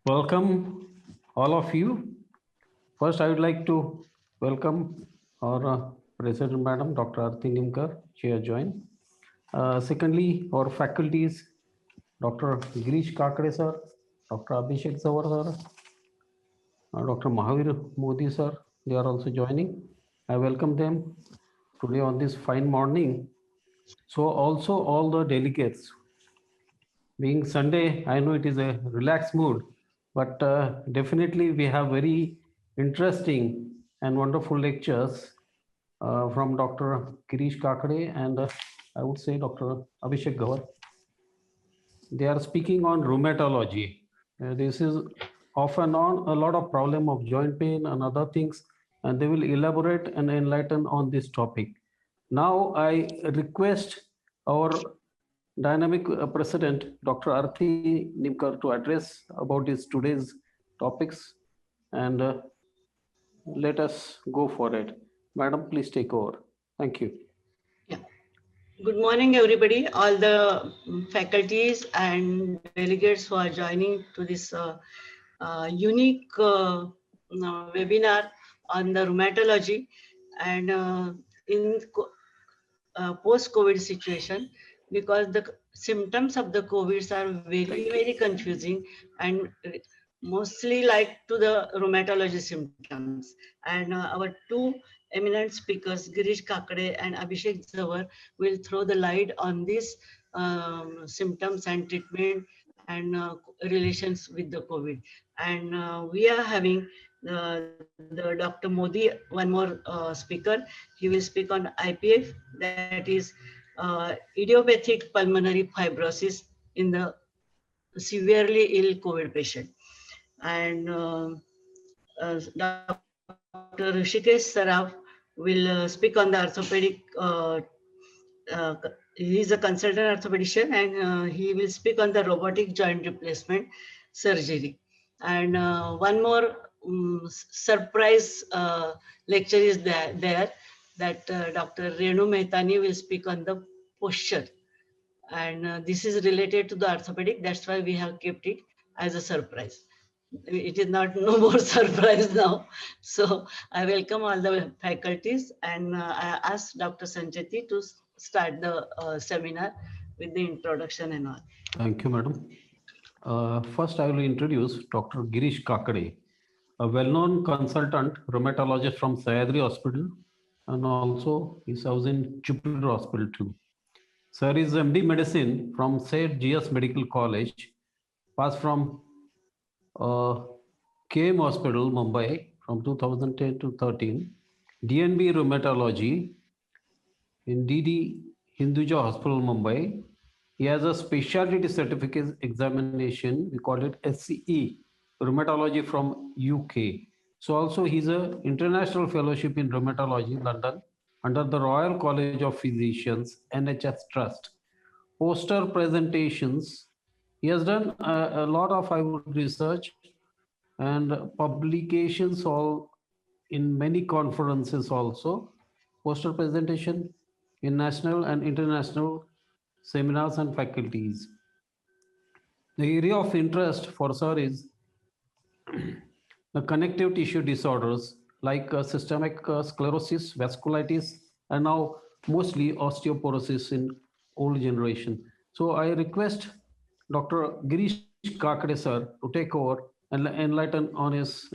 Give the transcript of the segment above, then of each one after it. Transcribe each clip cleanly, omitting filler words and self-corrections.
Welcome, all of you. First, I would like to welcome our President Madam, Dr. Arti Nimkar. She has joined. Secondly, our faculties, Dr. Girish Kakade sir, Dr. Abhishek Zawar sir, Dr. Mahavir Modi sir, they are also joining. I welcome them today on this fine morning. So also all the delegates. Being Sunday, I know it is a relaxed mood, but definitely we have very interesting and wonderful lectures from Dr. Kirish Kakade and I would say Dr. Abhishek Gawar. They are speaking on rheumatology. This is often on a lot of problem of joint pain and other things, and they will elaborate and enlighten on this topic. Now I request our dynamic president, Dr. Arti Nimkar, to address about his today's topics, and let us go for it. Madam, please take over. Thank you. Yeah. Good morning, everybody, all the faculties and delegates who are joining to this unique webinar on the rheumatology and in post-COVID situation, because the symptoms of the COVID are very confusing and mostly like to the rheumatology symptoms. And our two eminent speakers, Girish Kakade and Abhishek Zawar, will throw the light on these symptoms and treatment and relations with the COVID. And we are having the Dr. Modi, one more speaker. He will speak on IPF, that is idiopathic pulmonary fibrosis in the severely ill COVID patient. And Dr. Rishikesh Saraf will speak on the orthopedic. He is a consultant orthopedician, and he will speak on the robotic joint replacement surgery. And one more surprise lecture is there that Dr. Renu Mehtani will speak on the posture. And this is related to the orthopedic. That's why we have kept it as a surprise. It is not no more surprise now. So I welcome all the faculties, and I ask Dr. Sancheti to start the seminar with the introduction and all. Thank you, madam. First, I will introduce Dr. Girish Kakade, a well-known consultant rheumatologist from Sayadri Hospital, and also he serves in Jupiter Hospital too. Sir is MD Medicine from St. GS Medical College, passed from uh, KM Hospital, Mumbai from 2010 to 13, DNB Rheumatology in DD Hinduja Hospital, Mumbai. He has a specialty certificate examination, we call it SCE, Rheumatology from UK. So also he's a international fellowship in rheumatology, London, under the Royal College of Physicians, NHS Trust. Poster presentations. He has done a lot of, I would research and publications all in many conferences also. Poster presentation in national and international seminars and faculties. The area of interest for Sir is the connective tissue disorders like systemic sclerosis, vasculitis, and now mostly osteoporosis in old generation. So I request Dr. Girish Kakade sir to take over and enlighten on his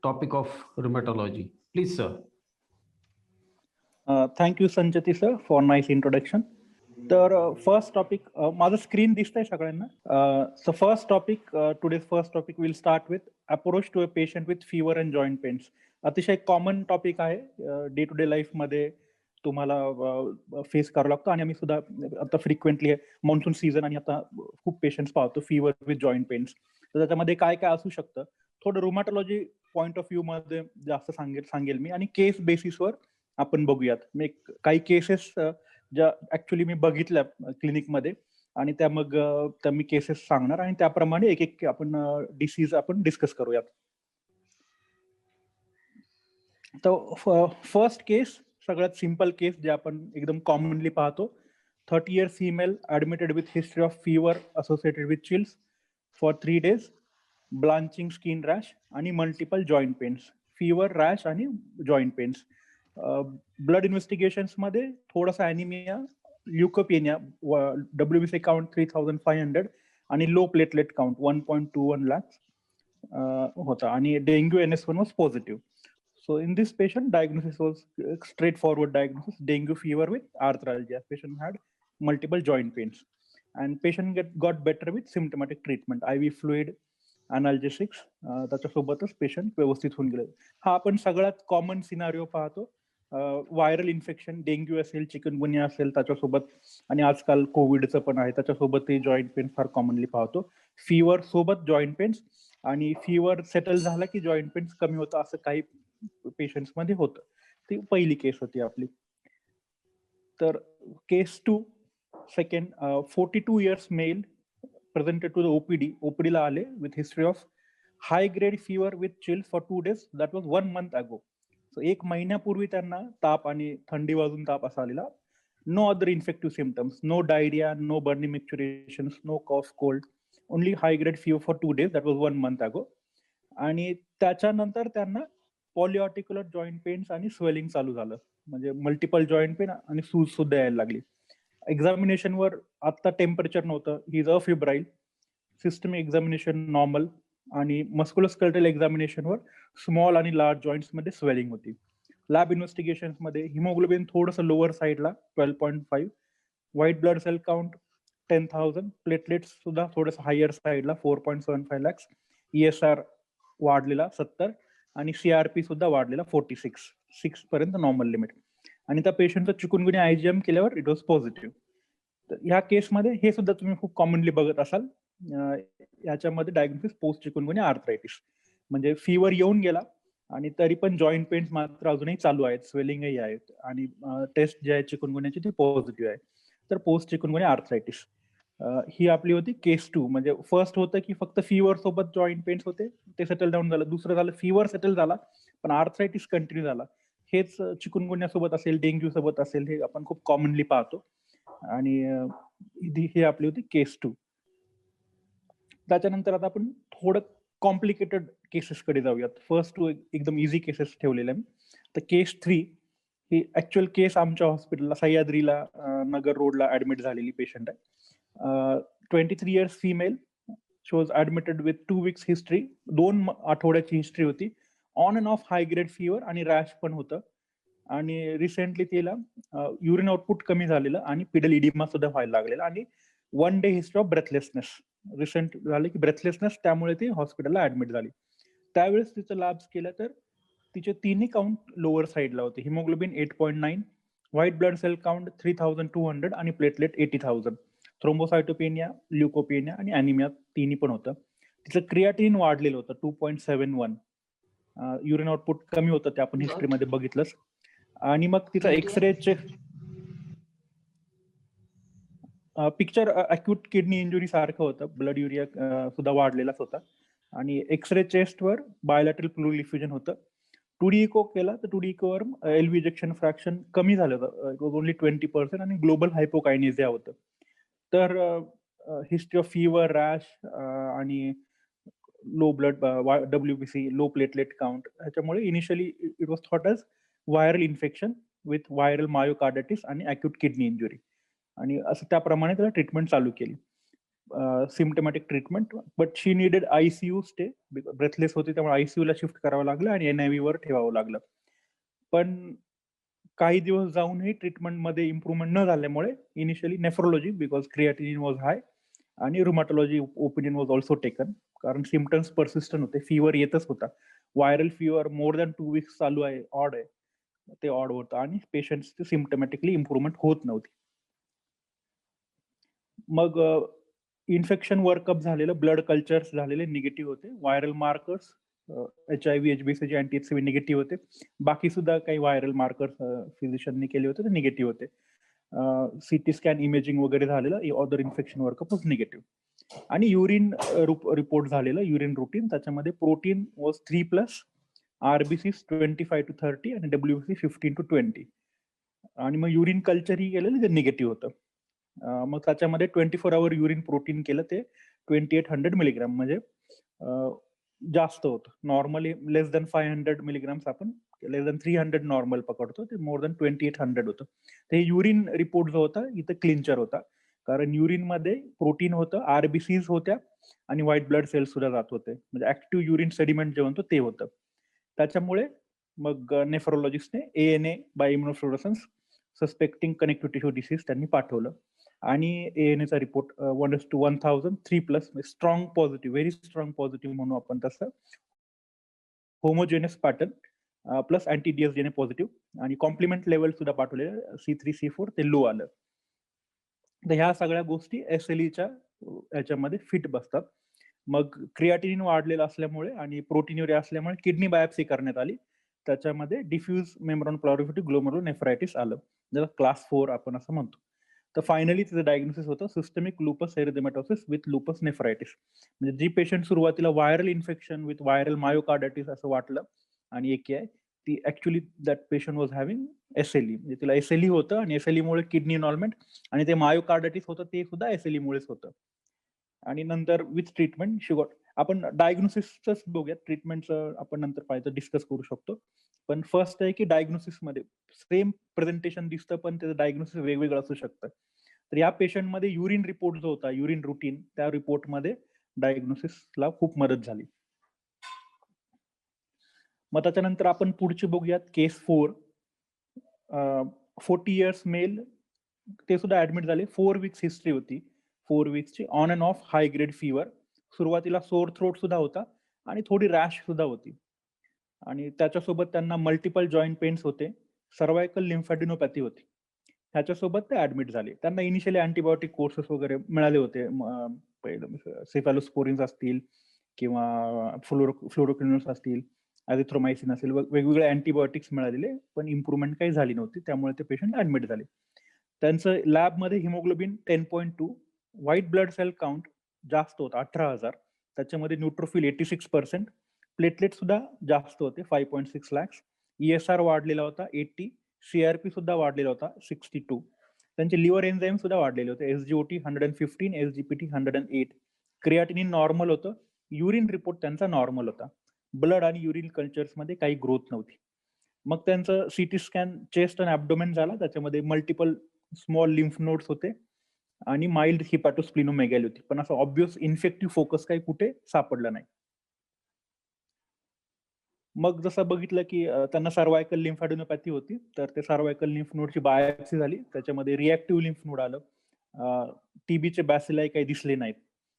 topic of rheumatology. Please, sir. Thank you, Sancheti sir, for nice introduction. तर first topic माझं screen दिसतंय सगळ्यांना. So first topic today's first topic will start with approach to a patient with fever and joint pains. अतिशय common topic आहे, day to day लाईफमध्ये तुम्हाला face करावं लागतं. आणि आम्ही सुद्धा आता फ्रिक्वेंटली मॉन्सून सीझन आणि आता खूप पेशंट्स पाहतो फीवर विथ जॉईंट पेन्स. तर त्याच्यामध्ये काय काय असू शकतं, थोडं रुमॅटॉलॉजी पॉईंट ऑफ व्ह्यू मध्ये जास्त सांगेल मी, आणि केस बेसिसवर आपण बघूयात. मी काही केसेस ज्या ऍक्च्युली मी बघितल्या क्लिनिकमध्ये, आणि त्या मग त्या मी केसेस सांगणार, आणि त्याप्रमाणे एक एक आपण डिसीज आपण डिस्कस करूयात. तर फर्स्ट केस, सगळ्यात सिम्पल केस जे आपण एकदम कॉमनली पाहतो. 30 years female admitted with history of fever associated with chills for 3 days. Blanching skin rash आणि multiple joint pains, fever, rash आणि जॉईंट पेन्स. ब्लड इन्व्हेस्टिगेशन्स मध्ये थोडासा अॅनिमिया, ल्युकोपेनिया, WBC काउंट 3500 आणि लो platelet count 1.21 lakhs होता आणि dengue NS1 was positive. So in this patient, diagnosis was straightforward diagnosis: dengue fever with arthralgia. Patient had multiple joint pains, and patient got better with symptomatic treatment, IV fluid, analgesics. त्याच्यासोबतच patient व्यवस्थित होऊन गेले. हा आपण सगळ्यात common scenario पाहतो. Viral infection, dengue असेल, chikungunya असेल, त्याच्यासोबत आणि आजकाल कोविडचं पण आहे, त्याच्यासोबतही जॉईंट पेन फार कॉमनली पाहतो. फीवर सोबत जॉईंट पेन्स, आणि फीवर सेटल झाला की जॉईंट पेन्स कमी होतं, असं काही पेशंट्स मध्ये होतं. ती पहिली केस होती आपली. तर case 2, second, 42 years male, presented to the OPD. OPD ला आले with history of high grade fever with chills for 2 days. That was 1 month ago. So 1 महिन्यापूर्वी त्यांना ताप आणि थंडी वाजून ताप असा आलेला. No other infective symptoms, no diarrhea, no burning micturations, no cough, cold, only high grade fever for 2 days. That was 1 month ago. आणि त्याच्यानंतर त्यांना पॉलिऑर्टिक्युलर जॉईंट पेन्स आणि स्वेलिंग चालू झालं, म्हणजे मल्टिपल जॉईंट पेन आणि सूज सुद्धा यायला लागली. एक्झामिनेशनवर आता टेम्परेचर नव्हतं, he is afebrile, systemic examination normal, आणि मस्क्युलोस्केलेटल एक्झामिनेशनवर स्मॉल आणि लार्ज जॉईंट्स मध्ये स्वेलिंग होती. लॅब इन्व्हेस्टिगेशन्स मध्ये हिमोग्लोबिन थोडंसं लोअर साईडला 12.5, white blood cell count 10,000, platelets सुद्धा थोडंसं हायर साईडला 4.75 lakhs, ESR वाढलेला 70 आणि CRP सुद्धा वाढलेला 46 पर्यंत नॉर्मल लिमिट. आणि त्या पेशंटचं चिकुनगुनिया IgM केल्यावर इट वॉज पॉझिटिव्ह. तर ह्या केसमध्ये हे सुद्धा तुम्ही खूप कॉमनली बघत असाल. याच्यामध्ये डायग्नोसिस पोस्ट चिकुनगुनिया आर्थरायटिस, म्हणजे फीवर येऊन गेला आणि तरी पण जॉईंट पेन्स मात्र अजूनही चालू आहेत, स्वेलिंगही आहेत, आणि टेस्ट जे आहे चिकुनगुनियाची ती पॉझिटिव्ह आहे. तर पोस्ट चिकुनगुनिया आर्थरायटिस ही आपली होती केस 2. म्हणजे फर्स्ट होतं की फक्त फीवर सोबत जॉईंट पेन्स होते, ते सेटल डाऊन झालं. दुसरं झालं फीवर सेटल झाला पण आर्थरायटिस कंटिन्यू झाला. हेच चिकुनगुनिया सोबत असेल, डेंग्यू सोबत असेल, हे आपण खूप कॉमनली पाहतो. आणि ही आपली होती केस 2. त्याच्यानंतर आता आपण थोडं कॉम्प्लिकेटेड केसेसकडे जाऊयात. फर्स्ट 2 एकदम इझी केसेस ठेवलेल्या मी. तर केस 3 ही ऍक्च्युअल केस आमच्या हॉस्पिटलला सह्याद्रीला नगर रोडला ऍडमिट झालेली पेशंट आहे. 23 years female. She was admitted with 2 weeks history. 2 आठवड्याची हिस्ट्री होती. On and off high grade fever आणि रॅश पण होतं. आणि रिसेंटली तिला युरिन आउटपुट कमी झालेलं आणि पिडल इडिमा सुद्धा व्हायला लागलेला, आणि 1 day history of breathlessness. Recent झालं की ब्रेथलेसनेस, त्यामुळे ती हॉस्पिटलला ऍडमिट झाली. त्यावेळेस तिचं लॅब्स केलं तर तिचे तिन्ही काउंट लोअर साईडला होते. Haemoglobin 8.9, white blood cell count 3200 आणि प्लेटलेट 80,000. थ्रोम्बोसायटोपेनिया, ल्युकोपेनिया आणि अॅनिमिया तिन्ही पण होतं. तिचं क्रिएटिनिन वाढलेलं होतं 2.71. युरिन आउटपुट कमी होतं, ते आपण हिस्ट्रीमध्ये बघितलंच. आणि मग तिचा एक्सरेचे पिक्चर अक्यूट किडनी इंजुरी सारखं होतं, ब्लड युरिया सुद्धा वाढलेलाच होता. आणि एक्सरे चेस्टवर बायोलॅटरल प्लुरल इफ्युजन होतं. 2D इको केला तर 2D इकोवर LV इजेक्शन फ्रॅक्शन कमी झालं होतं, इट वॉज ओनली 20%, आणि ग्लोबल हायपोकायनेसिया होतं. तर हिस्ट्री ऑफ फीवर, रॅश आणि low blood WBC, low platelet count, ह्याच्यामुळे initially it was thought as viral infection with viral myocarditis आणि अक्यूट किडनी इंजुरी, आणि असं त्याप्रमाणे त्याला ट्रीटमेंट चालू केली, symptomatic treatment. But she needed ICU stay, breathless होती त्यामुळे ICU ला शिफ्ट करावं लागलं आणि NIV वर ठेवावं लागलं. पण काही दिवस जाऊनही ट्रीटमेंटमध्ये इम्प्रुव्हमेंट न झाल्यामुळे initially nephrology, because creatinine was high, आणि rheumatology opinion was also taken, कारण सिम्पटम्स परसिस्टंट होते, फीवर येतच होता. Viral fever more than 2 weeks चालू आहे, ऑड आहे, ते ऑड होतं, आणि पेशंटची सिम्पटमॅटिकली इम्प्रुव्हमेंट होत नव्हती. मग इन्फेक्शन वर्कअप झालेलं, ब्लड कल्चर्स झालेले निगेटिव्ह होते, व्हायरल मार्कर्स HIV, HBCG, अँटी-HCV निगेटिव्ह होते. बाकी सुद्धा काही व्हायरल मार्कर्स फिजिशियननी केले होते, ते निगेटिव्ह होते. CT स्कॅन, इमेजिंग वगैरे झालेलं, other infection workup was negative. आणि युरिन रिपोर्ट झालेलं, युरिन रुटीन, त्याच्यामध्ये प्रोटीन वॉज 3+, RBC 25 to 30 आणि WBC 15 to 20. आणि मग युरिन कल्चर ही केलेलं, ते निगेटिव्ह होतं. मग त्याच्यामध्ये 24 hour युरिन प्रोटीन केलं, ते 2800 मिलीग्राम, म्हणजे जास्त होतं. नॉर्मली लेस दॅन 500 मिलीग्राम्स, आपण लेस दॅन 300 नॉर्मल पकडतो, ते मोर दॅन 2800 होतं. ते युरिन रिपोर्ट जो होता इथं क्लिंचर होता, कारण युरिन मध्ये प्रोटीन होतं, आरबीसीज होत्या आणि व्हाईट ब्लड सेल्स सुद्धा जात होते, म्हणजे ऍक्टिव्ह युरिन सेडिमेंट जे म्हणतो ते होतं. त्याच्यामुळे मग नेफ्रोलॉजिस्टने ANA by immunofluorescence suspecting connective tissue disease त्यांनी पाठवलं आणि ANAचा report 1:1000 3+ strong positive, very strong positive म्हणू आपण तसं, homogeneous pattern plus anti DSDNA positive आणि कॉम्प्लिमेंट लेवल सुद्धा पाठवले, C3 C4 ते लो आलं. तर ह्या सगळ्या गोष्टी SLEच्या याच्यामध्ये फिट बसतात. मग क्रिएटिनिन वाढलेलं असल्यामुळे आणि प्रोटीन्युरिया असल्यामुळे किडनी बायोप्सी करण्यात आली, त्याच्यामध्ये डिफ्यूज मेम्ब्रेन प्लॉरिफिटिक ग्लोमेरुलोनेफ्रायटिस आलं, ज्याला क्लास 4 आपण असं म्हणतो. तर फायनली तिचं डायग्नोसिस होतं सिस्टमिक लुपस एरिथेमॅटोसिस विथ लुपस नेफ्रायटिस. म्हणजे जी पेशंट सुरुवातीला व्हायरल इन्फेक्शन विथ व्हायरल मायोकार्डायटिस असं वाटलं आणि AKI, ती actually that patient was having SLE, म्हणजे तिला SLE होतं आणि SLE मुळे किडनी इनॉल्वमेंट आणि ते मायोकार्डायटिस होतं ते सुद्धा SLE मुळेच होतं. आणि नंतर विथ ट्रीटमेंट शुगर, आपण डायग्नोसिसच बघूया, ट्रीटमेंटचं आपण नंतर पाहिजे डिस्कस करू शकतो. पण फर्स्ट आहे की डायग्नोसिस मध्ये सेम प्रेझेंटेशन दिसतं पण त्याचं डायग्नोसिस वेगवेगळं असू शकतं. तर या पेशंटमध्ये युरिन रिपोर्ट जो होता, युरिन रुटीन, त्या रिपोर्टमध्ये डायग्नोसिसला खूप मदत झाली. मग त्याच्यानंतर आपण पुढची बघूयात केस 4. 40 इयर्स मेल, ते सुद्धा ऍडमिट झाले. 4 वीक्स हिस्ट्री होती, 4 वीक्सची on and off high grade fever, सुरुवातीला सोर थ्रोट सुद्धा होता आणि थोडी रॅश सुद्धा होती आणि त्याच्यासोबत त्यांना मल्टिपल जॉईंट पेन्स होते, सर्वायकल लिम्फॅडिनोपॅथी होती. ह्याच्यासोबत ते ऍडमिट झाले. त्यांना इनिशियली अँटीबायोटिक कोर्सेस वगैरे मिळाले होते, पहिलं सेफॅलोस्पोरिन्स असतील किंवा फ्लोरोक्विनोल्स असतील, अझिथ्रोमायसिन असेल, वेगवेगळे अँटीबायोटिक्स मिळालेले, पण इम्प्रुव्हमेंट काही झाली नव्हती, त्यामुळे ते पेशंट ऍडमिट झाले. त्यांचं लॅबमध्ये haemoglobin 10.2, white blood cell count जास्त होता 18,000, त्याच्यामध्ये न्यूट्रोफिल 86%, प्लेटलेट सुद्धा जास्त होते 5.6 लाख, ESR वाढलेला होता 80, CRP सुद्धा वाढलेला होता 62, त्यांचे लिव्हर एन्झाईम सुद्धा वाढलेले होते, SGOT 115, SGPT 108, क्रिएटिनिन नॉर्मल होतं, युरिन रिपोर्ट त्यांचा नॉर्मल होता, ब्लड आणि युरिन कल्चर्समध्ये काही ग्रोथ नव्हती. मग त्यांचं CT स्कॅन चेस्ट आणि ॲब्डोमेन झाला, त्याच्यामध्ये मल्टिपल स्मॉल लिम्फ नोड्स होते आणि माइल्ड हिपॅटोस्प्लिनोमेगॅली होती, पण असं ऑब्व्हियस इन्फेक्टिव्ह फोकस काही कुठे सापडला नाही. मग जसं बघितलं की त्यांना सर्वायकल लिम्फॅडिनोपॅथी होती, तर ते सर्वायकल लिम्फ नोडची बायोप्सी झाली, त्याच्यामध्ये रिॲक्टिव्ह लिम्फ नोड आलं, TBचे बॅसिलाई काही दिसले नाहीत.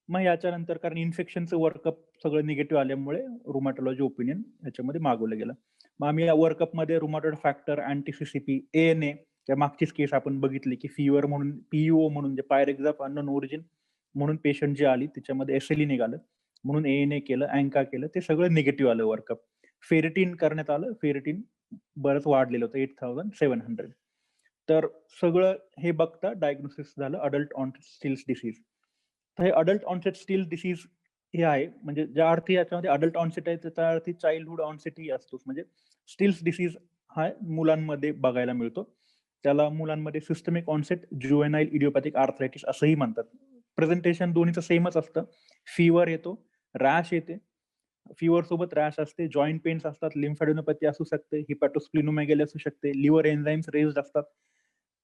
मग याच्यानंतर कारण इन्फेक्शनचं वर्कअप सगळं निगेटिव्ह आल्यामुळे रुमॅटॉलॉजी ओपिनियन याच्यामध्ये मागवलं गेलं. मग आम्ही या वर्कअपमध्ये रुमॅटॉइड फॅक्टर, अँटी-CCP, ANA, त्या मागचीच केस आपण बघितली की फीवर म्हणून, PUO म्हणून, जे पायरेक्स ऑफ अननोन ओरिजिन म्हणून पेशंट जी आली त्याच्यामध्ये SLE निघालं, म्हणून ANA केलं, अँका केलं, ते सगळं निगेटिव्ह आलं वर्कअप. फेरिटिन करण्यात आलं, फेरिटिन बरंच वाढलेलं होतं 8700. तर सगळं हे बघता डायग्नोसिस झालं अडल्ट ऑनसेट स्टिल्स डिसीज. तर हे अडल्ट ऑनसेट स्टिल्स डिसीज हे आहे, म्हणजे ज्या अर्थी याच्यामध्ये अडल्ट ऑनसेट आहे त्या अर्थी चाइल्डहुड ऑनसेट ही असतोच, म्हणजे स्टिल्स डिसीज हा मुलांमध्ये बघायला मिळतो. त्याला मुलांमध्ये सिस्टमिक ऑनसेट ज्युवेनाइल इडिओपॅथिक आर्थरायटिस असंही म्हणतात. प्रेझेंटेशन दोन्हीचं सेमच असतं, फीवर येतो, रॅश येते, फीवर सोबत रॅश असते, जॉईंट पेन्स असतात, लिम्फॅडिनोपॅथी असू शकते, हिपॅटोस्प्लिनोमेगॅली असू शकते, लिव्हर एन्झाईम्स रेज्ड असतात,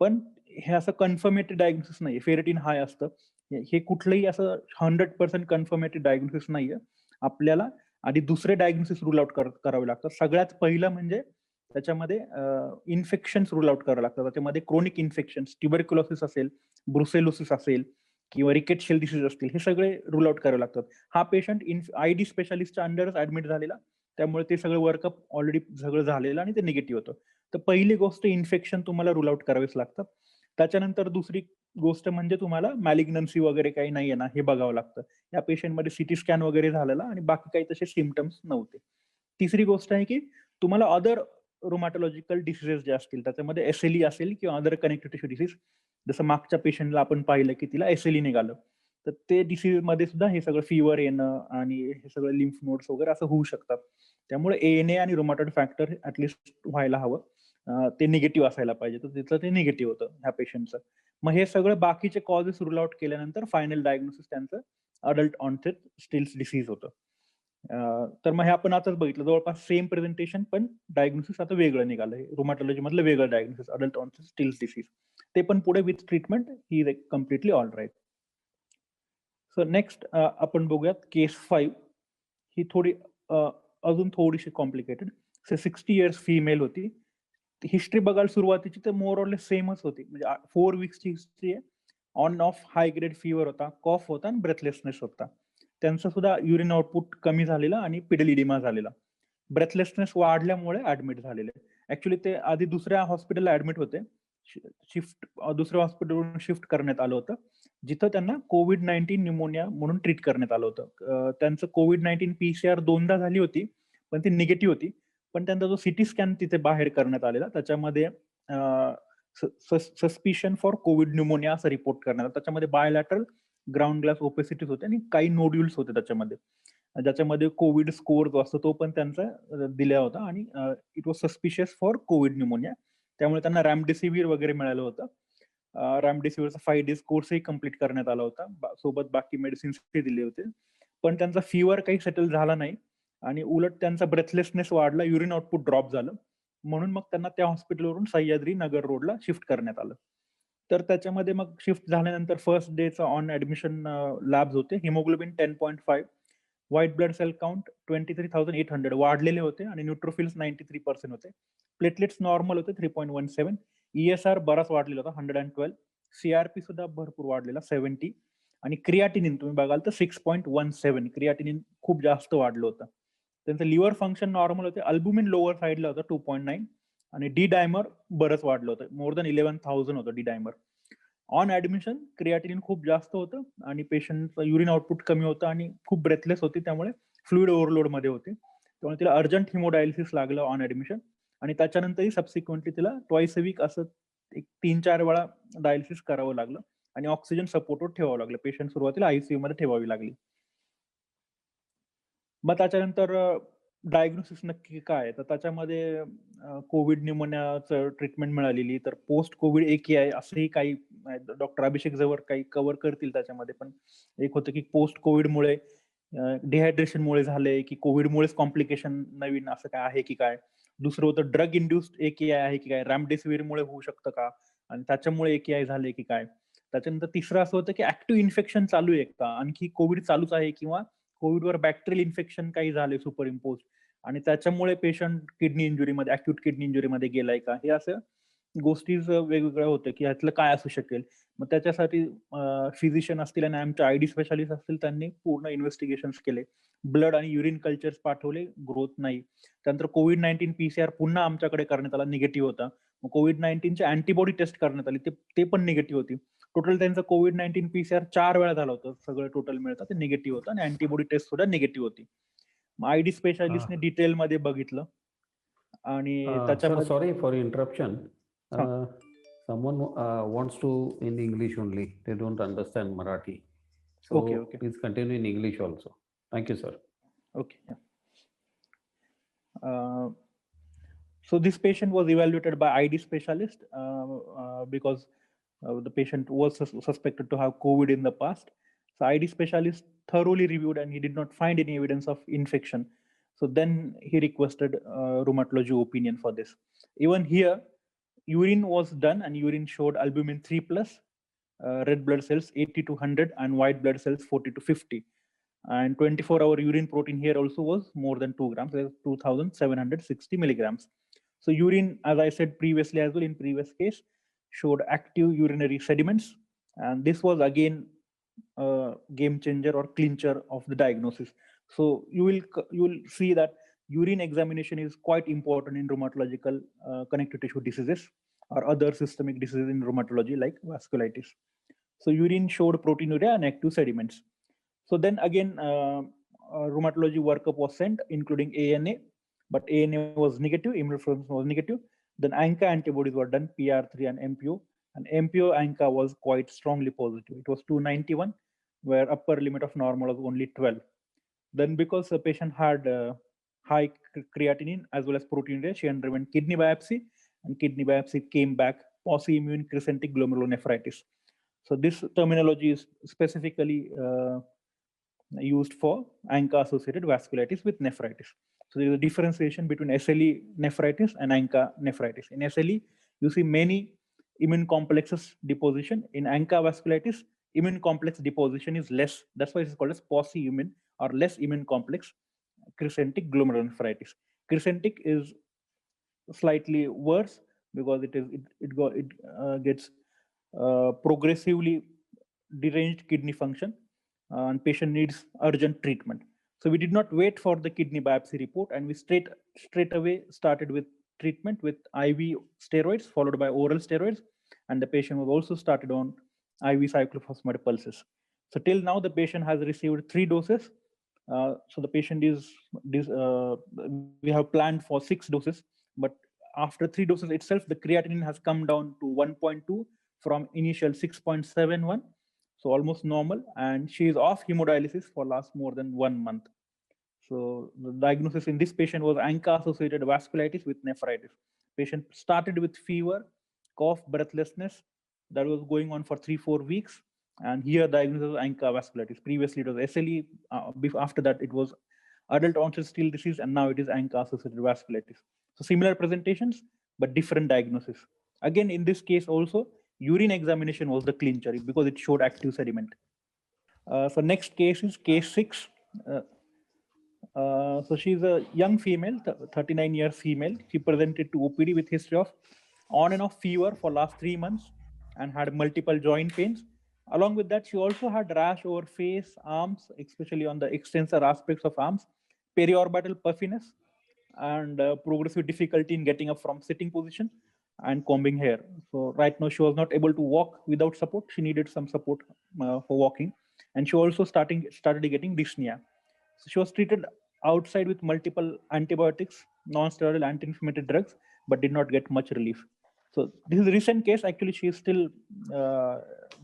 पण हे असं कन्फर्मेटेड डायग्नोसिस नाही. फेरिटिन हाय असतं, हे कुठलंही असं 100% कन्फर्मेटेड डायग्नोसिस नाहीये. आपल्याला आधी दुसरे डायग्नोसिस रूल आउट करावे लागतात. सगळ्यात पहिलं म्हणजे त्याच्यामध्ये इन्फेक्शन रूल आउट करावं लागतं. त्याच्यामध्ये क्रोनिक इन्फेक्शन, ट्युबरक्युलोसिस असेल, ब्रुसेलोसिस असेल किंवा रिकेट शेल डिसीज असतील, हे सगळे रूल आउट करावे लागतात. हा पेशंट ID स्पेशालिस्टच्या अंडरच ऍडमिट झालेला, त्यामुळे ते सगळं वर्कअप ऑलरेडी सगळं झालेलं आणि ते निगेटिव्ह होतं. तर पहिली गोष्ट इन्फेक्शन तुम्हाला रूल आउट करावेच लागतात. त्याच्यानंतर दुसरी गोष्ट म्हणजे तुम्हाला मॅलिग्नन्सी वगैरे काही नाहीये ना हे बघावं लागतं. या पेशंटमध्ये CT स्कॅन वगैरे झालेला आणि बाकी काही तसे सिम्पटम्स नव्हते. तिसरी गोष्ट आहे की तुम्हाला अदर रुमॅटॉलॉजिकल डिसीजेस जे असतील त्याच्यामध्ये SLE असेल किंवा अदर कनेक्टिव्ह टिश्यू डिसीज, जसं मागच्या पेशंटला आपण पाहिलं की तिला SLE निघालं, तर ते डिसीज मध्ये सुद्धा हे सगळं फीवर येणं आणि हे सगळं लिम्फ नोड्स वगैरे असं होऊ शकतात. त्यामुळे ANA आणि रुमॅटॉइड फॅक्टर ऍटलिस्ट व्हायला हवं, ते निगेटिव्ह असायला पाहिजे, तर तिथलं ते निगेटिव्ह होतं ह्या पेशंटचं. मग हे सगळं बाकीचे कॉजेस रूल आउट केल्यानंतर फायनल डायग्नोसिस त्यांचं अडल्ट ऑनसेट स्टिल्स डिसीज होतं. तर मग हे आपण आताच बघितलं, जवळपास सेम प्रेझेंटेशन पण डायग्नोसिस आता वेगळं निघालंय. रुमॅटॉलॉजी मधलं वेगळं diagnosis, adult onset Still's disease. ते पण पुढे with treatment he is completely all right. So next आपण बघूयात केस 5. ही थोडी अजून थोडीशी कॉम्प्लिकेटेड. 60 इयर्स फिमेल होती. हिस्ट्री बघायला सुरुवातीची तर मोर ऑर सेमच होती, म्हणजे 4 वीक्सची हिस्ट्री आहे. On off high grade fever होता, कॉफ होता आणि ब्रेथलेसनेस होता. त्यांचं सुद्धा युरिन आउटपुट कमी झालेला आणि पिडलिडिमा झालेला. ब्रेथलेसनेस वाढल्यामुळे ऍडमिट झालेले. ऍक्च्युली ते आधी दुसऱ्या हॉस्पिटलला ऍडमिट होते. दुसऱ्या हॉस्पिटलवरून शिफ्ट करण्यात आलं होतं, जिथं त्यांना COVID-19 न्यूमोनिया म्हणून ट्रीट करण्यात आलं होतं. त्यांचं COVID-19 PCR 2दा झाली होती, पण ती निगेटिव्ह होती. पण त्यांचा जो सिटी स्कॅन तिथे बाहेर करण्यात आलेला, त्याच्यामध्ये सस्पिशन फॉर कोविड न्यूमोनिया असा रिपोर्ट करण्यात आला. त्याच्यामध्ये बायलॅटरल ग्राउंड ग्लास ओपेसिटीज होते आणि काही नोड्युल्स होते त्याच्यामध्ये, ज्याच्यामध्ये कोविड स्कोअर जो असतो तो पण त्यांचा दिला होता आणि it was suspicious for Covid pneumonia. त्यामुळे त्यांना रॅमडेसिवीर वगैरे मिळालं होतं. रॅमडेसिवीरचा 5 डेज कोर्सही कम्प्लीट करण्यात आला होता, सोबत बाकी मेडिसिन्स दिले होते. पण त्यांचा फीवर काही सेटल झाला नाही आणि उलट त्यांचा ब्रेथलेसनेस वाढला, युरिन आउटपुट ड्रॉप झालं. म्हणून मग त्यांना त्या हॉस्पिटलवरून सह्याद्री नगर रोडला शिफ्ट करण्यात आलं. तर त्याच्यामध्ये मग शिफ्ट झाल्यानंतर फर्स्ट डेचा ऑन ऍडमिशन लॅब्स होते. Haemoglobin 10.5, white blood cell count 23,800 वाढलेले होते आणि न्यूट्रोफिल्स 93% होते. प्लेटलेट्स नॉर्मल होते 3.17. ESR बराच वाढलेला होता 112. CRP सुद्धा भरपूर वाढलेला 70 आणि क्रियाटिनिन तुम्ही बघाल तर 6.17. क्रियाटिनिन खूप जास्त वाढलं होतं. त्यांचं लिव्हर फंक्शन नॉर्मल होते. अल्बुमिन लोअर साईडला होतं 2.9 आणि डी डायमर बरंच वाढलं होतं, मोर दॅन 11,000 होतं D dimer. On admission creatinine खूप जास्त होतं आणि पेशंटचं युरिन आउटपुट कमी होतं आणि खूप ब्रेथलेस होती, त्यामुळे फ्लुइड ओव्हरलोड मध्ये होते. त्यामुळे तिला अर्जंट हिमोडायलिसिस लागलं ऑन ऍडमिशन आणि त्याच्यानंतरही सबसिक्वेंटली तिला ट्वाइस अ वीक असं एक 3-4 वेळा डायलिसिस करावं लागलं आणि ऑक्सिजन सपोर्टवर ठेवावं लागलं. पेशंट सुरुवातीला आयसीयू मध्ये ठेवावी लागली. मग त्याच्यानंतर डायग्नोसिस नक्की काय, तर त्याच्यामध्ये कोविड न्यूमोनियाचं ट्रीटमेंट मिळालेली. तर पोस्ट कोविड AKI असंही काही डॉक्टर अभिषेक जवळ काही कव्हर करतील त्याच्यामध्ये. पण एक होतं की पोस्ट कोविडमुळे डिहायड्रेशनमुळे झाले की कोविडमुळेच कॉम्प्लिकेशन नवीन असं काय आहे की काय. दुसरं होतं ड्रग इंड्युस्ड AKI आहे की काय, रॅमडेसिवीरमुळे होऊ शकतं का आणि त्याच्यामुळे AKI झाले की काय. त्याच्यानंतर तिसरं असं होतं की ऍक्टिव्ह इन्फेक्शन चालू आहे का, आणखी कोविड चालूच आहे किंवा कोविडवर बॅक्टेरियल इन्फेक्शन काही झाले सुपर इम्पोज आणि त्याच्यामुळे पेशंट किडनी इंजुरीमध्ये, अक्यूट किडनी इंजुरीमध्ये गेलाय का. हे असं गोष्टीच वेगवेगळ्या होतं की ह्यातलं काय असू शकेल. मग त्याच्यासाठी फिजिशियन असतील आणि आमचे ID स्पेशालिस्ट असतील, त्यांनी पूर्ण इन्व्हेस्टिगेशन केले. ब्लड आणि युरिन कल्चर्स पाठवले, ग्रोथ नाही. त्यानंतर COVID-19 PCR पुन्हा आमच्याकडे करण्यात आला, निगेटिव्ह होता. मग COVID-19ची अँटीबॉडी टेस्ट करण्यात आली, ते पण निगेटिव्ह होती. टोटल त्यांचं COVID-19 PCR 4 वेळा झालं होतं, सगळं टोटल मिळतं ते निगेटिव्ह होतं आणि अँटीबॉडी टेस्ट सुद्धा निगेटिव्ह होती. मग ID स्पेशालिस्टने डिटेलमध्ये बघितलं आणि Sir, त्याच्यामध्ये sorry for interruption. Someone wants to in English only. They don't understand Marathi. So Okay. please continue in English also. Thank you, sir. Okay. So this patient was evaluated by ID specialist because the patient was suspected to have COVID in the past. So ID specialist thoroughly reviewed and he did not find any evidence of infection. So then he requested rheumatology opinion for this. Even here, urine was done and urine showed albumin 3+, red blood cells 80 to 100 and white blood cells 40 to 50. And 24-hour urine protein here also was more than 2 grams, 2,760 milligrams. So urine, as I said previously as well in previous case, showed active urinary sediments. And this was again a game changer or clincher of the diagnosis. So you will see that urine examination is quite important in rheumatological connective tissue diseases or other systemic diseases in rheumatology like vasculitis. So urine showed proteinuria and active sediments. So then again, rheumatology workup was sent, including ANA, but ANA was negative, immunofluorescence was negative. Then ANCA antibodies were done, PR3 and MPO, and MPO ANCA was quite strongly positive. It was 291, where upper limit of normal was only 12. Then because the patient had high creatinine as well as proteinuria, she underwent kidney biopsy, and kidney biopsy came back pauci-immune crescentic glomerulonephritis. So this terminology is specifically used for ANCA-associated vasculitis with nephritis. So there is a differentiation between SLE nephritis and ANCA nephritis. In SLE, you see many immune complexes deposition. In ANCA vasculitis, immune complex deposition is less. That's why it's called as pauci-immune or less immune complex crescentic glomerulonephritis. Crescentic is slightly worse because it gets progressively deranged kidney function, and patient needs urgent treatment. So we did not wait for the kidney biopsy report, and we straight away started with treatment with IV steroids followed by oral steroids, and the patient was also started on IV cyclophosphamide pulses. So till now the patient has received 3 doses. So the patient we have planned for 6 doses, but after 3 doses itself, the creatinine has come down to 1.2 from initial 6.71, so almost normal, and she is off hemodialysis for last more than 1 month. So the diagnosis in this patient was ANCA-associated vasculitis with nephritis. Patient started with fever, cough, breathlessness that was going on for 3-4 weeks, and here diagnosis was ANCA vasculitis. Previously it was SLE. After that it was adult onset steel disease, and now it is ANCA-associated vasculitis. So similar presentations, but different diagnosis. Again, in this case also, urine examination was the clincher because it showed active sediment. So next case is case 6. So she's a young female, 39 years female. She presented to OPD with history of on and off fever for last 3 months and had multiple joint pains. Along with that, she also had rash over face, arms, especially on the extensor aspects of arms, periorbital puffiness, and progressive difficulty in getting up from sitting position and combing hair. So right now she was not able to walk without support. She needed some support for walking, and she also started getting dyspnea. So she was treated outside with multiple antibiotics, non-steroidal anti-inflammatory drugs, but did not get much relief. So this is a recent case. Actually, she is still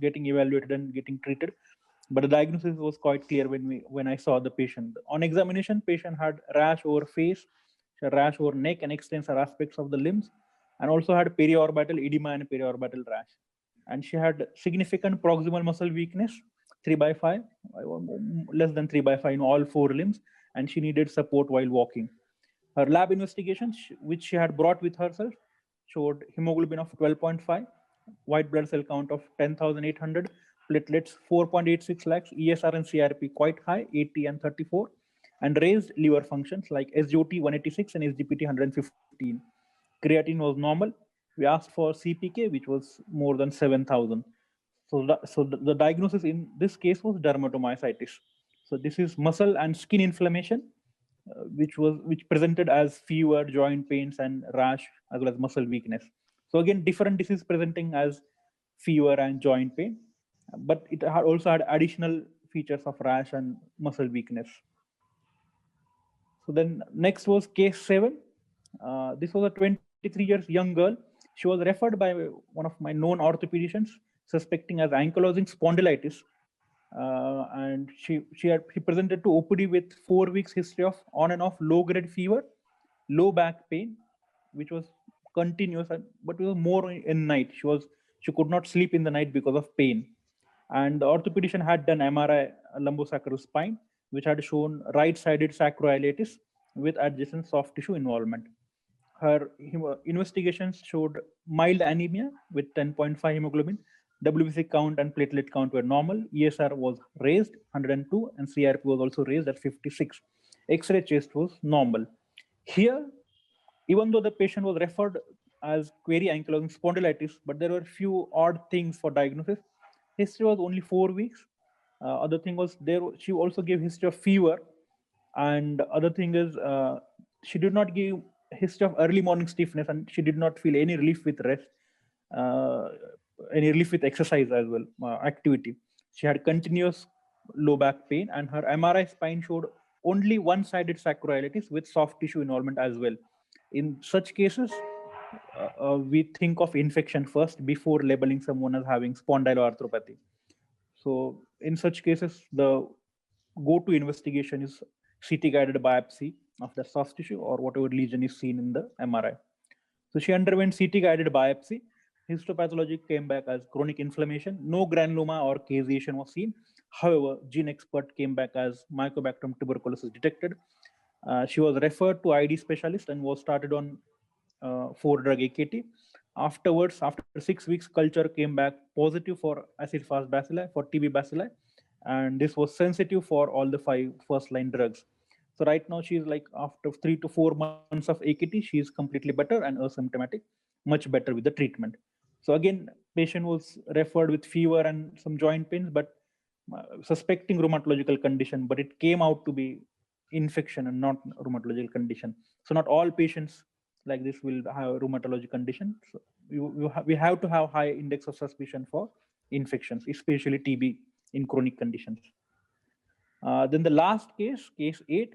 getting evaluated and getting treated, but the diagnosis was quite clear when I saw the patient. On examination, patient had rash over face, rash over neck and extensor aspects of the limbs, and also had periorbital edema and periorbital rash. And she had significant proximal muscle weakness, 3/5, less than 3/5 in all 4 limbs, and she needed support while walking. Her lab investigations, which she had brought with herself, showed hemoglobin of 12.5, white blood cell count of 10,800, platelets 4.86 lakhs, ESR and CRP quite high, 80 and 34, and raised liver functions like SGOT 186 and SGPT 115. Creatine was normal. We asked for CPK, which was more than 7,000. So the diagnosis in this case was dermatomyositis. So this is muscle and skin inflammation, which presented as fever, joint pains, and rash, as well as muscle weakness. So again, different disease presenting as fever and joint pain, but it also had additional features of rash and muscle weakness. So then next was case 7. This was a 23 years young girl. She was referred by one of my known orthopedicians suspecting as ankylosing spondylitis. And she presented to OPD with 4 weeks history of on and off low-grade fever, low back pain, which was continuous, but it was more in night. She could not sleep in the night because of pain. And the orthopedician had done MRI lumbosacral spine, which had shown right-sided sacroiliitis with adjacent soft tissue involvement. Her investigations showed mild anemia with 10.5 hemoglobin. WBC count and platelet count were normal. ESR was raised 102 and CRP was also raised at 56. X-ray chest was normal. Here, even though the patient was referred as query ankylosing spondylitis, but there were few odd things for diagnosis. History was only 4 weeks. Other thing was she also gave history of fever, and other thing is she did not give history of early morning stiffness, and she did not feel any relief with rest, any relief with exercise as well, activity. She had continuous low back pain, and her MRI spine showed only one-sided sacroiliitis with soft tissue involvement as well. In such cases, we think of infection first before labeling someone as having spondyloarthropathy. So in such cases, the go-to investigation is CT-guided biopsy of the soft tissue or whatever lesion is seen in the MRI. So she underwent CT-guided biopsy. Histopathology came back as chronic inflammation. No granuloma or caseation was seen. However, gene expert came back as Mycobacterium tuberculosis detected. She was referred to ID specialist and was started on 4-drug AKT. Afterwards, after 6 weeks, culture came back positive for acid-fast bacilli, for TB bacilli, and this was sensitive for all the 5 first-line drugs. So right now, she's like after 3 to 4 months of AKT, she is completely better and asymptomatic, much better with the treatment. So again, patient was referred with fever and some joint pains, but suspecting rheumatological condition, but it came out to be infection and not rheumatological condition. So not all patients like this will have rheumatology condition. So we have to have high index of suspicion for infections, especially TB in chronic conditions. Then the last case, case 8,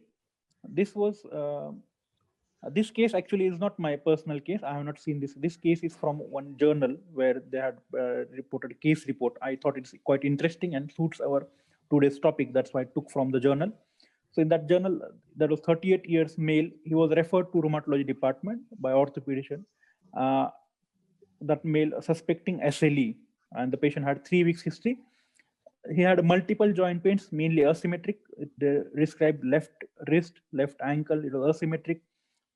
this was this case actually is not my personal case. I have not seen this. This case is from one journal where they had reported a case report. I thought it's quite interesting and suits our today's topic. That's why I took from the journal. So in that journal, that was 38 years male. He was referred to rheumatology department by orthopedician. That male suspecting SLE, and the patient had 3 weeks history. He had multiple joint pains, mainly asymmetric. It described left wrist, left ankle. It was asymmetric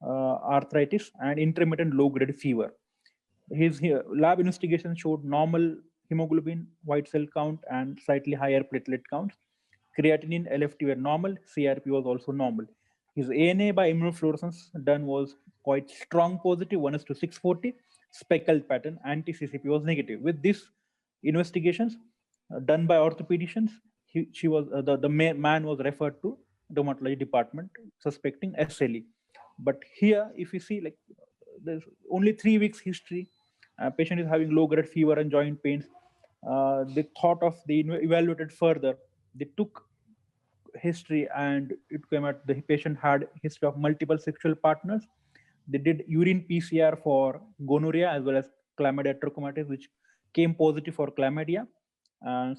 arthritis and intermittent low-grade fever. His lab investigation showed normal hemoglobin, white cell count, and slightly higher platelet counts. Creatinine, LFT were normal. CRP was also normal. His ANA by immunofluorescence done was quite strong positive, 1:640, speckled pattern. Anti-CCP was negative. With this investigations done by orthopedicians, the man was referred to dermatology department suspecting SLE. But here, if you see, like, there's only 3 weeks history. Patient is having low-grade fever and joint pains. They thought of, they evaluated further. They took history and it came out the patient had history of multiple sexual partners. They did urine PCR for gonorrhea as well as chlamydia trachomatis, which came positive for chlamydia.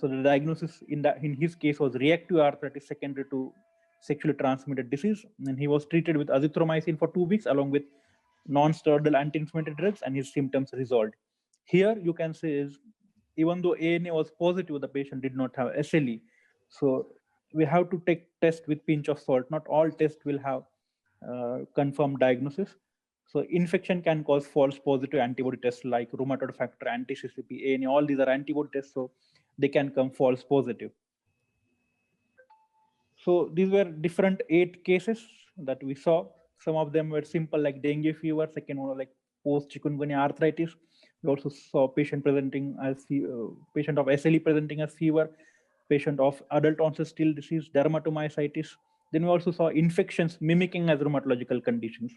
So the diagnosis in his case was reactive arthritis secondary to sexually transmitted disease, and he was treated with azithromycin for 2 weeks along with non-steroidal anti-inflammatory drugs, and his symptoms resolved. Here you can say is, even though ANA was positive, the patient did not have SLE. So we have to take test with pinch of salt. Not all tests will have confirmed diagnosis. So infection can cause false positive antibody tests like rheumatoid factor, anti-CCP, ANA. All these are antibody tests, so they can come false positive. So these were different 8 cases that we saw. Some of them were simple like dengue fever. Second one was like post chikungunya arthritis. We also saw patient presenting as patient of SLE presenting as fever, patient of adult onset steel disease, dermatomyositis. Then we also saw infections mimicking as rheumatological conditions.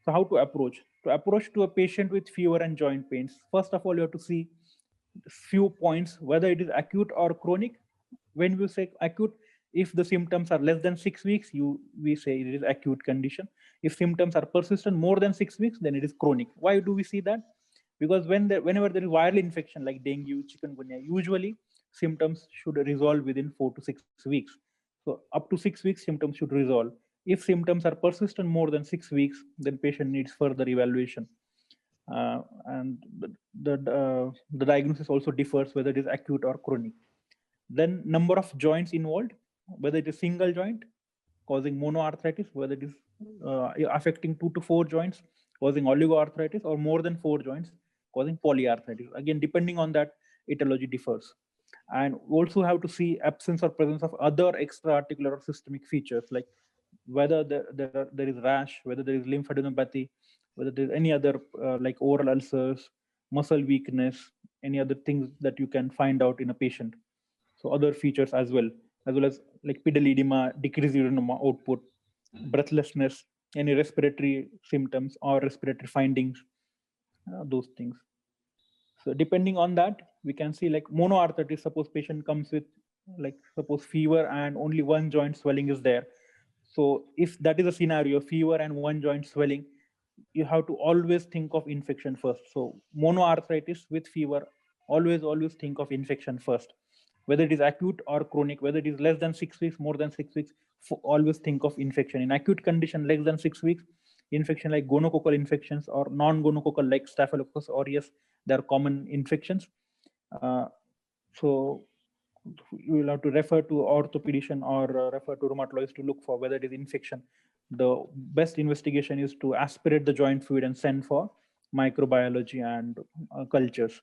So how to approach? To approach to a patient with fever and joint pains, first of all, you have to see few points, whether it is acute or chronic. When we say acute, if the symptoms are less than 6 weeks, we say it is acute condition. If symptoms are persistent more than 6 weeks, then it is chronic. Why do we see that? Because whenever there is viral infection like dengue, chikungunya, usually symptoms should resolve within 4 to 6 weeks. So up to 6 weeks, symptoms should resolve. If symptoms are persistent more than 6 weeks, then patient needs further evaluation. And the diagnosis also differs whether it is acute or chronic. Then number of joints involved, whether it is single joint causing monoarthritis, whether it is affecting 2 to 4 joints causing oligoarthritis, or more than 4 joints causing polyarthritis. Again, depending on that, etiology differs. And we also have to see absence or presence of other extra articular or systemic features, like whether there is rash, whether there is lymphadenopathy, whether there is any other like oral ulcers, muscle weakness, any other things that you can find out in a patient. So other features as well as like pedal edema, decreased urinary output, breathlessness, any respiratory symptoms or respiratory findings, those things. So depending on that, we can see like monoarthritis. Suppose patient comes with like suppose fever and only one joint swelling is there. So if that is a scenario, fever and one joint swelling, you have to always think of infection first. So monoarthritis with fever, always think of infection first. Whether it is acute or chronic, whether it is less than 6 weeks, more than 6 weeks, always think of infection. In acute condition, less than 6 weeks, infection like gonococcal infections or non-gonococcal like Staphylococcus aureus, they are common infections. So you will have to refer to orthopedician or refer to rheumatologist to look for whether it is infection. The best investigation is to aspirate the joint fluid and send for microbiology and cultures.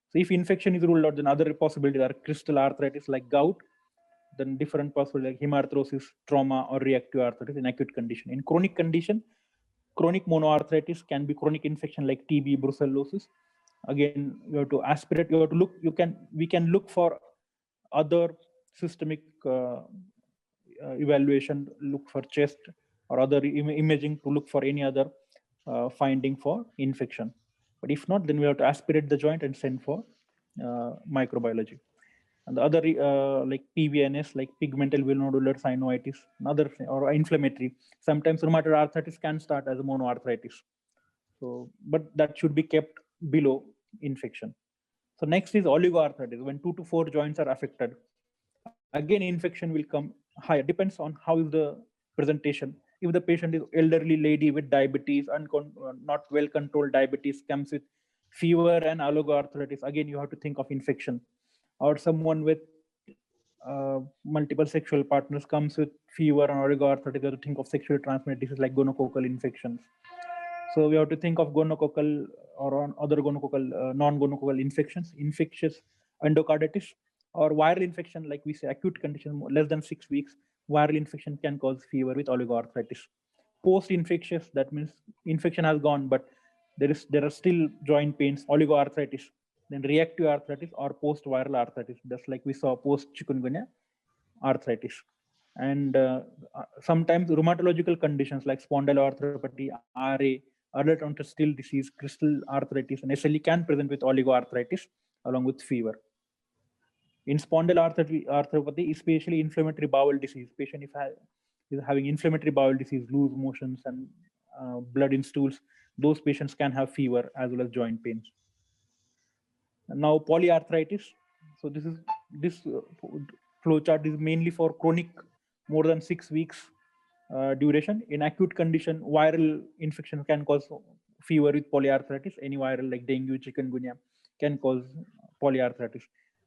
So if infection is ruled out, then other possibilities are crystal arthritis like gout, then different possibilities like hemarthrosis, trauma, or reactive arthritis in acute condition. In chronic condition, chronic monoarthritis can be chronic infection like TB, brucellosis. Again, you have to aspirate, you have to look, we can look for other systemic evaluation, look for chest or other imaging to look for any other finding for infection. But if not, then we have to aspirate the joint and send for microbiology. And the other like PVNS, like pigmental villonodular synovitis, another or inflammatory. Sometimes rheumatoid arthritis can start as a monoarthritis. So, but that should be kept below infection. So next is oligoarthritis, when 2 to 4 joints are affected. Again, infection will come higher. Depends on how is the presentation. If the patient is elderly lady with diabetes, not well controlled diabetes, comes with fever and oligoarthritis, again you have to think of infection. Or someone with multiple sexual partners comes with fever and oligoarthritis, you have to think of sexually transmitted diseases like gonococcal infections. So we have to think of gonococcal or other gonococcal, non-gonococcal infections, infectious endocarditis, or viral infection, like we say, acute condition, less than 6 weeks, viral infection can cause fever with oligoarthritis. Post-infectious, that means infection has gone, but there are still joint pains, oligoarthritis, then reactive arthritis or post-viral arthritis, just like we saw post-chikungunya arthritis. And sometimes rheumatological conditions like spondyloarthropathy, RA, adult onset still disease, crystal arthritis, and SLE can present with oligoarthritis along with fever. In spondyloarthropathy, especially inflammatory bowel disease, patient is having inflammatory bowel disease, loose motions and blood in stools, those patients can have fever as well as joint pains. And now polyarthritis. So this flow chart is mainly for chronic, more than 6 weeks duration. In acute condition, viral infection can cause fever with polyarthritis. Any viral like dengue, chikungunya can cause polyarthritis.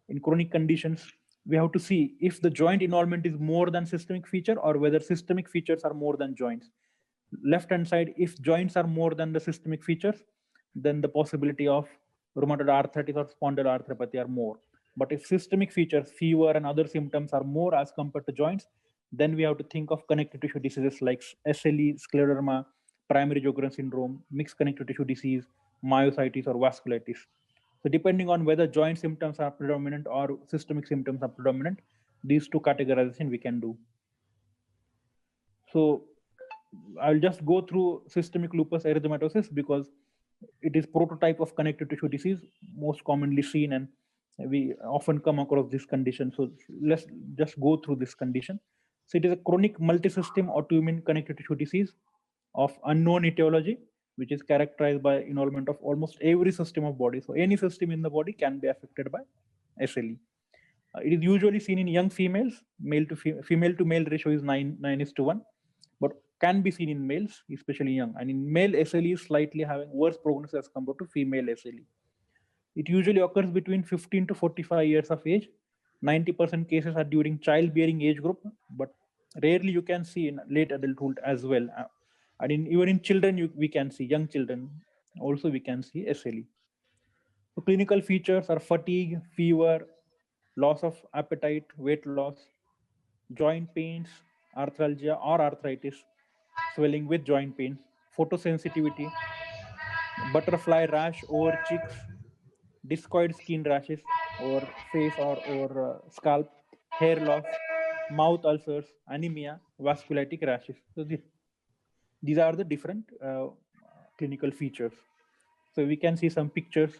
In chronic conditions, we have to see if the joint involvement is more than systemic feature or whether systemic features are more than joints. Left hand side, if joints are more than the systemic features, then the possibility of rheumatoid arthritis or spondyloarthropathy are more. But if systemic features, fever and other symptoms are more as compared to joints, then we have to think of connective tissue diseases like SLE, scleroderma, primary Sjogren syndrome, mixed connective tissue disease, myositis or vasculitis. So depending on whether joint symptoms are predominant or systemic symptoms are predominant, these two categorization we can do. So I'll just go through systemic lupus erythematosus because it is prototype of connective tissue disease, most commonly seen, and we often come across this condition. So let's just go through this condition. So it is a chronic multisystem autoimmune connective tissue disease of unknown etiology, which is characterized by involvement of almost every system of body. So any system in the body can be affected by SLE. It is usually seen in young females. Female to male ratio is 9:1, but can be seen in males, especially young. And in male, SLE is slightly having worse prognosis as compared to female SLE. It usually occurs between 15 to 45 years of age. 90% cases are during childbearing age group, but rarely you can see in late adulthood as well. And even in children, we can see, young children, also we can see SLE. So clinical features are fatigue, fever, loss of appetite, weight loss, joint pains, arthralgia or arthritis, swelling with joint pains, photosensitivity, butterfly rash over cheeks, discoid skin rashes over face or over scalp, hair loss, mouth ulcers, anemia, vasculitic rashes. So these are the different clinical features. So we can see some pictures.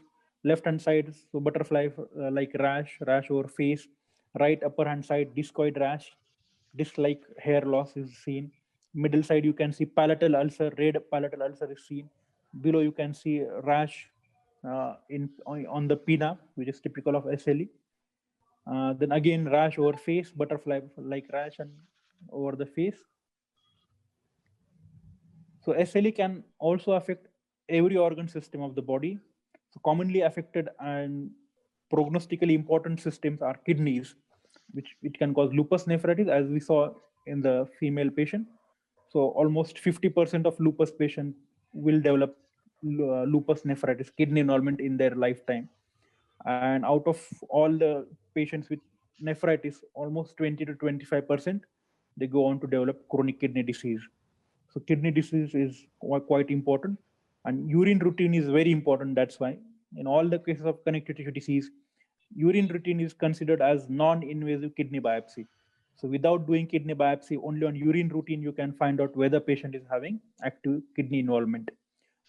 Left hand side, so butterfly like rash over face. Right upper hand side, discoid rash, disc-like hair loss is seen. Middle side, you can see palatal ulcer, red palatal ulcer is seen. Below, you can see rash on the pinna, which is typical of SLE. Then again, rash over face, butterfly-like rash and over the face. So SLE can also affect every organ system of the body. So commonly affected and prognostically important systems are kidneys. which it can cause lupus nephritis, as we saw in the female patient. So almost 50% of lupus patients will develop lupus nephritis, kidney involvement in their lifetime. And out of all the patients with nephritis, almost 20 to 25%, they go on to develop chronic kidney disease. So kidney disease is quite important, and urine routine is very important. That's why in all the cases of connective tissue disease, urine routine is considered as non-invasive kidney biopsy. So without doing kidney biopsy, only on urine routine you can find out whether patient is having active kidney involvement.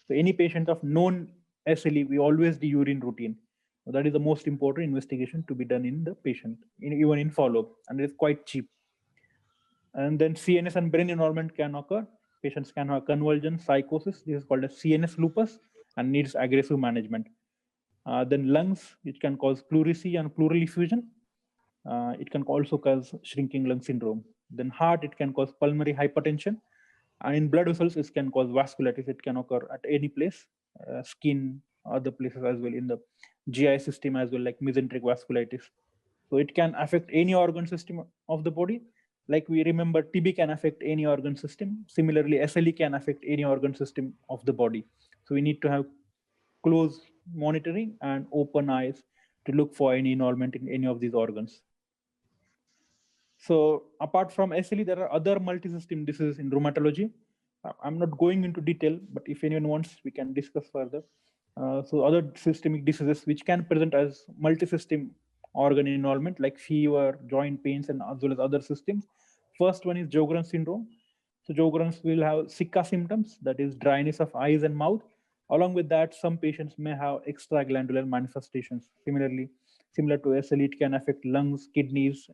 So any patient of known SLE, we always do urine routine. So that is the most important investigation to be done in the patient, even in follow-up, and it is quite cheap. And then CNS and brain involvement can occur. Patients can have convulsion, psychosis. This is called as CNS lupus and needs aggressive management. Then lungs, it can cause pleurisy and pleural effusion. It can also cause shrinking lung syndrome. Then heart, it can cause pulmonary hypertension. And in blood vessels, it can cause vasculitis. It can occur at any place, skin, other places as well, in the GI system as well, like mesenteric vasculitis. So it can affect any organ system of the body. Like we remember, TB can affect any organ system. Similarly, SLE can affect any organ system of the body. So we need to have close monitoring and open eyes to look for any involvement in any of these organs. So apart from SLE, there are other multi-system diseases in rheumatology. I'm not going into detail, but if anyone wants, we can discuss further. So other systemic diseases which can present as multi-system organ involvement, like fever, joint pains, and as well as other systems. First one is Sjogren's syndrome. So Sjogren's will have Zika symptoms, that is dryness of eyes and mouth. Along with that, some patients may have extraglandular manifestations. Similar to SLE, it can affect lungs, kidneys,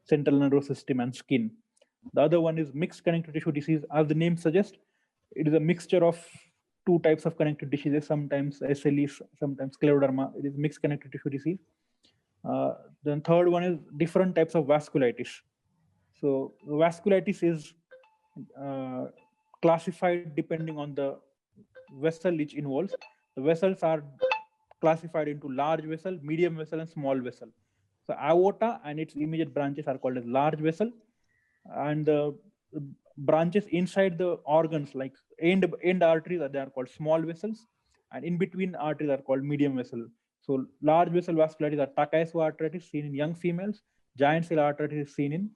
central nervous system, and skin. The other one is mixed connective tissue disease. As the name suggests, it is a mixture of two types of connective diseases, sometimes SLE, sometimes scleroderma. It is mixed connective tissue disease. Then third one is different types of vasculitis. So vasculitis is uh, classified depending on the vessel which involves. The vessels are classified into large vessel, medium vessel, and small vessel. So aorta and its immediate branches are called as large vessel, and the branches inside the organs, like end arteries, they are called small vessels, and in between arteries are called medium vessel. So large vessel vasculitis are Takayama arteritis seen in young females. Giant cell arteritis is seen in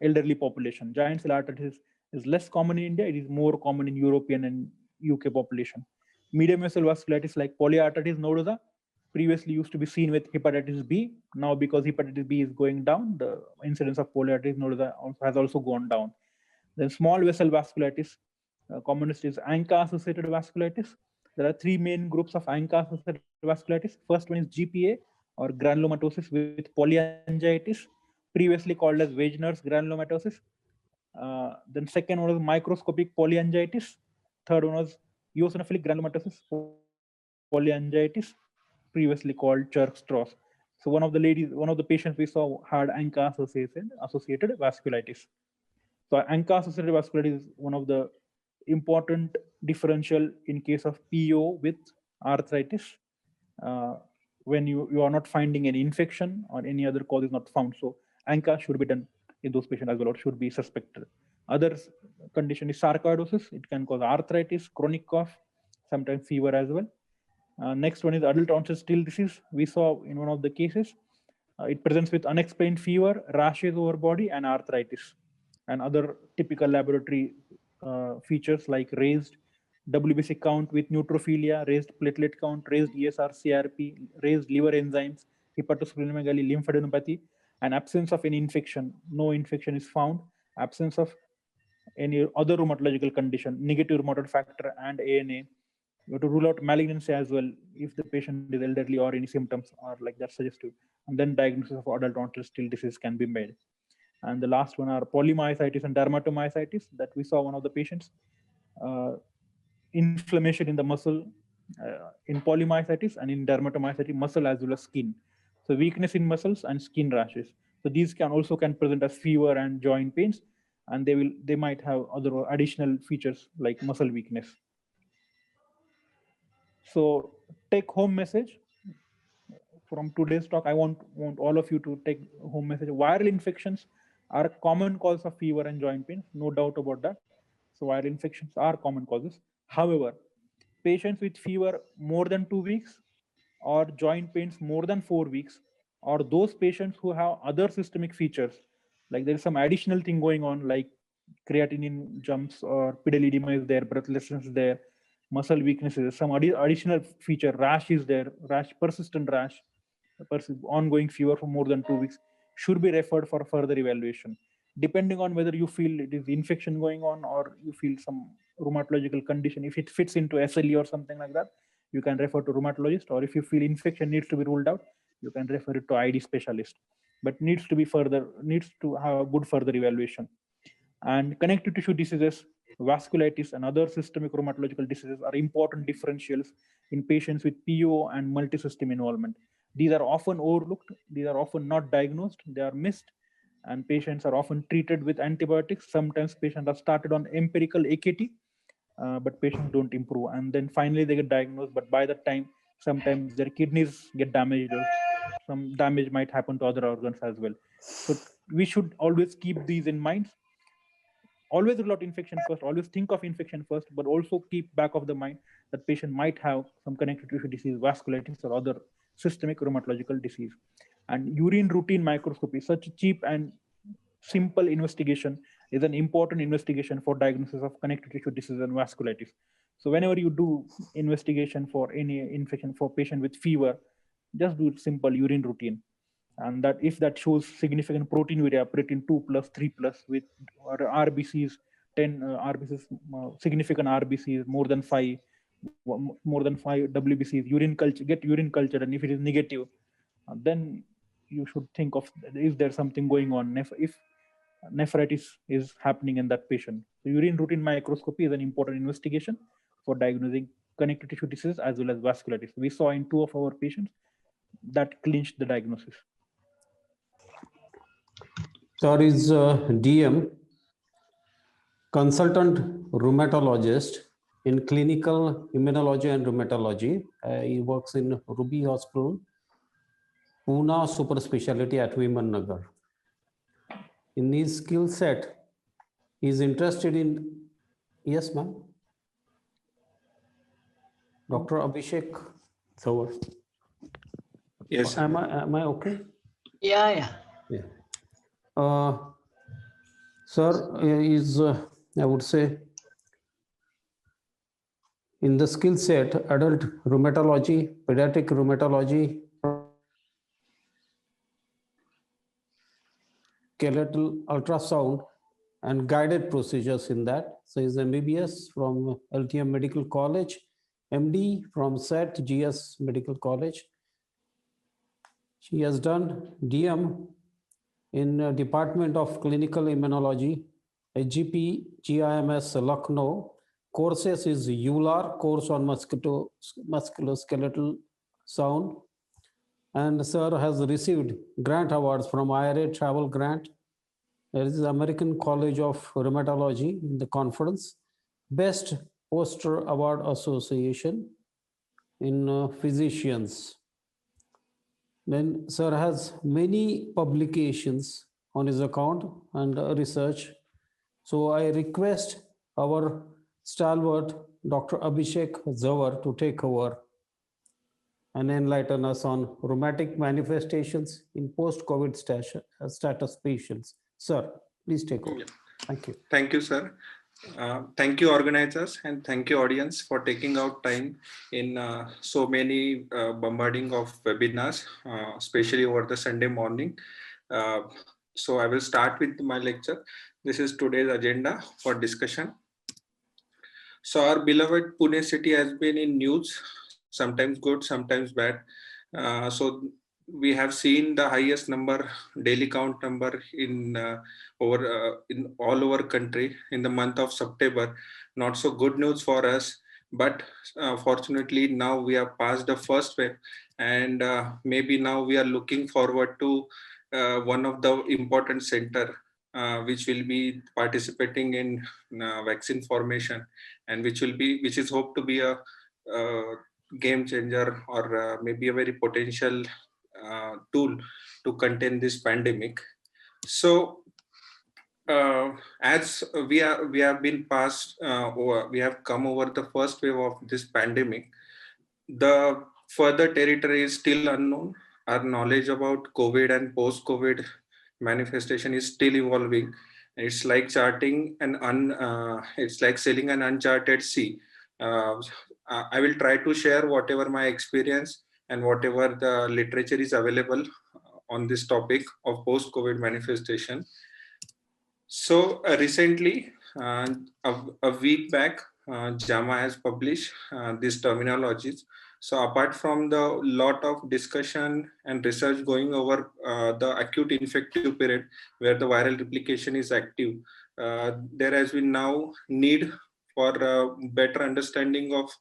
elderly population. Giant cell arteritis is less common in India. It is more common in European and UK population. Medium vessel vasculitis like polyarteritis nodosa previously used to be seen with hepatitis B. Now, because hepatitis B is going down, the incidence of polyarteritis nodosa has also gone down. Then small vessel vasculitis, commonest is ANCA-associated vasculitis. There are three main groups of ANCA-associated vasculitis. First one is GPA, or granulomatosis with polyangiitis, previously called as Wegener's granulomatosis. Then second one was microscopic polyangiitis. Third one was eosinophilic granulomatosis polyangiitis, previously called Church-Strauss. So one of the patients we saw had ANCA-associated vasculitis. So ANCA-associated vasculitis is one of the important differential in case of PO with arthritis. When you are not finding any infection or any other cause is not found. So ANCA should be done in those patients as well, or should be suspected. Other condition is sarcoidosis. It can cause arthritis, chronic cough, sometimes fever as well. Next one is adult onset still's disease. We saw in one of the cases. It presents with unexplained fever, rashes over body, and arthritis, and other typical laboratory features like raised WBC count with neutrophilia, raised platelet count, raised ESR CRP, raised liver enzymes, hepatosplenomegaly, lymphadenopathy, and absence of any infection. No infection is found. Absence of any other rheumatological condition, negative rheumatoid factor and ANA. You have to rule out malignancy as well if the patient is elderly or any symptoms are like that suggestive. And then diagnosis of adult onset still's disease can be made. And the last one are polymyositis and dermatomyositis that we saw one of the patients. Inflammation in the muscle, in polymyositis, and in dermatomyositis, muscle as well as skin. So weakness in muscles and skin rashes. So these can present as fever and joint pains, and they might have other additional features like muscle weakness. So take home message from today's talk, I want all of you to take home message. Viral infections are a common cause of fever and joint pain, no doubt about that. So viral infections are common causes. However, patients with fever more than 2 weeks or joint pains more than 4 weeks, or those patients who have other systemic features, like there is some additional thing going on, like creatinine jumps or pedal edema is there, breathlessness is there, muscle weakness is there, some additional feature, rash is there, persistent rash, ongoing fever for more than 2 weeks, should be referred for further evaluation. Depending on whether you feel it is infection going on or you feel some rheumatological condition, if it fits into SLE or something like that, you can refer to rheumatologist, or if you feel infection needs to be ruled out, you can refer it to ID specialist, but needs to have a good further evaluation. And connective tissue diseases, vasculitis, and other systemic rheumatological diseases are important differentials in patients with PO and multi-system involvement. These are often overlooked, these are often not diagnosed, they are missed, and patients are often treated with antibiotics. Sometimes patients are started on empirical AKT, but patients don't improve. And then finally they get diagnosed, but by that time, sometimes their kidneys get damaged, or some damage might happen to other organs as well. So we should always keep these in mind. Always rule out infection first, always think of infection first, but also keep back of the mind that patient might have some connective tissue disease, vasculitis, or other systemic rheumatological disease. And urine routine microscopy, such a cheap and simple investigation, is an important investigation for diagnosis of connective tissue disease and vasculitis. So whenever you do investigation for any infection for patient with fever, just do simple urine routine, and that if that shows significant proteinuria, protein 2 plus 3 plus with or RBCs 10 RBCs, significant RBCs more than 5, more than 5 WBCs, urine culture, get urine culture, and if it is negative, then you should think of, is there something going on, if nephritis is happening in that patient. So urine routine microscopy is an important investigation for diagnosing connective tissue disease as well as vasculitis. We saw in 2 of our patients that clinched the diagnosis. Sir is DM, consultant rheumatologist in clinical immunology and rheumatology. He works in Ruby Hospital, Pune Super Specialty at Viman Nagar. In his skill set, he is interested in, yes ma'am, Dr. Abhishek Zawar. Yes, sir. Am I okay? Yeah. Sir is, I would say, in the skill set, adult rheumatology, pediatric rheumatology, skeletal ultrasound, and guided procedures in that. So he's MBBS from LTM Medical College, MD from SET GS Medical College. She has done DM in Department of Clinical Immunology, HGP GIMS Lucknow. Courses is ULAR, course on musculoskeletal sound. And sir has received grant awards from IRA Travel Grant. There is the American College of Rheumatology in the conference. Best Poster Award Association in physicians. Then sir has many publications on his account and research. So I request our stalwart Dr. Abhishek Zawar to take over and enlighten us on rheumatic manifestations in post-COVID status patients. Sir, please take over. Thank you. Thank you, sir. Thank you, organizers, and thank you, audience, for taking out time in so many bombarding of webinars, especially over the Sunday morning. So I will start with my lecture. This is today's agenda for discussion. So our beloved Pune city has been in news, sometimes good, sometimes bad. So we have seen the highest number, daily count number in in all over country in the month of September. Not so good news for us, but fortunately now we have passed the first wave, and maybe now we are looking forward to one of the important center which will be participating in vaccine formation, and which is hoped to be a game changer, or maybe a very potential tool to contain this pandemic. So as we have been past, over, we have come over the first wave of this pandemic. The further territory is still unknown. Our knowledge about COVID and post-COVID manifestation is still evolving. It's like it's like sailing an uncharted sea. Uh, I will try to share whatever my experience and whatever the literature is available on this topic of post-COVID manifestation. So recently, a week back, JAMA has published these terminologies. So apart from the lot of discussion and research going over the acute infective period where the viral replication is active, there has been now need for better understanding of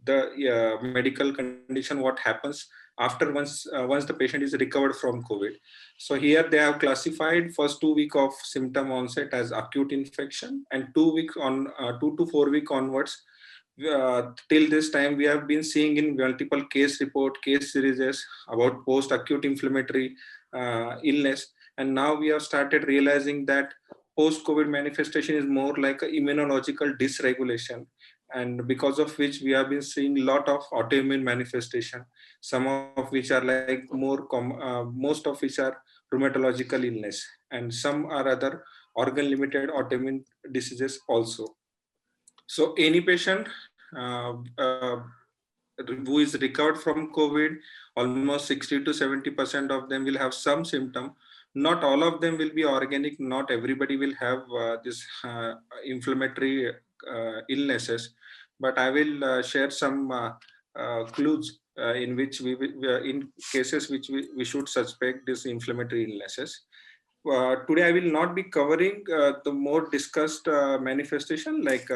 the medical condition, what happens after once the patient is recovered from COVID. So here they have classified first 2 week of symptom onset as acute infection, and 2 week on 2 to 4 week onwards. Till this time, we have been seeing in multiple case series about post-acute inflammatory illness, and now we have started realizing that post-COVID manifestation is more like a immunological dysregulation, and because of which we have been seeing a lot of autoimmune manifestation, some of which are like most of which are rheumatological illness, and some are other organ limited autoimmune diseases also. So any patient who is recovered from COVID, almost 60 to 70% of them will have some symptom. Not all of them will be organic. Not everybody will have this inflammatory illnesses, but I will share some clues in which in cases which we should suspect these inflammatory illnesses. Today I will not be covering the more discussed manifestation like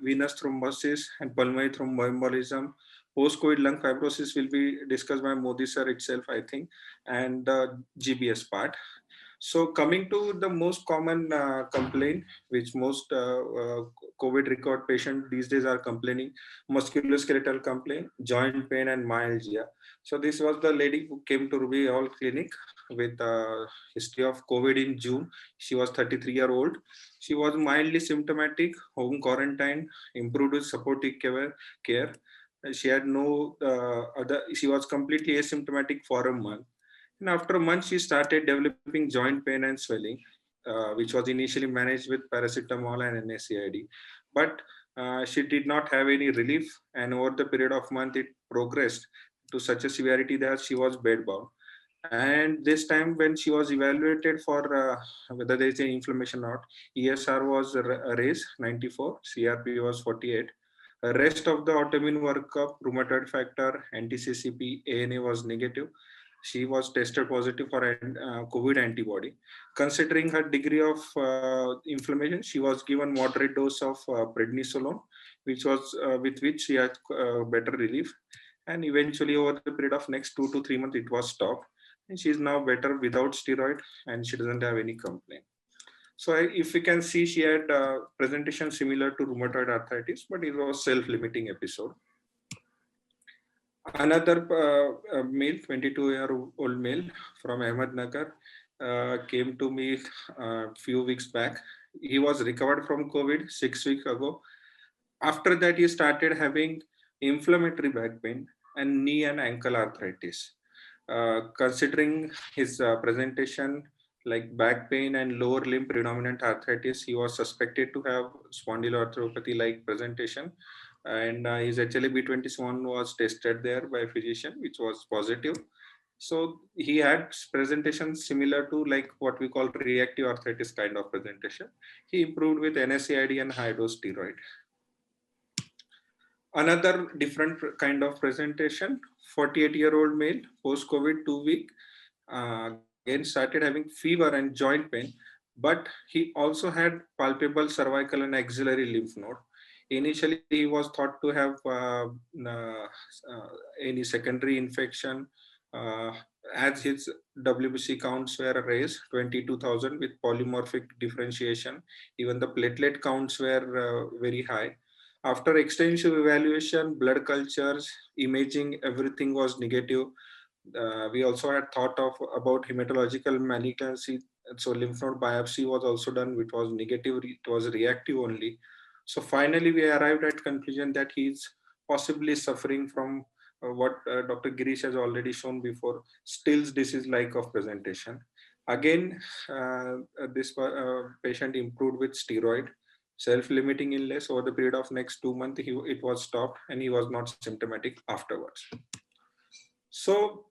venous thrombosis and pulmonary thromboembolism. Post-COVID lung fibrosis will be discussed by Modi sir itself, I think, and the GBS part. So coming to the most common complaint, which most COVID record patient these days are complaining, musculoskeletal complaint, joint pain and myalgia. So this was the lady who came to Ruby Hall Clinic with a history of COVID in June. She was 33-year-old. She was mildly symptomatic, home quarantine, improved with supportive care. She had no she was completely asymptomatic for a month. And after a month, she started developing joint pain and swelling, which was initially managed with paracetamol and NSAID. But she did not have any relief. And over the period of month, it progressed to such a severity that she was bedbound. And this time when she was evaluated for whether there is an inflammation or not, ESR was raised 94, CRP was 48. Rest of the autoimmune workup, rheumatoid factor, anti-CCP, ANA was negative. She was tested positive for COVID antibody. Considering her degree of inflammation, she was given moderate dose of prednisolone, which was with which she had better relief. And eventually, over the period of next 2 to 3 months, it was stopped. And she is now better without steroid, and she doesn't have any complaint. So if we can see, she had presentation similar to rheumatoid arthritis, but it was self-limiting episode. Another male, 22-year-old male from Ahmednagar, came to me a few weeks back. He was recovered from COVID 6 weeks ago. After that, he started having inflammatory back pain and knee and ankle arthritis. Considering his presentation like back pain and lower limb predominant arthritis, he was suspected to have spondyloarthropathy like presentation, and his HLA-B27 was tested there by a physician, which was positive. So he had presentation similar to like what we call reactive arthritis kind of presentation. He improved with NSAID and high dose steroid. Another different kind of presentation, 48-year-old male, post-COVID 2 week, again started having fever and joint pain, but he also had palpable cervical and axillary lymph node. Initially, he was thought to have any secondary infection, as his WBC counts were raised 22,000 with polymorphic differentiation. Even the platelet counts were very high. After extensive evaluation, blood cultures, imaging, everything was negative. We also had thought of about hematological malignancy. So lymph node biopsy was also done, which was negative. It was reactive only. So finally, we arrived at conclusion that he is possibly suffering from what Dr. Girish has already shown before, Still's disease like of presentation. Again, this patient improved with steroid, self-limiting illness over the period of next 2 months. It was stopped and he was not symptomatic afterwards. So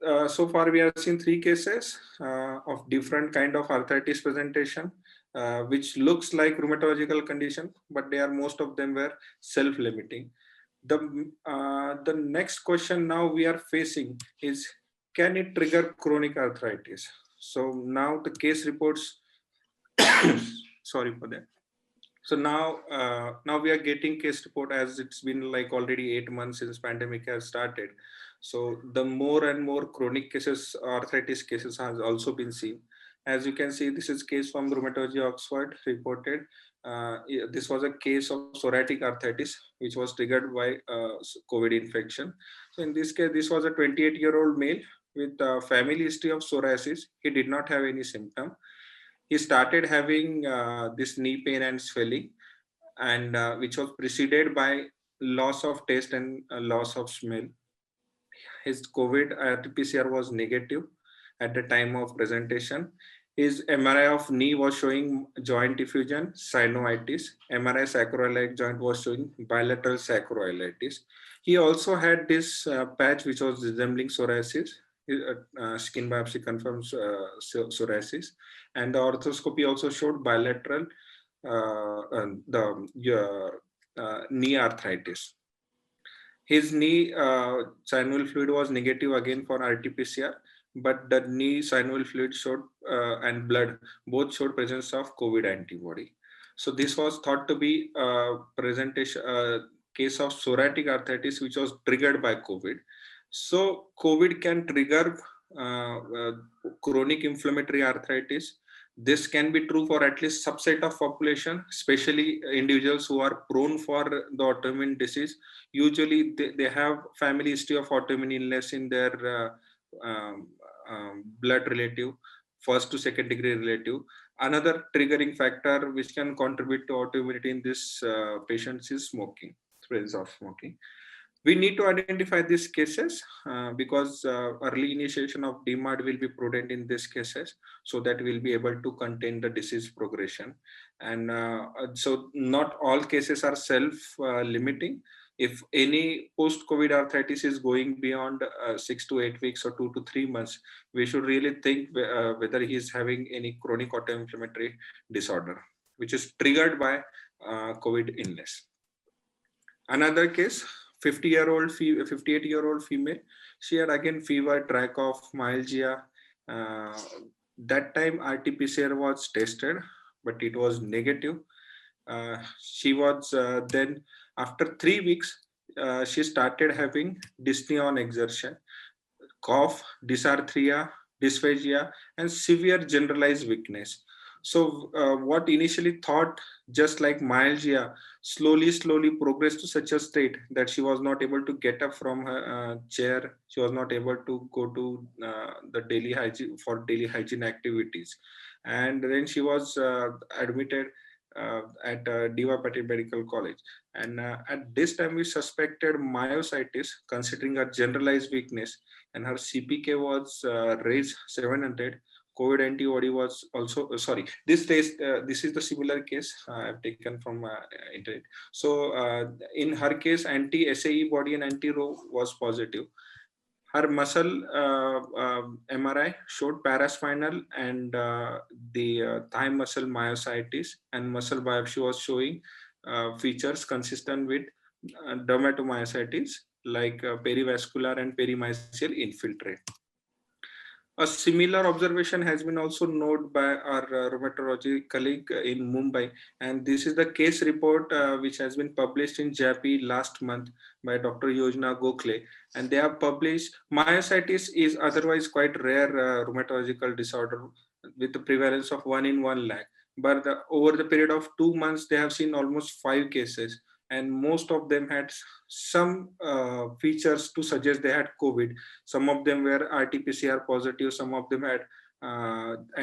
far we have seen 3 cases of different kind of arthritis presentation, which looks like rheumatological condition, but they are, most of them were self-limiting. The next question now we are facing is, can it trigger chronic arthritis? So now the case reports, sorry for that. So now we are getting case report, as it's been like already 8 months since pandemic has started. So the more and more chronic cases, arthritis cases has also been seen. As you can see, this is case from Rheumatology Oxford reported. This was a case of psoriatic arthritis, which was triggered by COVID infection. So in this case, this was a 28-year-old male with a family history of psoriasis. He did not have any symptom. He started having this knee pain and swelling, and which was preceded by loss of taste and loss of smell. His COVID RT-PCR was negative at the time of presentation. His MRI of knee was showing joint diffusion, synovitis. MRI sacroiliac joint was showing bilateral sacroiliitis. He also had this patch which was resembling psoriasis. Skin biopsy confirms psoriasis, and the arthroscopy also showed bilateral knee arthritis. His knee synovial fluid was negative again for RT-PCR, but the knee synovial fluid showed and blood both showed presence of COVID antibody. So this was thought to be a presentation case of psoriatic arthritis, which was triggered by COVID. So COVID can trigger chronic inflammatory arthritis. This can be true for at least subset of population, especially individuals who are prone for the autoimmune disease. Usually they have family history of autoimmune illness in their blood relative, first to second degree relative. Another triggering factor which can contribute to autoimmunity in this patients is smoking, presence of smoking. We need to identify these cases because early initiation of DMARD will be prudent in these cases, so that we'll be able to contain the disease progression. And so not all cases are self-limiting. If any post-COVID arthritis is going beyond 6 to 8 weeks or 2 to 3 months, we should really think whether he is having any chronic autoinflammatory disorder, which is triggered by COVID illness. Another case, 58-year-old female. She had again fever, track of myalgia. That time RT-PCR was tested, but it was negative. She was then, after 3 weeks, she started having dyspnea on exertion, cough, dysarthria, dysphagia, and severe generalized weakness. So what initially thought just like myalgia slowly progressed to such a state that she was not able to get up from her chair. She was not able to go to the daily hygiene activities. And then she was admitted at Diva Patil Medical College. And at this time, we suspected myositis, considering her generalized weakness, and her CPK was raised 700. COVID antibody was also this test. This is the similar case I've taken from internet. So in her case, anti-SAE body and anti-Rho was positive. Her muscle MRI showed paraspinal and the thigh muscle myositis, and muscle biopsy was showing features consistent with dermatomyositis, like perivascular and perimysial infiltrate. A similar observation has been also noted by our rheumatology colleague in Mumbai, and this is the case report which has been published in JAPI last month by Dr. Yojana Gokhale, and they have published myositis is otherwise quite rare rheumatological disorder with the prevalence of 1 in 1 lakh. But over the period of 2 months, they have seen almost 5 cases, and most of them had some features to suggest they had COVID. Some of them were RT-PCR positive, some of them had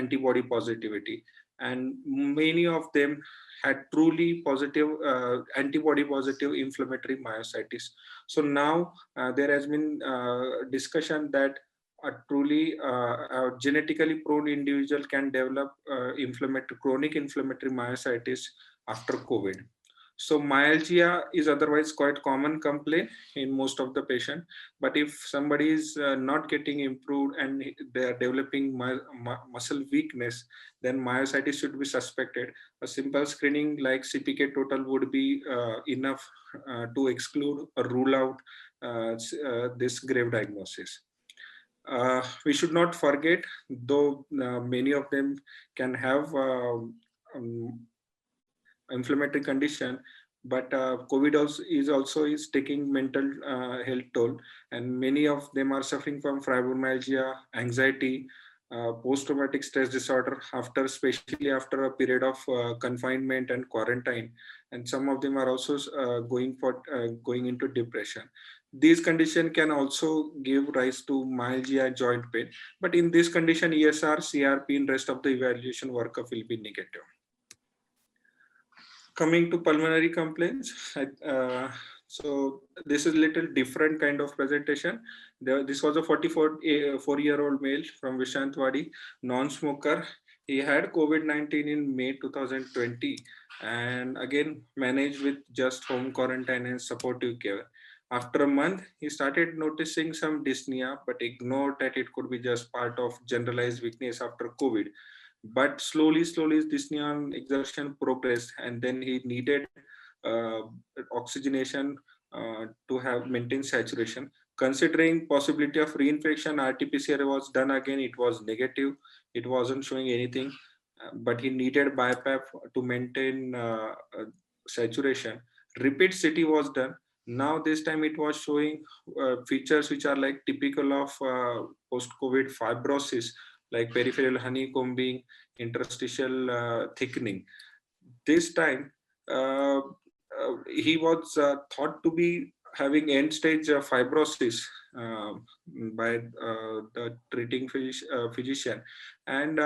antibody positivity, and many of them had truly positive antibody positive inflammatory myositis. So now there has been discussion that a genetically prone individual can develop chronic inflammatory myositis after COVID. So myalgia is otherwise quite common complaint in most of the patient. But if somebody is not getting improved and they are developing muscle weakness, then myositis should be suspected. A simple screening like CPK total would be enough to exclude or rule out this grave diagnosis. We should not forget, though many of them can have um, inflammatory condition, but COVID also is taking mental health toll, and many of them are suffering from fibromyalgia, anxiety, post-traumatic stress disorder especially after a period of confinement and quarantine, and some of them are also going into depression. These conditions can also give rise to myalgia joint pain, but in this condition, ESR, CRP, and rest of the evaluation workup will be negative. Coming to pulmonary complaints, so this is a little different kind of presentation. This was a 44-year-old male from Vishantwadi, non-smoker. He had COVID-19 in May 2020, and again managed with just home quarantine and supportive care. After a month, he started noticing some dyspnea, but ignored that it could be just part of generalized weakness after COVID. But slowly this neon exertion progressed, and then he needed uh, oxygenation to have maintained saturation. Considering possibility of reinfection, RT-PCR was done again. It was negative. It wasn't showing anything, but he needed BiPAP to maintain saturation. Repeat CT was done. Now this time it was showing features which are like typical of post-COVID fibrosis, like peripheral honeycombing, interstitial thickening. This time, he was thought to be having end-stage fibrosis uh, by the treating physician, and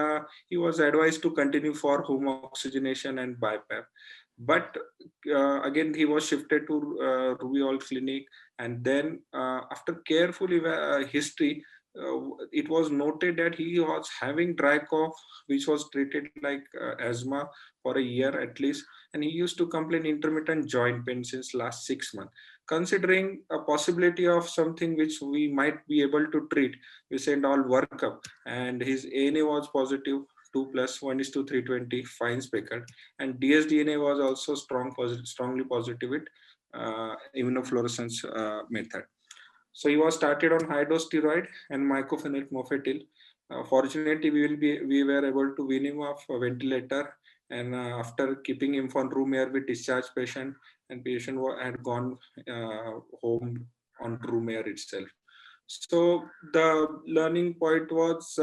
he was advised to continue for home oxygenation and BiPAP. But again, he was shifted to Ruby Clinic, and then after careful history, it was noted that he was having dry cough, which was treated like asthma for a year at least, and he used to complain intermittent joint pain since last 6 months. Considering a possibility of something which we might be able to treat, we sent all workup, and his ANA was positive 2 plus 1:320 fine speckled, and dsDNA was also strongly positive with immunofluorescence method. So he was started on high dose steroid and mycophenolate mofetil. Fortunately, we were able to wean him off a ventilator, and after keeping him for room air, we discharged patient, and patient had gone home on room air itself. So the learning point was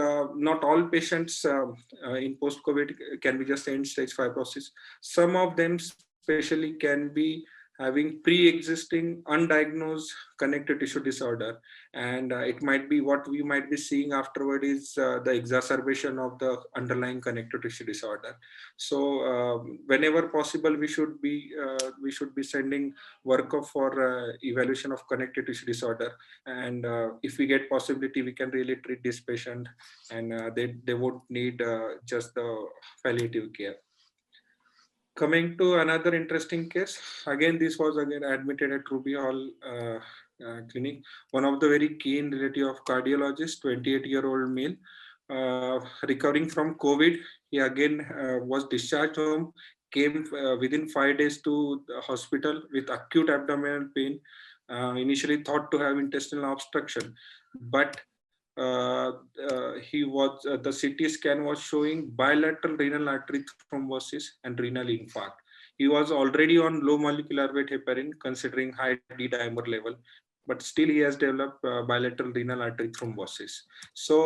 not all patients in post-COVID can be just end-stage fibrosis. Some of them especially can be having pre-existing undiagnosed connective tissue disorder, and it might be what we might be seeing afterward is the exacerbation of the underlying connective tissue disorder. So whenever possible, we should be sending workup for evaluation of connective tissue disorder, and if we get possibility, we can really treat this patient, and they won't need just the palliative care. Coming to another interesting case, again, this was again admitted at Ruby Hall Clinic. One of the very keen relative of cardiologist, 28-year-old male, recovering from COVID. He again was discharged home, came within 5 days to the hospital with acute abdominal pain, initially thought to have intestinal obstruction, but the CT scan was showing bilateral renal artery thrombosis and renal infarct. He was already on low molecular weight heparin, considering high D dimer level, but but still he has developed bilateral renal artery thrombosis. So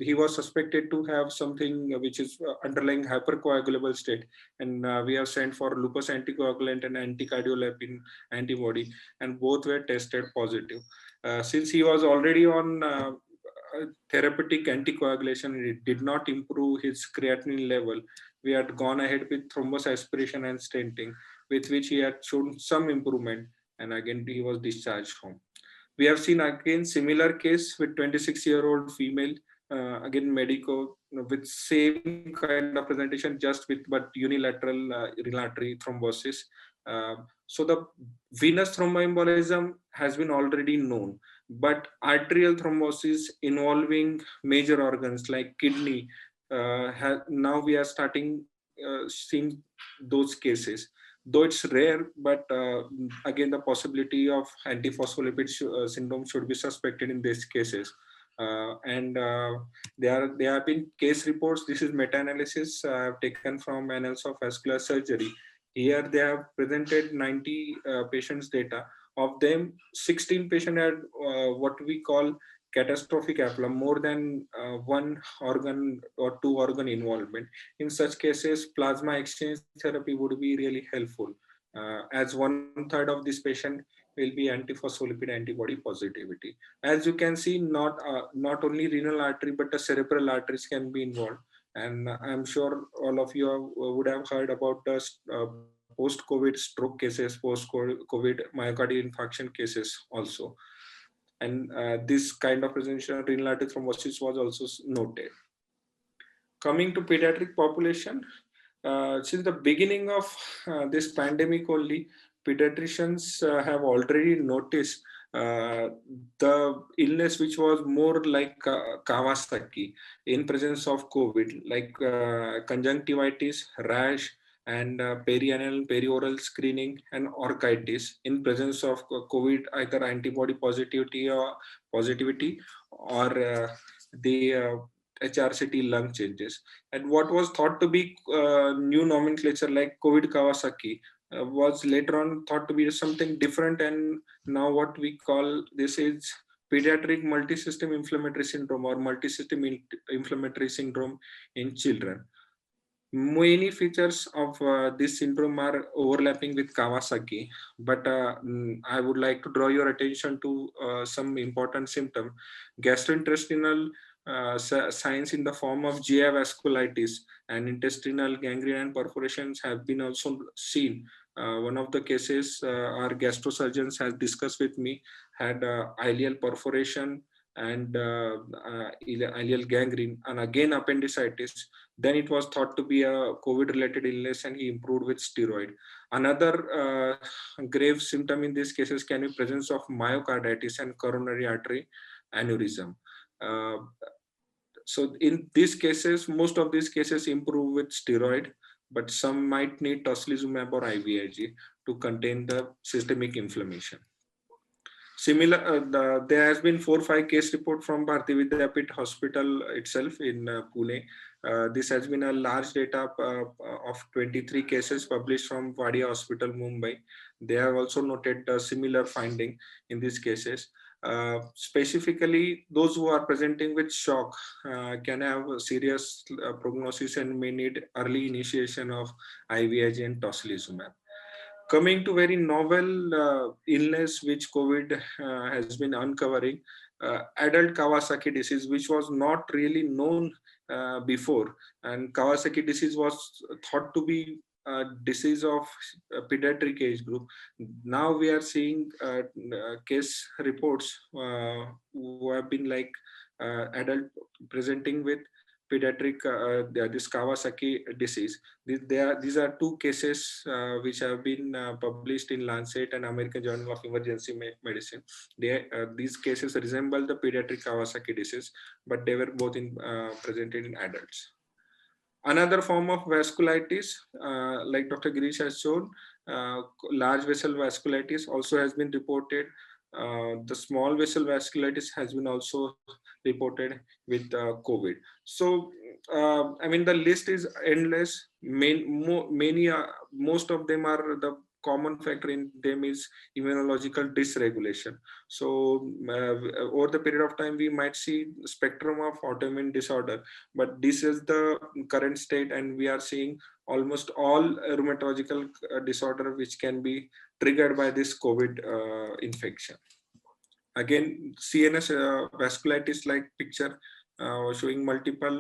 he was suspected to have something which is underlying hypercoagulable state, and we have sent for lupus anticoagulant and anticardiolipin antibody, and both were tested positive. Since he was already on therapeutic anticoagulation, it did not improve his creatinine level. We had gone ahead with thrombus aspiration and stenting, with which he had shown some improvement, and again he was discharged home. We have seen again similar case with 26-year-old female, again medico, with same kind of presentation, just with but unilateral renal artery thrombosis. So the venous thromboembolism has been already known, but arterial thrombosis involving major organs like kidney, now we are starting seeing those cases. Though it's rare, but again the possibility of antiphospholipid syndrome should be suspected in these cases. And there have been case reports. This is meta-analysis taken from Annals of Vascular Surgery. Here they have presented 90 patients data. Of them, 16 patients had what we call catastrophic AFLA, more than one organ or two organ involvement. In such cases, plasma exchange therapy would be really helpful, as 1/3 of this patient will be antiphospholipid antibody positivity. As you can see, not only renal artery but the cerebral arteries can be involved. And I'm sure all of you would have heard about the post-COVID stroke cases, post-COVID myocardial infarction cases also. And this kind of presentation of renal artery thrombosis was also noted. Coming to pediatric population, since the beginning of this pandemic only, pediatricians have already noticed the illness which was more like Kawasaki in presence of COVID, like conjunctivitis, rash, and perianal, perioral screening, and orchitis in presence of COVID, either antibody positivity or the HRCT lung changes. And what was thought to be new nomenclature like COVID Kawasaki was later on thought to be something different, and now what we call this is pediatric multisystem inflammatory syndrome or multisystem inflammatory syndrome in children. Many features of this syndrome are overlapping with Kawasaki, but I would like to draw your attention to some important symptom. Gastrointestinal signs in the form of GI vasculitis and intestinal gangrene and perforations have been also seen. One of the cases our gastrosurgeons has discussed with me had ileal perforation and ileal gangrene, and again appendicitis. Then it was thought to be a COVID-related illness, and he improved with steroid. Another grave symptom in these cases can be presence of myocarditis and coronary artery aneurysm. So in these cases, most of these cases improve with steroid, but some might need tocilizumab or IVIG to contain the systemic inflammation. Similar, there has been 4 or 5 case report from Bharati Vidyapeeth Hospital itself in Pune. This has been a large data of 23 cases published from Vadia Hospital, Mumbai. They have also noted a similar finding in these cases. Specifically, those who are presenting with shock can have a serious prognosis and may need early initiation of IVIG and tocilizumab. Coming to very novel illness which COVID has been uncovering, adult Kawasaki disease, which was not really known before. And Kawasaki disease was thought to be a disease of pediatric age group. Now we are seeing case reports who have been like adult presenting with pediatric this Kawasaki disease. These are 2 cases which have been published in Lancet and American Journal of Emergency Medicine. These cases resemble the pediatric Kawasaki disease, but they were both presented in adults. Another form of vasculitis, like Dr. Girish has shown, large vessel vasculitis also has been reported. The small vessel vasculitis has been also reported with COVID. So, I mean, the list is endless. Most of them are the common factor in them is immunological dysregulation. So over the period of time, we might see spectrum of autoimmune disorder, but this is the current state, and we are seeing almost all rheumatological disorder which can be triggered by this COVID infection. Again, CNS vasculitis like picture showing multiple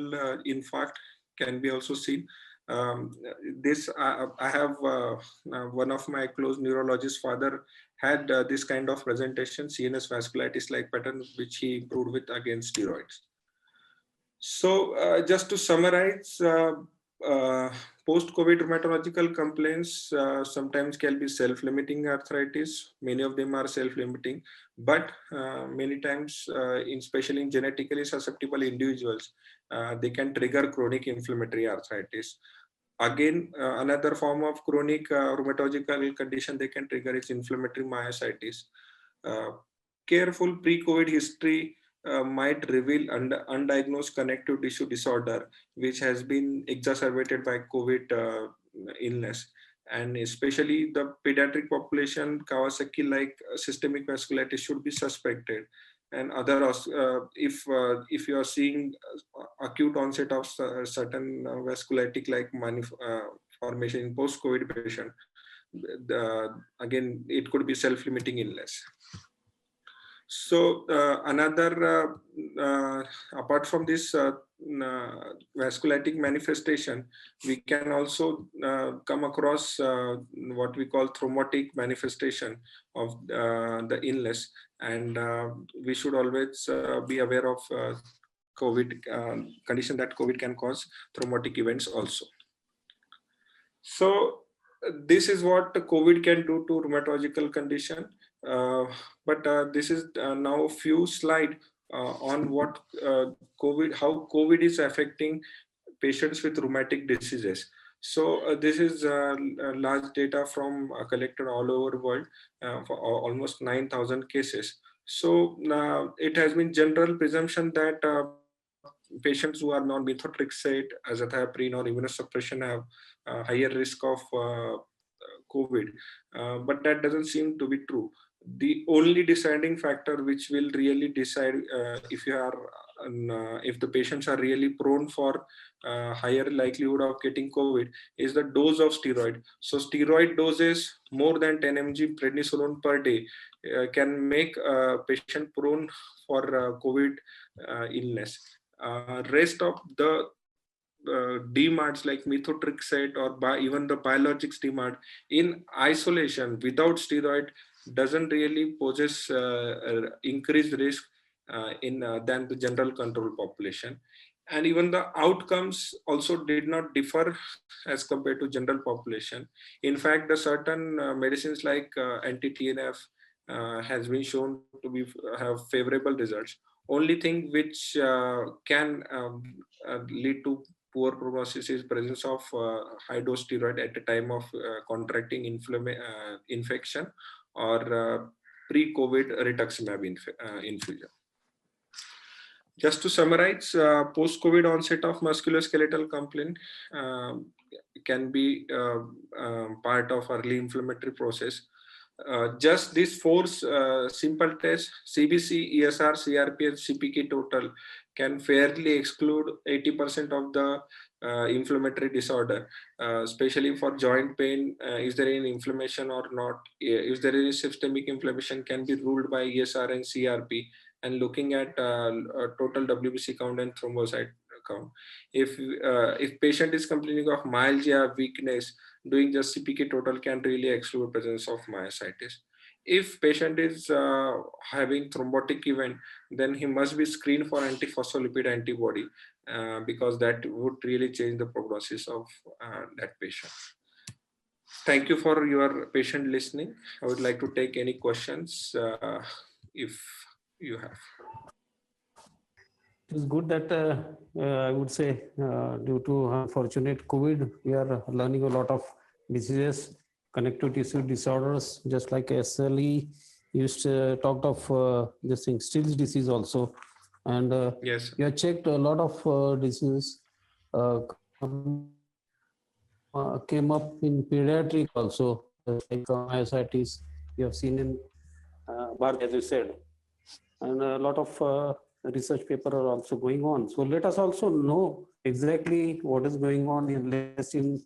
infarct can be also seen. This I have one of my close neurologist father had this kind of presentation, CNS vasculitis like pattern, which he improved with against steroids. So just to summarize, post-COVID rheumatological complaints sometimes can be self-limiting arthritis. Many of them are self-limiting, but many times, especially in genetically susceptible individuals, they can trigger chronic inflammatory arthritis. Again, another form of chronic rheumatological condition they can trigger is inflammatory myositis. Uh, Careful pre-COVID history might reveal undiagnosed connective tissue disorder, which has been exacerbated by COVID illness. And especially the pediatric population, Kawasaki-like systemic vasculitis should be suspected. And other, if you are seeing acute onset of certain vasculitic like formation in post-COVID patient, again, it could be self-limiting illness. So apart from this vasculitic manifestation, we can also come across what we call thrombotic manifestation of the illness, and we should always be aware of COVID condition that COVID can cause thrombotic events also. So this is what COVID can do to rheumatological condition. But this is now a few slides on what how COVID is affecting patients with rheumatic diseases. So this is large data from collected all over the world for almost 9,000 cases. So it has been general presumption that patients who are non-methotrexate, azathioprine, or immunosuppression have higher risk of COVID, but that doesn't seem to be true. The only deciding factor which will really decide if you are if the patients are really prone for higher likelihood of getting COVID is the dose of steroid. So steroid doses more than 10 mg prednisolone per day can make a patient prone for COVID illness. Rest of the DMARDs like methotrexate or even the biologics DMARD in isolation without steroid doesn't really poses increased risk than the general control population. And even the outcomes also did not differ as compared to general population. In fact, the certain medicines like anti-TNF has been shown to be have favorable results. Only thing which can lead to poor prognosis is presence of high dose steroid at the time of contracting infection or pre-COVID rituximab infusion. Just to summarize, post-COVID onset of musculoskeletal complaint can be part of early inflammatory process. Just these four simple tests, CBC, ESR, CRP, and CPK total, can fairly exclude 80% of the inflammatory disorder, especially for joint pain. Is there any inflammation or not? Is there any systemic inflammation can be ruled by ESR and CRP, and looking at total WBC count and thrombocyte count. If patient is complaining of myalgia, weakness, doing just CPK total can really exclude presence of myositis. If patient is having thrombotic event, then he must be screened for antiphospholipid antibody because that would really change the prognosis of that patient. Thank you for your patient listening. I would like to take any questions if you have. It is good that I would say due to unfortunate COVID, we are learning a lot of diseases, connective tissue disorders, just like SLE used talked of this thing, Still's disease also. And yes, you have checked a lot of diseases came up in pediatric also. like myositis you have seen in Bharat, as you said, and a lot of research paper are also going on. So let us also know exactly what is going on in latest in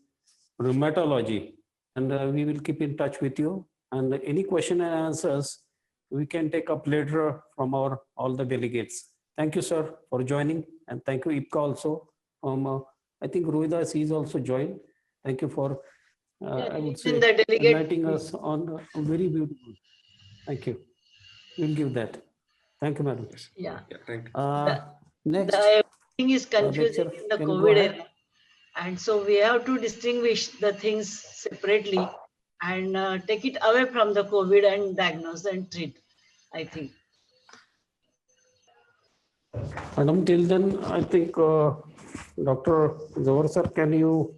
rheumatology, and we will keep in touch with you. And any question and answers we can take up later from our all the delegates. Thank you, sir, for joining, and thank you, IPCA also. I think Rohidas is also joined. Thank you for, I would In say, the delegate. enlightening us on a very beautiful. Thank you. We'll give that. Thank you, madam. Yes. Yeah. Yeah, thank you. Next, Everything is confusing lecture, in the can you go COVID ahead? era. And so we have to distinguish the things separately and take it away from the COVID and diagnose and treat, I think. Madam, till then, I think Dr. Zawar sir, can you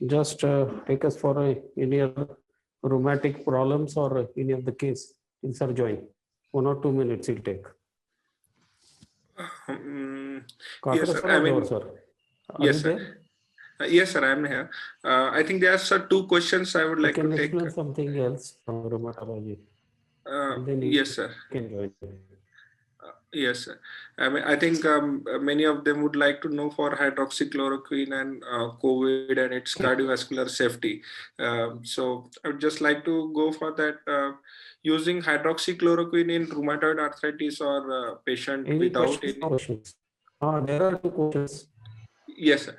just take us for any other rheumatic problems or any of the case in sir join? 1 or 2 minutes he'll take. Yes, Kakra sir. sir I or Zawar mean, sir? Are you yes, sir. there? Yes, sir. I'm here. I think there are sir, two questions I would You like to can take. explain something else from rheumatology. And then you Yes, sir. can join. Yes, sir. I mean, I think many of them would like to know for hydroxychloroquine and COVID and its cardiovascular safety. So I would just like to go for that. Using hydroxychloroquine in rheumatoid arthritis or patient Any without questions? any. Questions? There are two questions. Yes, sir.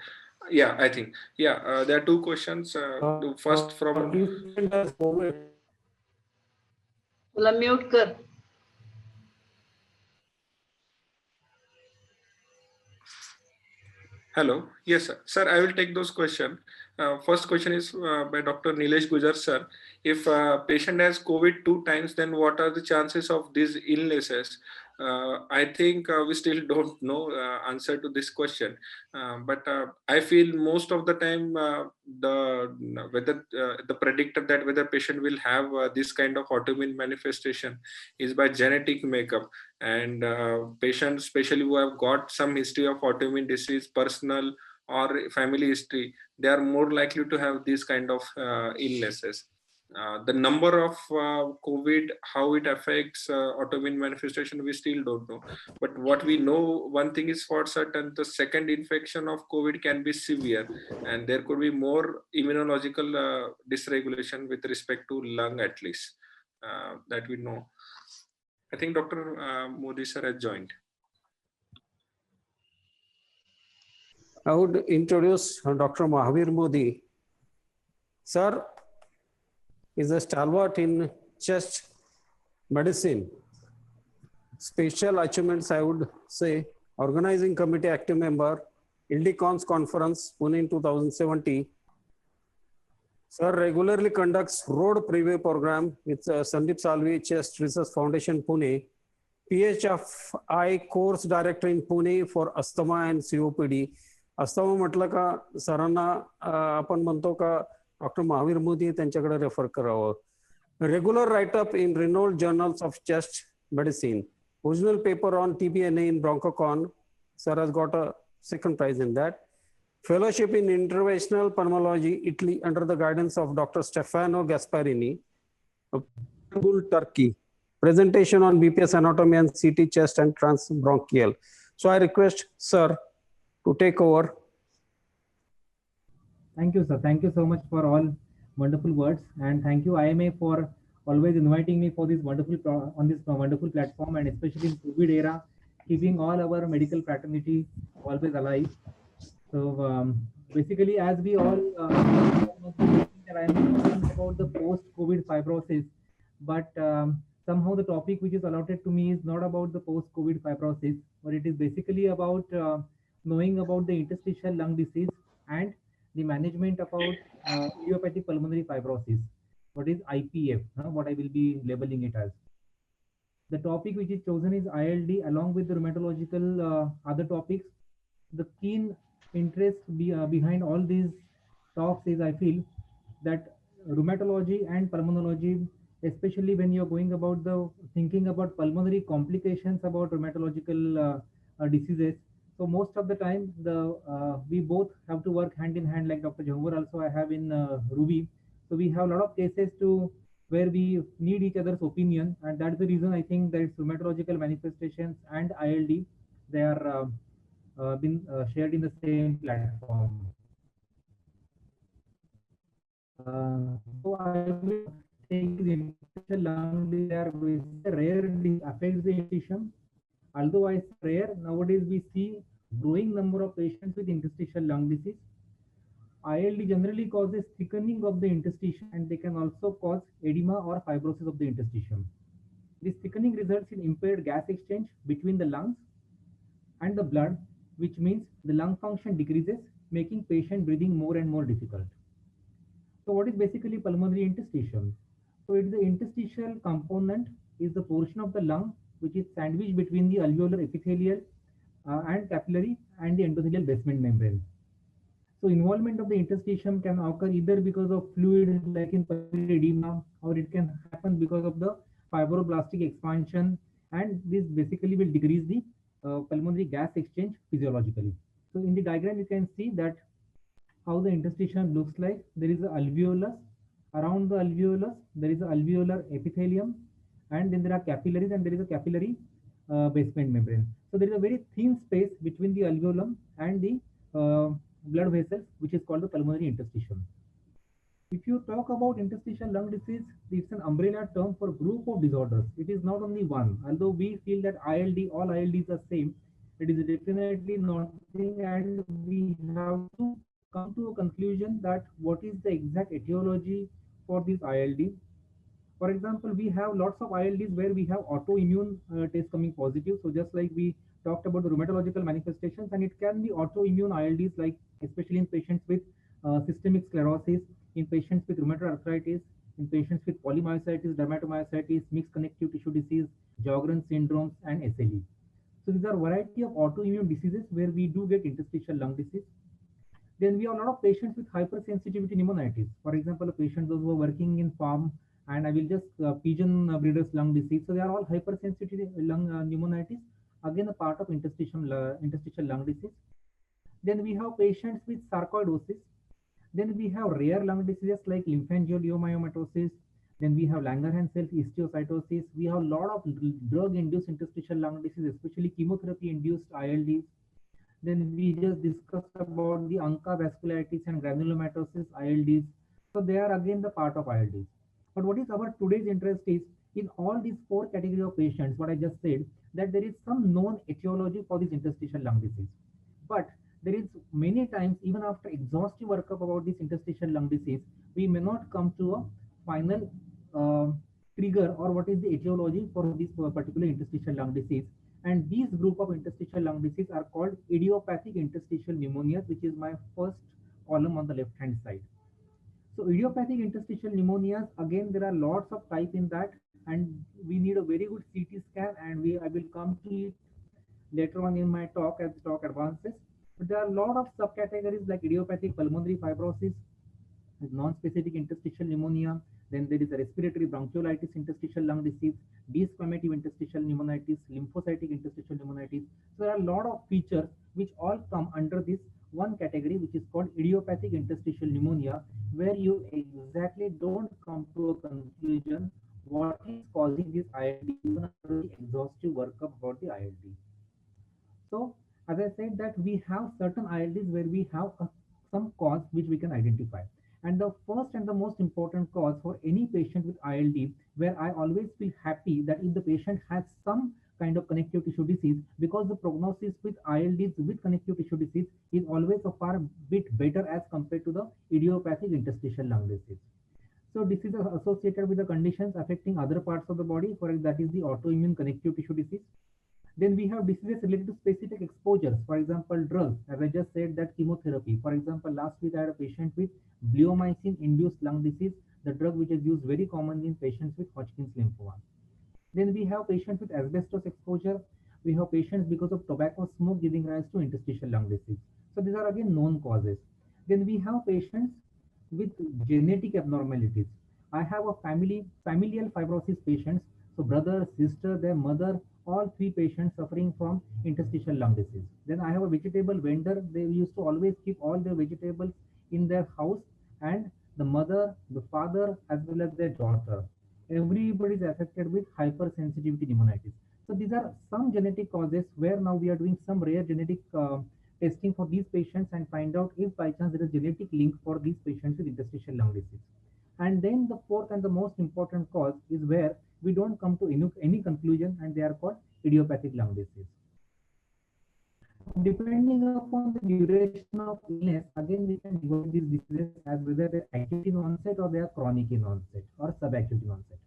Yeah, I think. Yeah, there are two questions. The first from. If patient has COVID, तुला mute कर. Hello. Yes, sir. Sir, I will take those questions. First question is by Dr. Nilesh Gujar, sir. If a patient has COVID 2 times, then what are the chances of these illnesses? I think we still don't know answer to this question. But I feel most of the time the predictor that whether patient will have this kind of autoimmune manifestation is by genetic makeup, and patients especially who have got some history of autoimmune disease, personal or family history, they are more likely to have these kind of illnesses. The number of COVID, how it affects autoimmune manifestation, we still don't know. But what we know, one thing is for certain: the second infection of COVID can be severe, and there could be more immunological dysregulation with respect to lung, at least that we know. I think Dr. Modi sir has joined. I would introduce Dr. Mahavir Modi. Sir is a stalwart in chest medicine. Special achievements, I would say, organizing committee active member, ILDICONS conference, Pune in 2017. Sir regularly conducts road preview program with Sandeep Salvi Chest Research Foundation, Pune. PHFI course director in Pune for asthma and COPD. Asthma म्हटलं का सरांना आपण म्हणतो का doctor Mahavir Modi त्यांच्याकडे refer करावं. Regular write up in renowned journals of chest medicine. Original paper on TBNA in BronchoCon. Sir has got a second prize in that. Fellowship in Interventional Pulmonology, Italy, under the guidance of Dr. Stefano Gasparini. Turkey. Presentation on BPS anatomy and CT chest and transbronchial. So I request Sir to take over. Thank you, sir. Thank you so much for all wonderful words, and thank you IMA for always inviting me for this wonderful platform, and especially in COVID era, keeping all our medical fraternity always alive. So basically, as we all that I am talking about the post-COVID fibrosis, but somehow the topic which is allotted to me is not about the post-COVID fibrosis, but it is basically about knowing about the interstitial lung disease and the management about idiopathic pulmonary fibrosis, what is IPF, what I will be labeling it as. The topic which is chosen is ILD along with the rheumatological other topics. The keen interest behind all these talks is, I feel, that rheumatology and pulmonology, especially when you're going about the thinking about pulmonary complications about rheumatological diseases. So most of the time, we both have to work hand in hand, like Dr. Jhanwar also I have in Ruby. So we have a lot of cases to where we need each other's opinion, and that's the reason I think that rheumatological manifestations and ILD, they are been shared in the same platform. So I will take the interstitial lung disease. They are basically rare disease, affects the interstitium. Although I say rare, nowadays we see growing number of patients with interstitial lung disease. ILD generally causes thickening of the interstitium, and they can also cause edema or fibrosis of the interstitium. This thickening results in impaired gas exchange between the lungs and the blood, which means the lung function decreases, making patient breathing more and more difficult. So what is basically pulmonary interstitium? So it's the interstitial component is the portion of the lung which is sandwiched between the alveolar epithelial and capillary and the endothelial basement membrane. So involvement of the interstitium can occur either because of fluid like in pulmonary edema, or it can happen because of the fibroblastic expansion, and this basically will decrease the pulmonary gas exchange physiologically. So in the diagram you can see that how the interstitium looks like. There is a alveolus. Around the alveolus, there is a alveolar epithelium, and then there are capillaries, and there is a capillary basement membrane. So there is a very thin space between the alveolum and the blood vessels, which is called the pulmonary interstitium. If you talk about interstitial lung disease, it's an umbrella term for group of disorders. It is not only one. Although we feel that ILD, all ILDs are same, it is definitely not the thing, and we have to come to a conclusion that what is the exact etiology for this ILD. For example, we have lots of ILDs where we have autoimmune tests coming positive. So just like we talked about the rheumatological manifestations, and it can be autoimmune ILDs, like especially in patients with systemic sclerosis, in patients with rheumatoid arthritis, in patients with polymyositis, dermatomyositis, mixed connective tissue disease, Sjogren's syndromes, and SLE. So these are a variety of autoimmune diseases where we do get interstitial lung disease. Then we have a lot of patients with hypersensitivity pneumonitis. For example, a patient those who are working in farm, and I will just pigeon breeders lung disease. So they are all hypersensitive lung pneumonitis, again a part of interstitial lung disease. Then we have patients with sarcoidosis. Then we have rare lung diseases like lymphangioliomyomatosis. Then we have Langerhans cell histiocytosis. We have a lot of drug-induced interstitial lung disease, especially chemotherapy-induced ILDs. Then we just discussed about the ANCA vasculitis and granulomatosis ILDs. So they are again the part of ILDs. But what is our today's interest is in all these four categories of patients, what I just said, that there is some known etiology for this interstitial lung disease. But there is many times, even after exhaustive workup about this interstitial lung disease, we may not come to a final trigger or what is the etiology for this particular interstitial lung disease. And these group of interstitial lung disease are called idiopathic interstitial pneumonias, which is my first column on the left hand side. So idiopathic interstitial pneumonias, again, there are lots of type in that, and we need a very good CT scan, and I will come to it later on in my talk as the talk advances. But there are a lot of subcategories like idiopathic pulmonary fibrosis, non-specific interstitial pneumonia. Then there is a respiratory bronchiolitis interstitial lung disease, desquamative interstitial pneumonitis, lymphocytic interstitial pneumonitis. So there are a lot of features which all come under this one category, which is called idiopathic interstitial pneumonia, where you exactly don't come to a conclusion what is causing this ILD even after the exhaustive workup about the ILD. So as I said that we have certain ILDs where we have some cause which we can identify. And the first and the most important cause for any patient with ILD, where I always feel happy that if the patient has some kind of connective tissue disease, because the prognosis with ILDs with connective tissue disease is always a far bit better as compared to the idiopathic interstitial lung disease. So this is associated with the conditions affecting other parts of the body, for that is the autoimmune connective tissue disease. Then we have diseases related to specific exposures. For example, drugs, as I just said, that chemotherapy. For example, last week I had a patient with bleomycin-induced lung disease, the drug which is used very commonly in patients with Hodgkin's lymphoma. Then we have patients with asbestos exposure. We have patients because of tobacco smoke giving rise to interstitial lung disease. So these are again known causes. Then we have patients with genetic abnormalities. I have a familial fibrosis patients. So brother, sister, their mother, all three patients suffering from interstitial lung disease. Then I have a vegetable vendor. They used to always keep all their vegetables in their house, and the mother, the father, as well as their daughter. Everybody is affected with hypersensitivity pneumonitis. So these are some genetic causes where now we are doing some rare genetic testing for these patients and find out if by chance there is genetic link for these patients with interstitial lung disease. And then the fourth and the most important cause is where we don't come to any conclusion, and they are called idiopathic lung disease. Depending upon the duration of illness, again we can divide these diseases as whether they're acute in onset or they are chronic in onset or subacute in onset.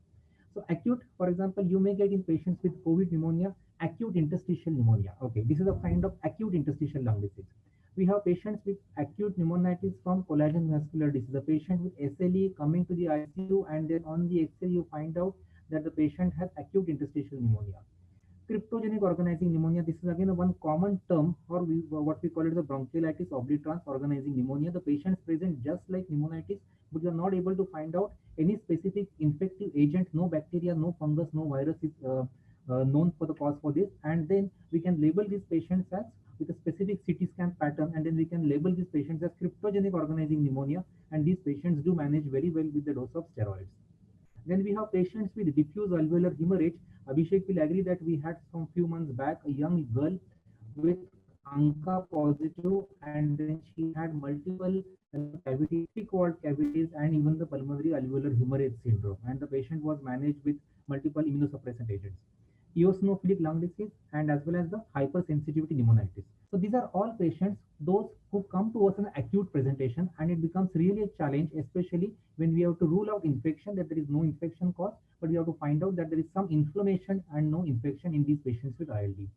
So acute, for example, you may get in patients with COVID pneumonia, acute interstitial pneumonia. Okay, this is a kind of acute interstitial lung disease. We have patients with acute pneumonitis from collagen vascular disease. The patient with SLE coming to the ICU, and then on the X-ray you find out that the patient has acute interstitial pneumonia. Cryptogenic organizing pneumonia, this is again a one common term, or what we call it the bronchiolitis obliterans organizing pneumonia. The patients present just like pneumonitis, but you are not able to find out any specific infective agent. No bacteria, no fungus, no virus is known for the cause for this. And then we can label these patients as with a specific CT scan pattern, and then we can label these patients as cryptogenic organizing pneumonia, and these patients do manage very well with the dose of steroids. Then we have patients with diffuse alveolar hemorrhage. Abhishek will agree that we had some few months back a young girl with ANCA positive, and then she had multiple cavities, thick-walled cavities, and even the pulmonary alveolar hemorrhage syndrome. And the patient was managed with multiple immunosuppressant agents, eosinophilic lung disease, and as well as the hypersensitivity pneumonitis. So these are all patients, those who come to us in an acute presentation, and it becomes really a challenge, especially when we have to rule out infection, that there is no infection cause, but we have to find out that there is some inflammation and no infection in these patients with ILD.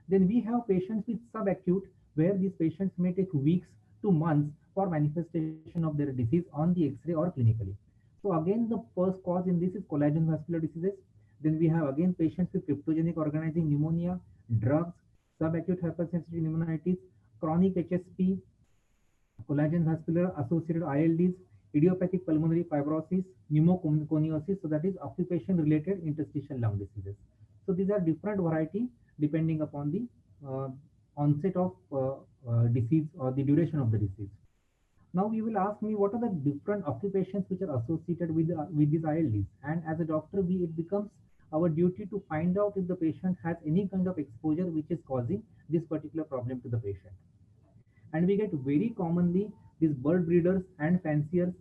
Then we have patients with subacute, where these patients may take weeks to months for manifestation of their disease on the X-ray or clinically. So again, the first cause in this is collagen vascular diseases. Then we have again patients with cryptogenic organizing pneumonia, drugs, subacute hypersensitive pneumonitis, chronic HSP, collagen vascular associated ILDs, idiopathic pulmonary fibrosis, pneumoconiosis, so that is occupation related interstitial lung diseases. So these are different variety depending upon the onset of disease or the duration of the disease. Now you will ask me what are the different occupations which are associated with these ILDs, and as a doctor it becomes our duty to find out if the patient has any kind of exposure which is causing this particular problem to the patient. And we get very commonly these bird breeders and fanciers,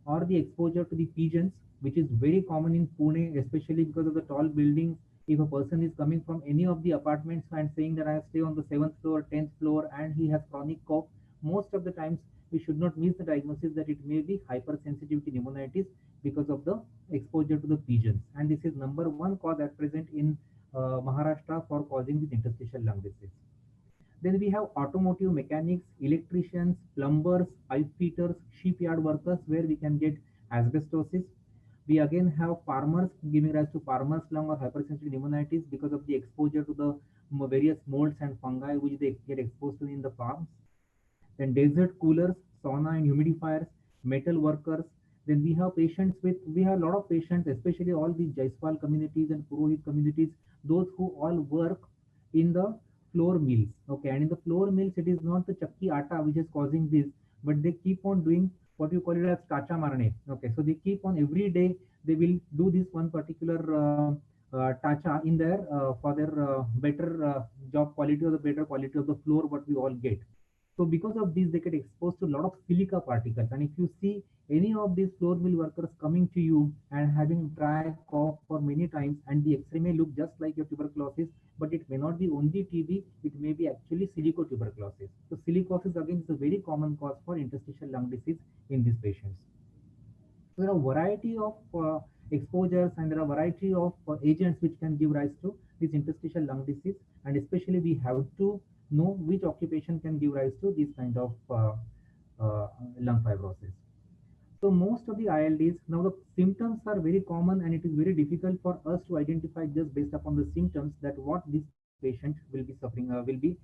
or the exposure to the pigeons, which is very common in Pune, especially because of the tall buildings. If a person is coming from any of the apartments and saying that I stay on the 7th floor, 10th floor, and he has chronic cough, most of the times we should not miss the diagnosis that it may be hypersensitivity pneumonitis because of the exposure to the pigeons. And this is number one cause at present in Maharashtra for causing this interstitial lung disease. Then we have automotive mechanics, electricians, plumbers, pipe fitters, shipyard workers, where we can get asbestosis. We again have farmers, giving rise to farmers' lung or hypersensitive pneumonitis because of the exposure to the various molds and fungi which they get exposed to in the farms. Then desert coolers, sauna and humidifiers, metal workers. Then we have a lot of patients, especially all these Jaiswal communities and Purohit communities, those who all work in the flour mills. Okay, and in the flour mills, it is not the chakki atta which is causing this, but they keep on doing what you call it as tacha marne. Okay, so they keep on every day, they will do this one particular tacha in their for their better job quality or the better quality of the floor what we all get. So because of this, they get exposed to a lot of silica particles. And if you see any of these floor mill workers coming to you and having dry cough for many times, and the X-ray may look just like your tuberculosis, but it may not be only TB, it may be actually silicotuberculosis. So silicosis again is a very common cause for interstitial lung disease in these patients. So there are a variety of exposures, and there are a variety of agents which can give rise to this interstitial lung disease, and especially we have to know which occupation can give rise to this kind of lung fibrosis. So most of the ILDs, now the symptoms are very common, and it is very difficult for us to identify just based upon the symptoms that what this patient will be suffering, will be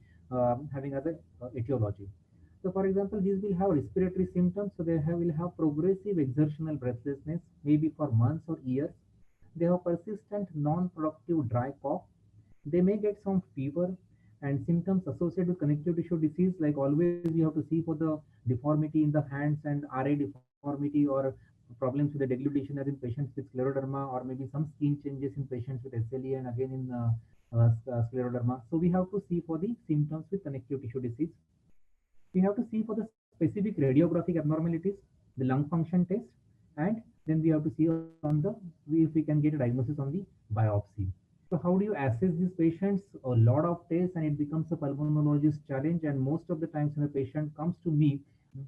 having as a etiology. So for example, these will have respiratory symptoms. So will have progressive exertional breathlessness, maybe for months or years. They have persistent non-productive dry cough. They may get some fever and symptoms associated with connective tissue disease. Like always, we have to see for the deformity in the hands and RA deformity deformity or problems with the deglutation as in patients with scleroderma, or maybe some skin changes in patients with SLE and again in scleroderma. So we have to see for the symptoms with connective tissue disease. We have to see for the specific radiographic abnormalities, the lung function test, and then we have to see on the if we can get a diagnosis on the biopsy. So how do you assess these patients? A lot of tests, and it becomes a pulmonologist challenge. And most of the times when a patient comes to me,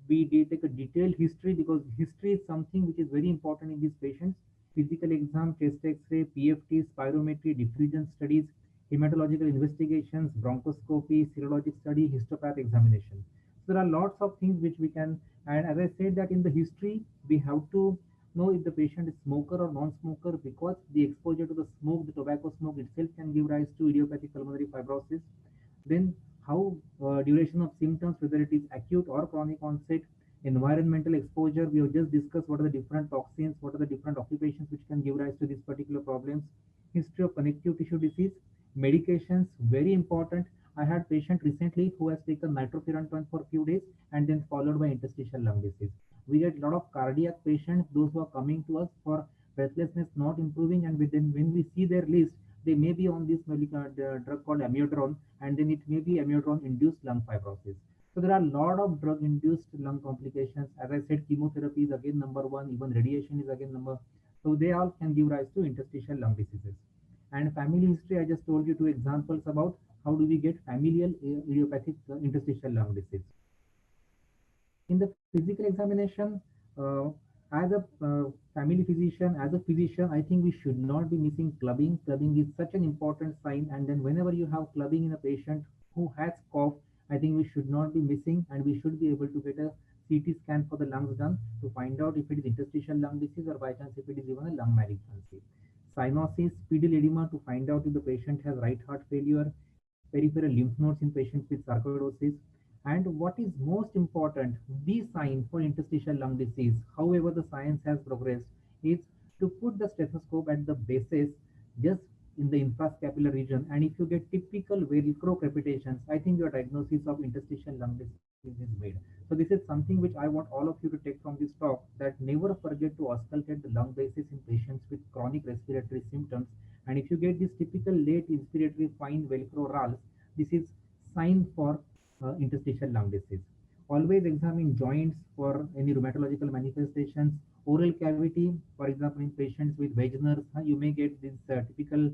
we take a detailed history, because history is something which is very important in these patients. Physical exam, chest X-ray, PFT, spirometry, diffusion studies, hematological investigations, bronchoscopy, serologic study, histopath examination. So there are lots of things which we can, and as I said that in the history, we have to know if the patient is smoker or non-smoker, because the exposure to the smoke, the tobacco smoke itself can give rise to idiopathic pulmonary fibrosis. Then how duration of symptoms, whether it is acute or chronic onset, environmental exposure. We have just discussed what are the different toxins, what are the different occupations which can give rise to these particular problems. History of connective tissue disease, medications, very important. I had patient recently who has taken nitrofurantoin for a few days and then followed by interstitial lung disease. We get a lot of cardiac patients, those who are coming to us for breathlessness not improving, and within when we see their list, they may be on this drug called amiodarone, and then it may be amiodarone induced lung fibrosis. So there are a lot of drug induced lung complications. As I said, chemotherapy is again number one, even radiation is again number. So they all can give rise to interstitial lung diseases. And family history, I just told you two examples about how do we get familial idiopathic interstitial lung disease. In the physical examination, as a family physician, as a physician, I think we should not be missing clubbing. Clubbing is such an important sign, and then whenever you have clubbing in a patient who has cough, I think we should not be missing, and we should be able to get a CT scan for the lungs done to find out if it is interstitial lung disease, or by chance if it is even a lung malignancy. Cyanosis, pedal edema to find out if the patient has right heart failure, peripheral lymph nodes in patients with sarcoidosis. And what is most important, the sign for interstitial lung disease, however the science has progressed, is to put the stethoscope at the basis, just in the infrascapular region, and if you get typical velcro crepitations, I think your diagnosis of interstitial lung disease is made. So this is something which I want all of you to take from this talk, that never forget to auscultate the lung basis in patients with chronic respiratory symptoms. And if you get this typical late inspiratory fine velcro rals, this is sign for interstitial lung disease. Always examine joints for any rheumatological manifestations. Oral cavity, for example, in patients with Wegener's, you may get these typical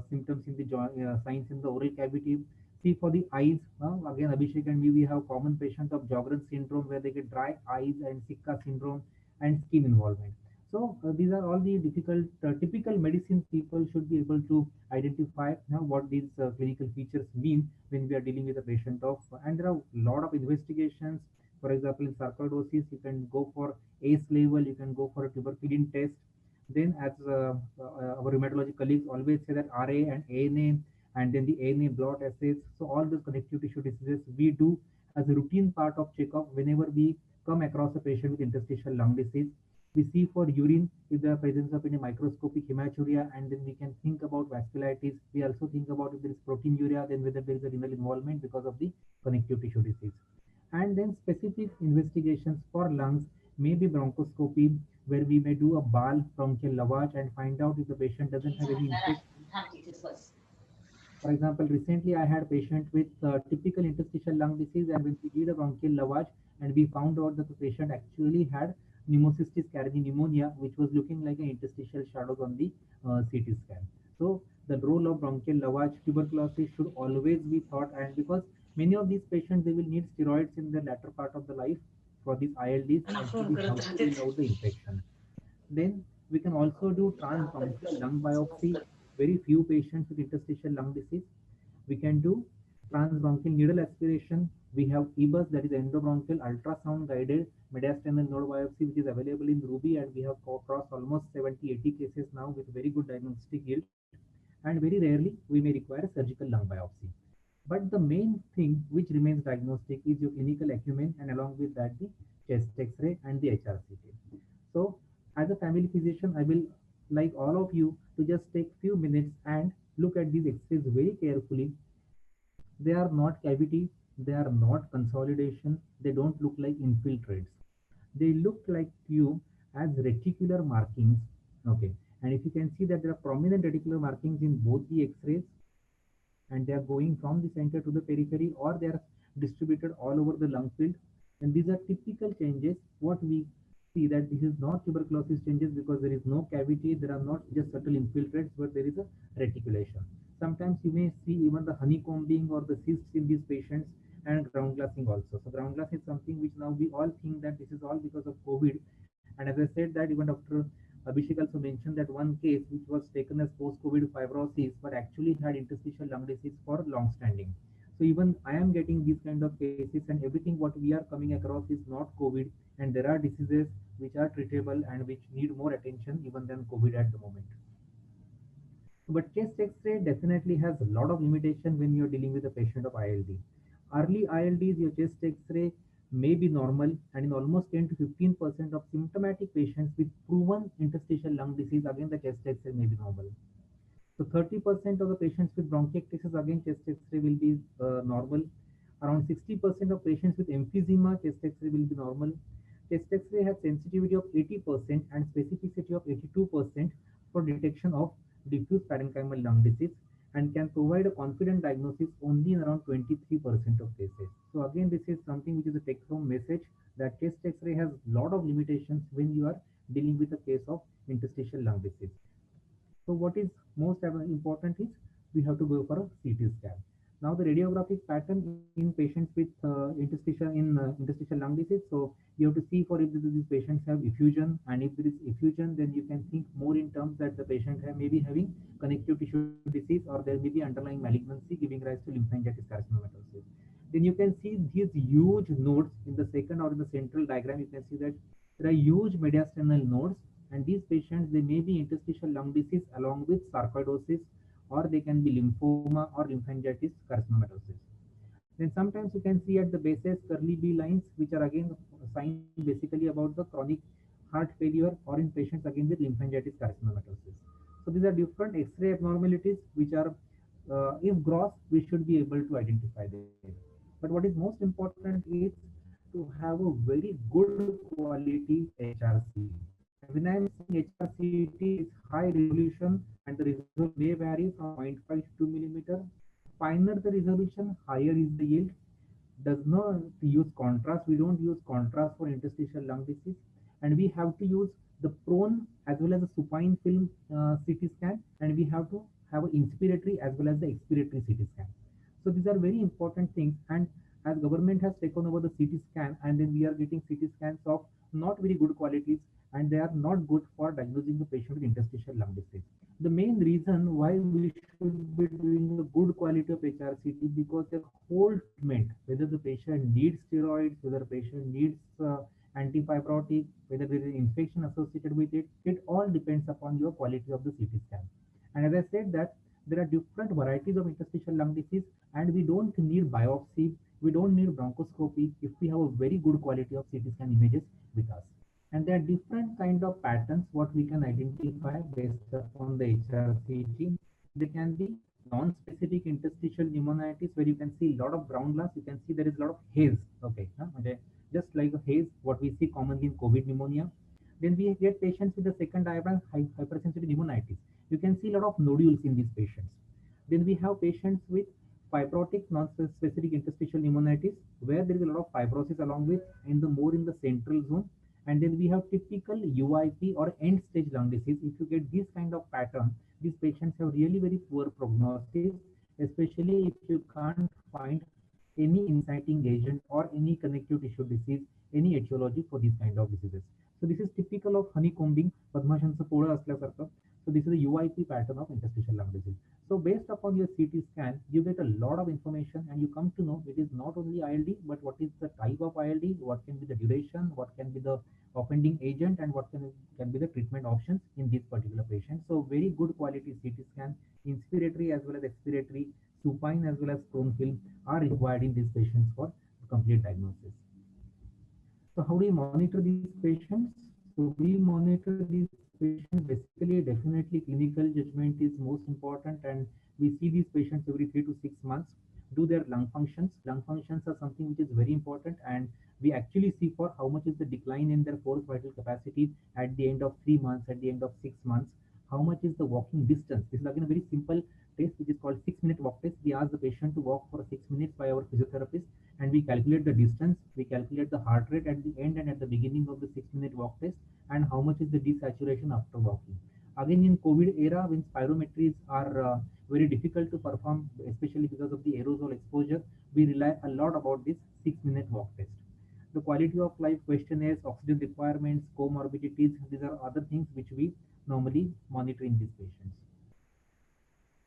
symptoms in the signs in the oral cavity. See for the eyes, again Abhishek and me, we have common patient of Sjogren's syndrome where they get dry eyes, and Sika syndrome, and skin involvement. So these are all the difficult, typical medicine people should be able to identify what these clinical features mean when we are dealing with a patient of, and there are a lot of investigations. For example, in sarcoidosis, you can go for ACE level, you can go for a tuberculin test. Then as our rheumatology colleagues always say that RA and ANA, and then the ANA blot assays. So all those connective tissue diseases we do as a routine part of checkup whenever we come across a patient with interstitial lung disease. We see for urine if there is presence of any microscopic hematuria, and then we can think about vasculitis. We also think about if there is proteinuria, then whether there is a renal involvement because of the connective tissue disease. And then specific investigations for lungs may be bronchoscopy, where we may do a bal bronchial lavage and find out if the patient doesn't have any infection. For example, recently I had a patient with typical interstitial lung disease, and when we did a bronchial lavage, and we found out that the patient actually had pneumocystis carinii pneumonia, which was looking like an interstitial shadows on the CT scan. So the role of bronchial lavage, tuberculosis should always be thought, and because many of these patients, they will need steroids in the latter part of the life for these ILDs, and so we have to rule out the infection. Then we can also do transbronchial lung biopsy. Very few patients with interstitial lung disease. We can do transbronchial needle aspiration. We have EBUS, that is endobronchial ultrasound guided mediastinal node biopsy, which is available in Ruby, and we have crossed almost 70-80 cases now with very good diagnostic yield. And very rarely we may require a surgical lung biopsy. But the main thing which remains diagnostic is your clinical acumen, and along with that the chest X-ray and the HRCT. So as a family physician, I will like all of you to just take few minutes and look at these X-rays very carefully. They are not cavity, they are not consolidation, they don't look like infiltrates. they look like you as reticular markings. Okay, and if you can see that there are prominent reticular markings in both the X-rays, and they are going from the center to the periphery, or they are distributed all over the lung field. And these are typical changes. What we see that this is not tuberculosis changes because there is no cavity, there are not just subtle infiltrates, but there is a reticulation. Sometimes you may see even the honeycombing or the cysts in these patients, and ground glassing also. So ground glass is something which now we all think that this is all because of COVID. And as I said that even Dr. Abhishek also mentioned that one case which was taken as post-COVID fibrosis, but actually had interstitial lung disease for long standing. So even I am getting these kind of cases, and everything what we are coming across is not COVID, and there are diseases which are treatable and which need more attention even than COVID at the moment. But chest X-ray definitely has a lot of limitation when you're dealing with a patient of ILD. Early ILDs, your chest X-ray may be normal, and in almost 10 to 15% of symptomatic patients with proven interstitial lung disease, again the chest X-ray may be normal. So 30% of the patients with bronchiectasis, again chest X-ray will be normal. Around 60% of patients with emphysema, chest X-ray will be normal. Chest X-ray has sensitivity of 80% and specificity of 82% for detection of diffuse parenchymal lung disease, and can provide a confident diagnosis only in around 23% of cases. So again, this is something which is a take-home message, that chest X-ray has a lot of limitations when you are dealing with a case of interstitial lung disease. So what is most important is we have to go for a CT scan. Now the radiographic pattern in patients with interstitial lung disease. So you have to see for if these patients have effusion, and if there is effusion, then you can think more in terms that the patient may be having connective tissue disease, or there may be underlying malignancy giving rise to lymphangitis carcinomatosis. Then you can see these huge nodes in the second or in the central diagram. You can see that there are huge mediastinal nodes, and these patients, they may be interstitial lung disease along with sarcoidosis, or they can be lymphoma or lymphangitis carcinomatosis. Then sometimes you can see at the bases curly B lines, which are again a sign basically about the chronic heart failure, or in patients again with lymphangitis carcinomatosis. So these are different X-ray abnormalities which are, if gross, we should be able to identify them. But what is most important is to have a very good quality HRCT. And when I am saying HRCT, it is high resolution, and the resolution may vary from 0.5 to 2 millimeter. Finer the resolution, higher is the yield. Does not use contrast. We don't use contrast for interstitial lung disease, and we have to use the prone as well as the supine film CT scan, and we have to have an inspiratory as well as the expiratory CT scan. So these are very important things, and as government has taken over the CT scan, and then we are getting CT scans of not very good qualities, and they are not good for diagnosing the patient with interstitial lung disease. The main reason why we should be doing a good quality of HRCT, because their whole treatment, whether the patient needs steroids, whether the patient needs antifibrotic, whether there is an infection associated with it all depends upon your quality of the CT scan. And as I said that there are different varieties of interstitial lung disease, and we don't need biopsy, we don't need bronchoscopy if we have a very good quality of CT scan images with us. And there are different kind of patterns what we can identify based upon the HRCT. There can be non-specific interstitial pneumonitis where you can see a lot of ground glass. You can see there is a lot of haze. Okay, just like a haze, what we see commonly in COVID pneumonia. Then we get patients with the second diagram, hypersensitive pneumonitis. You can see a lot of nodules in these patients. Then we have patients with fibrotic non-specific interstitial pneumonitis, where there is a lot of fibrosis along with in the more in the central zone. And then we have typical UIP or end stage lung disease. If you get this kind of pattern, these patients have really very poor prognosis, especially if you can't find any inciting agent or any connective tissue disease, any etiology for these kind of diseases. So this is typical of honeycombing, पद्माशयांचं पोळं असल्यासारखं. So this is a UIP pattern of interstitial lung disease. So based upon your CT scan, you get a lot of information, and you come to know it is not only ILD, but what is the type of ILD, what can be the duration, what can be the offending agent, and what can be the treatment options in this particular patient. So very good quality CT scan, inspiratory as well as expiratory, supine as well as prone film are required in these patients for complete diagnosis. So how do you monitor these patients? So we monitor these patients basically, definitely clinical judgment is most important, and we see these patients every 3 to 6 months. do their lung functions. Lung functions are something which is very important, and we actually see for how much is the decline in their forced vital capacity at the end of 3 months, at the end of 6 months, how much is the walking distance. This is again a very simple test which is called 6-minute walk test. We ask the patient to walk for 6 minutes by our physiotherapist, and we calculate the distance, we calculate the heart rate at the end and at the beginning of the 6-minute walk test, and how much is the desaturation after walking. Again, in COVID era, when spirometries are very difficult to perform, especially because of the aerosol exposure, we rely a lot about this 6-minute walk test. The quality of life questionnaires, oxygen requirements, comorbidities, these are other things which we normally monitor in these patients.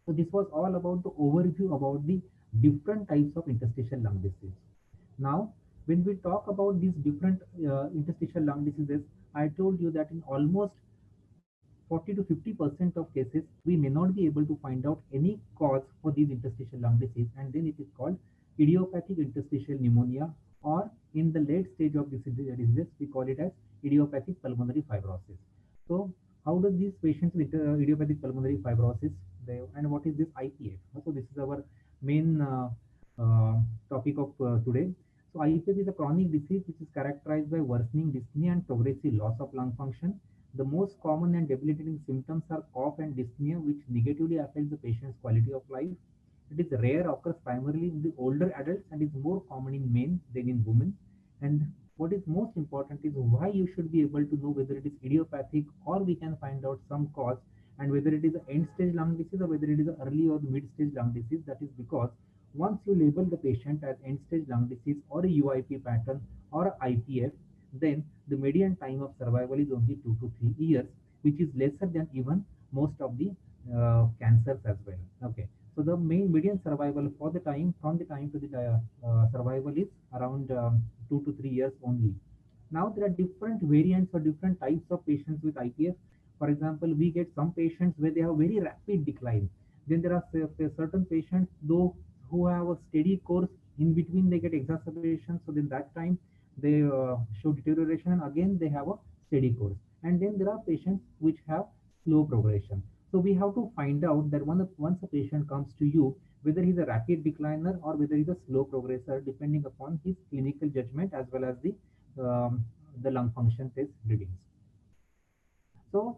So this was all about the overview about the different types of interstitial lung disease. Now, when we talk about these different interstitial lung diseases, I told you that in almost 40 to 50% of cases, we may not be able to find out any cause for these interstitial lung disease, and then it is called idiopathic interstitial pneumonia, or in the late stage of this disease, we call it as idiopathic pulmonary fibrosis. So, how does these patients with idiopathic pulmonary fibrosis, and what is this IPF? So, this is our main topic of today. So, IPF is a chronic disease which is characterized by worsening dyspnea and progressive loss of lung function. The most common and debilitating symptoms are cough and dyspnea, which negatively affect the patient's quality of life. It is rare, occurs primarily in the older adults, and is more common in men than in women. And what is most important is why you should be able to know whether it is idiopathic, or we can find out some cause, and whether it is an end stage lung disease or whether it is an early or mid stage lung disease. That is because once you label the patient as end stage lung disease or a UIP pattern or a IPF, then the median time of survival is only 2 to 3 years, which is lesser than even most of the cancers as well. Okay, so the main median survival for the time from the time to the survival is around 2 to 3 years only. Now there are different variants or different types of patients with IPF. For example, we get some patients where they have very rapid decline. Then there are certain patients though who have a steady course. In between they get exacerbation, so then that time they show deterioration, and again they have a steady course. And then there are patients which have slow progression. So we have to find out that once a patient comes to you, whether he's a rapid decliner or whether he's a slow progressor, depending upon his clinical judgment as well as um, the lung function test readings. So,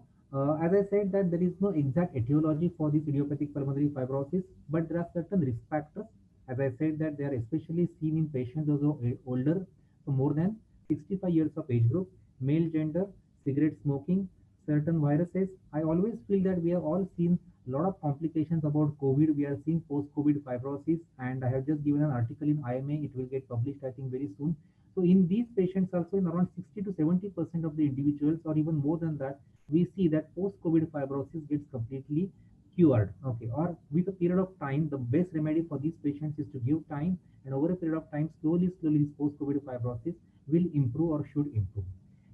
as I said that there is no exact etiology for this idiopathic pulmonary fibrosis, but there are certain risk factors. As I said that they are especially seen in patients those who are older, so more than 65 years of age group, male gender, cigarette smoking, certain viruses. I always feel that we have all seen a lot of complications about COVID. We are seeing post-COVID fibrosis, and I have just given an article in IMA. It will get published, I think, very soon. So in these patients also, in around 60 to 70% of the individuals, or even more than that, we see that post-COVID fibrosis gets completely cured. Okay, or with a period of time, the best remedy for these patients is to give time, and over a period of time, slowly, this post-COVID fibrosis will improve or should improve.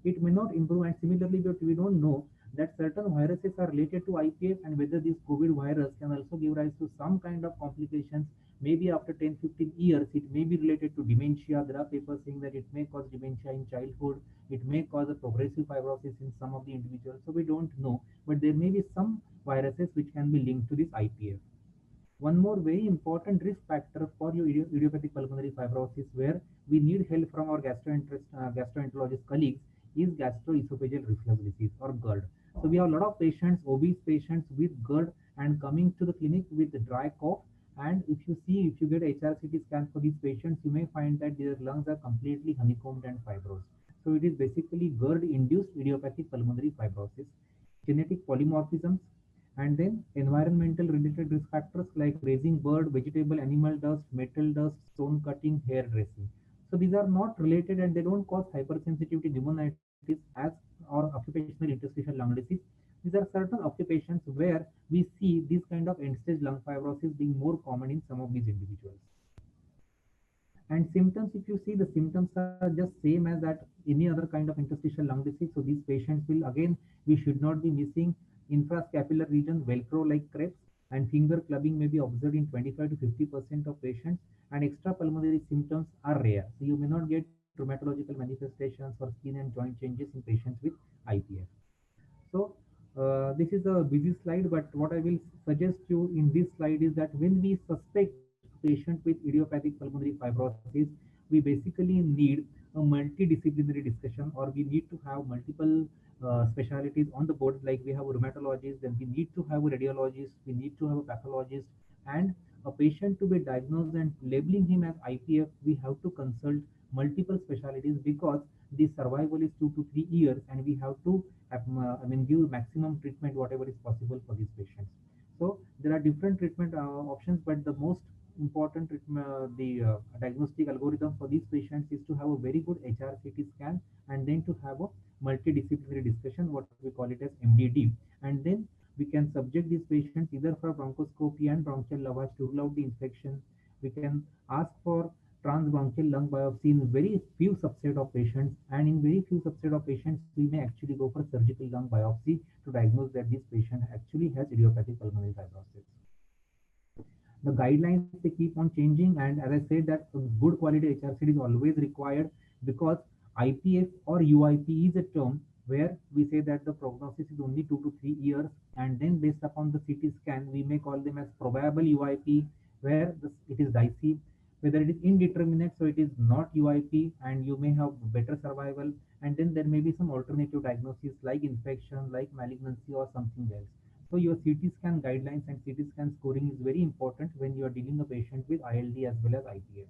It may not improve, and similarly, but we don't know that certain viruses are related to IPF, and whether this COVID virus can also give rise to some kind of complications. Maybe after 10-15 years, it may be related to dementia. There are papers saying that it may cause dementia in childhood. It may cause a progressive fibrosis in some of the individuals. So we don't know, but there may be some viruses which can be linked to this IPF. One more very important risk factor for your idiopathic pulmonary fibrosis, where we need help from our gastroenterologist colleagues, is gastroesophageal reflux disease, or GERD. So we have a lot of patients, obese patients with GERD, and coming to the clinic with dry cough. And if you get HRCT scan for these patients, you may find that their lungs are completely honeycombed and fibrous. So it is basically GERD-induced idiopathic pulmonary fibrosis. Genetic polymorphisms, and then environmental related risk factors like raising bird, vegetable, animal dust, metal dust, stone cutting, hair dressing. So these are not related, and they don't cause hypersensitivity pneumonitis as or occupational interstitial lung disease. These are certain occupations where we see this kind of end stage lung fibrosis being more common in some of these individuals. And symptoms, if you see, the symptoms are just same as that any other kind of interstitial lung disease. So these patients will, again, we should not be missing infrascapular region, velcro like crepes, and finger clubbing may be observed in 25 to 50% of patients, and extrapulmonary symptoms are rare. So you may not get rheumatological manifestations or skin and joint changes in patients with IPF. So this is a busy slide, but what I will suggest you in this slide is that when we suspect patient with idiopathic pulmonary fibrosis, we basically need a multidisciplinary discussion, or we need to have multiple specialties on the board. Like we have rheumatologists, then we need to have a radiologist, we need to have a pathologist, and a patient to be diagnosed and labeling him as IPF, we have to consult multiple specialties, because the survival is 2 to 3 years, and we have to give maximum treatment whatever is possible for these patients. So there are different treatment options, but the most important treatment, the diagnostic algorithm for these patients is to have a very good HRCT scan, and then to have a multidisciplinary discussion, what we call it as MDD, and then we can subject these patients either for bronchoscopy and bronchial lavage to rule out the infection. We can ask for transbronchial lung biopsy in very few subset of patients, and in very few subset of patients, we may actually go for surgical lung biopsy to diagnose that this patient actually has idiopathic pulmonary fibrosis. The guidelines, they keep on changing, and as I said that good quality HRCT is always required, because IPF or UIP is a term where we say that the prognosis is only 2 to 3 years, and then based upon the CT scan we may call them as probable UIP, where it is dicey, whether it is indeterminate, so it is not UIP and you may have better survival, and then there may be some alternative diagnosis like infection, like malignancy, or something else. So your CT scan guidelines and CT scan scoring is very important when you are dealing a patient with ILD as well as IPF.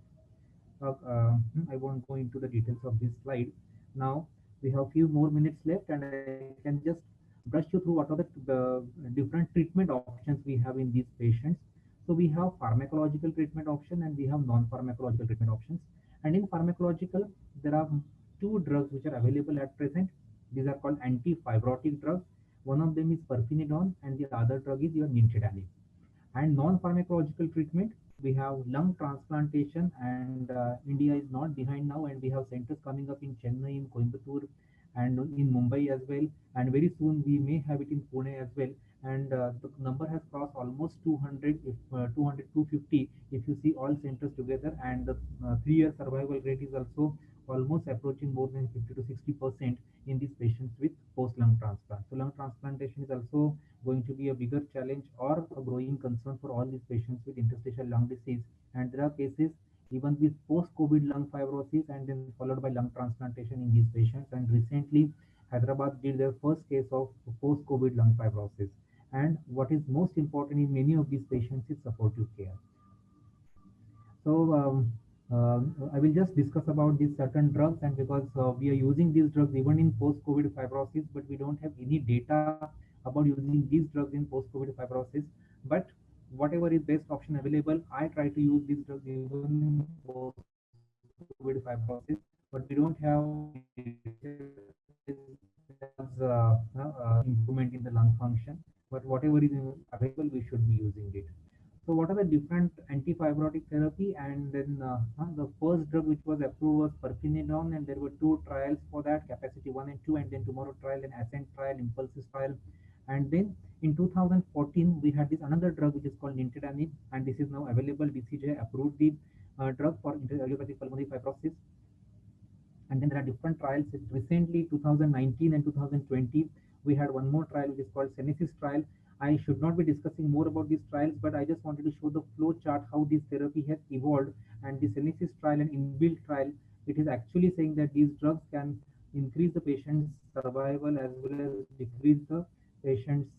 I won't go into the details of this slide. Now we have few more minutes left, and I can just brush you through what are the different treatment options we have in these patients. So we have pharmacological treatment option and we have non-pharmacological treatment options. And in pharmacological, there are two drugs which are available at present. These are called anti-fibrotic drugs. One of them is pirfenidone and the other drug is your nintedanib. And non-pharmacological treatment, we have lung transplantation, and India is not behind now, and we have centers coming up in Chennai, in Coimbatore, and in Mumbai as well, and very soon we may have it in Pune as well. And the number has crossed almost 200, if 200, 250 if you see all centers together, and the 3-year survival rate is also almost approaching more than 50 to 60% in these patients with post lung transplant. So lung transplantation is also going to be a bigger challenge or a growing concern for all these patients with interstitial lung disease. And there are cases even with post-COVID lung fibrosis and then followed by lung transplantation in these patients. And recently, Hyderabad did their first case of post-COVID lung fibrosis. And what is most important in many of these patients is supportive care. So I will just discuss about these certain drugs, and because we are using these drugs even in post-COVID fibrosis, but we don't have any data about using these drugs in post-COVID fibrosis. But whatever is best option available, I try to use these drugs even in post-COVID fibrosis, but we don't have improvement in the lung function. But whatever is available, we should be using it. So what are the different antifibrotic therapy? And then the first drug which was approved was pirfenidone, and there were two trials for that, Capacity 1 and 2, and then Tomorrow trial and Ascent trial, Impulses trial. And then in 2014, we had this another drug which is called nintedanib, and this is now available. DCJ approved the drug for idiopathic pulmonary fibrosis. And then there are different trials. Recently, 2019 and 2020, we had one more trial which is called Senesis trial. I should not be discussing more about these trials, but I just wanted to show the flow chart how this therapy has evolved. And the Senesis trial and inbuilt trial, it is actually saying that these drugs can increase the patient's survival as well as decrease the patient's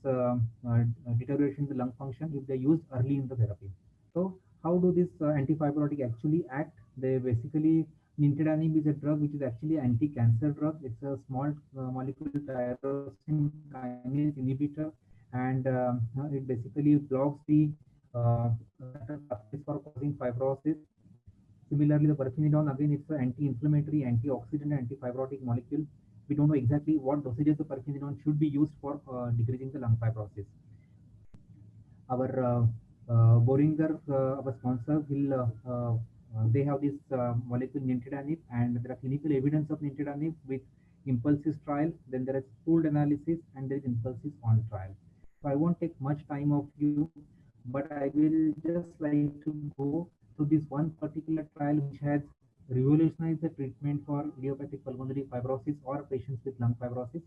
deterioration in the lung function if they used early in the therapy. So how do this antifibrotic actually act? They basically, nintedanib is a drug which is actually an anti-cancer drug. It's a small molecule tyrosine kinase inhibitor, and it basically blocks the certain pathways for causing fibrosis. Similarly, the pirfenidone, again, it's an anti-inflammatory, antioxidant, anti-fibrotic molecule. We don't know exactly what dosages the pirfenidone should be used for decreasing the lung fibrosis. Our Boehringer, our sponsor, will they have this molecule nintedanib, and there are clinical evidence of nintedanib with Impulses trial. Then there is pooled analysis, and there is Impulses on trial. So I won't take much time of you, but I will just like to go to this one particular trial which has revolutionized the treatment for idiopathic pulmonary fibrosis or patients with lung fibrosis.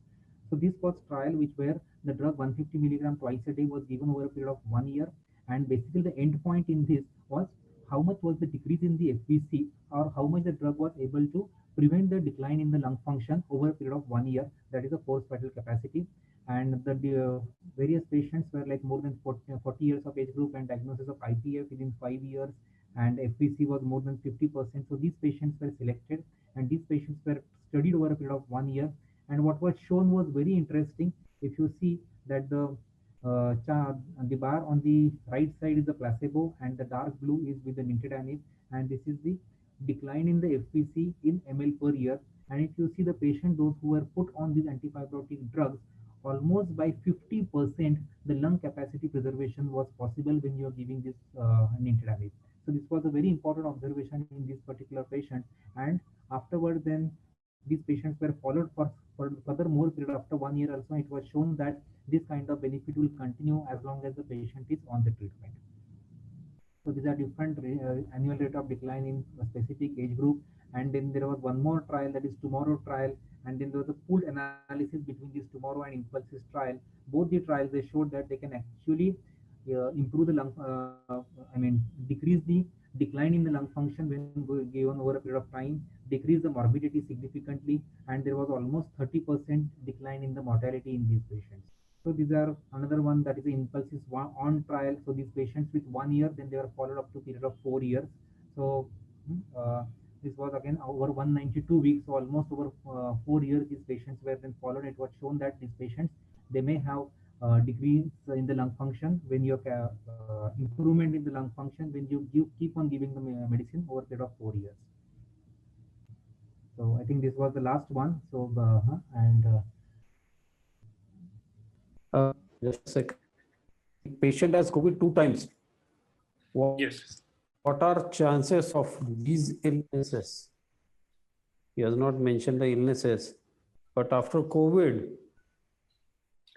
So this was trial which where the drug 150 milligram twice a day was given over a period of 1 year, and basically the end point in this was how much was the decrease in the FVC, or how much the drug was able to prevent the decline in the lung function over a period of 1 year. That is the forced vital capacity. And the various patients were like more than 40 years of age group and diagnosis of IPF within 5 years, and FVC was more than 50%. So these patients were selected, and these patients were studied over a period of 1 year. And what was shown was very interesting. If you see that the bar on the right side is the placebo, and the dark blue is with the nintedanib, and this is the decline in the FVC in ml per year. And if you see the patient, those who were put on these antifibrotic drugs, almost by 50%, the lung capacity preservation was possible when you are giving this nintedanib. So this was a very important observation in this particular patient. And afterwards, then these patients were followed for further more period after 1 year also. It was shown that this kind of benefit will continue as long as the patient is on the treatment. So these are different annual rate of decline in a specific age group. And then there was one more trial, that is tomorrow trial. And then there was a pooled analysis between this tomorrow and impulses trial. Both the trials, they showed that they can actually improve the lung, decrease the decline in the lung function when given over a period of time, decrease the morbidity significantly, and there was almost 30% decline in the mortality in these patients. So these are another one, that is the impulses on trial. So these patients with 1 year, then they were followed up to a period of 4 years. So this was again over 192 weeks, so almost over 4 years these patients were then followed. It was shown that these patients, they may have decrease in the lung function when you improvement in the lung function when you keep on giving the medicine over a period of 4 years. So I think this was the last one. So Just a second. Patient has COVID 2 times. Yes. What are chances of these illnesses? He has not mentioned the illnesses, but after COVID.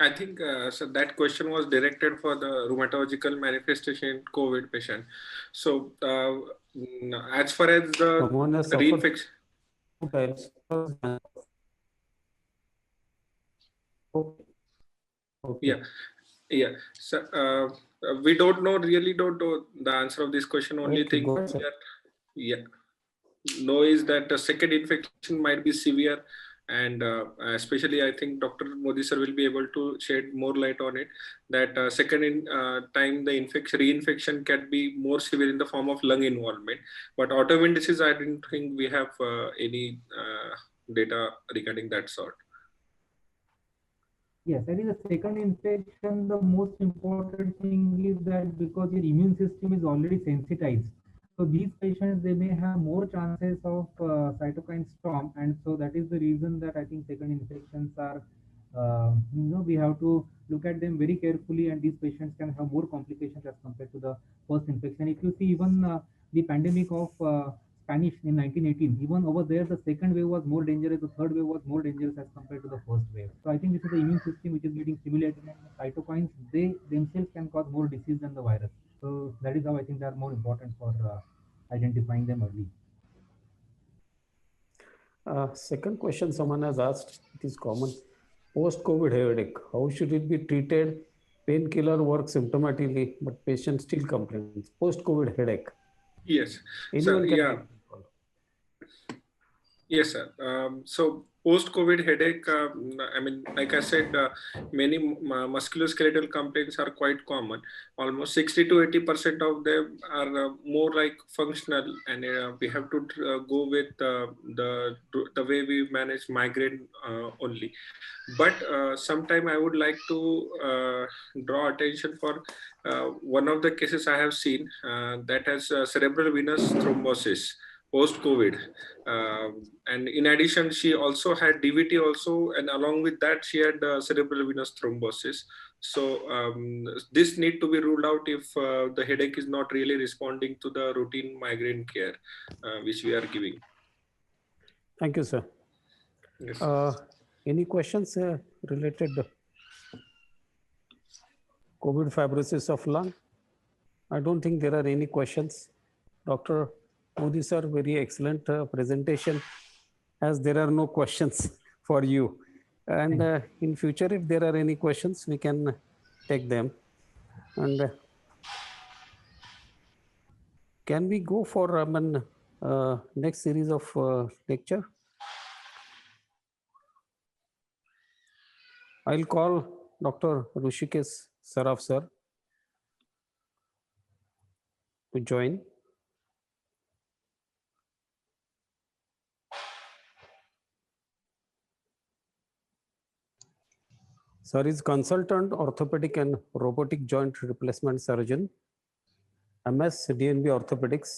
I think so that question was directed for the rheumatological manifestation in COVID patient. So as far as the reinfection. Okay. Yeah. So we really don't know the answer of this question. Only thing that know is that the second infection might be severe, and especially I think Dr. Modi sir will be able to shed more light on it, that second time the reinfection can be more severe in the form of lung involvement. But autoimmune disease, I didn't think we have any data regarding that sort. Yes, I think the second infection, the most important thing is that because your immune system is already sensitized, so these patients, they may have more chances of cytokine storm, and so that is the reason that I think second infections are, we have to look at them very carefully, and these patients can have more complications as compared to the first infection. If you see even the pandemic of Spanish in 1918, even over there, the second wave was more dangerous, the third wave was more dangerous as compared to the first wave. So I think this is the immune system which is getting stimulated, and the cytokines, they themselves can cause more disease than the virus. So that is how I think they are more important for identifying them early. Second question someone has asked, it is common. Post-COVID headache, how should it be treated? Painkiller works symptomatically, but patient still complains. Post-COVID headache. Yes. Anyone can yeah. Yes, sir. So post-COVID headache, like I said, many musculoskeletal complaints are quite common. Almost 60 to 80% of them are more like functional, and we have to go with the way we manage migraine only. But sometime I would like to draw attention for one of the cases I have seen that has cerebral venous thrombosis post-COVID. And in addition, she also had DVT also, and along with that, she had cerebral venous thrombosis. So this need to be ruled out if the headache is not really responding to the routine migraine care which we are giving. Thank you, sir. Yes. Any questions related to COVID fibrosis of lung? I don't think there are any questions. Dr. Modi sir, very excellent presentation, as there are no questions for you. And in future, if there are any questions, we can take them. And can we go for next series of lecture? I'll call Dr. Rushikesh Saraf sir to join. Sir is consultant orthopedic and robotic joint replacement surgeon, MS DNB orthopedics,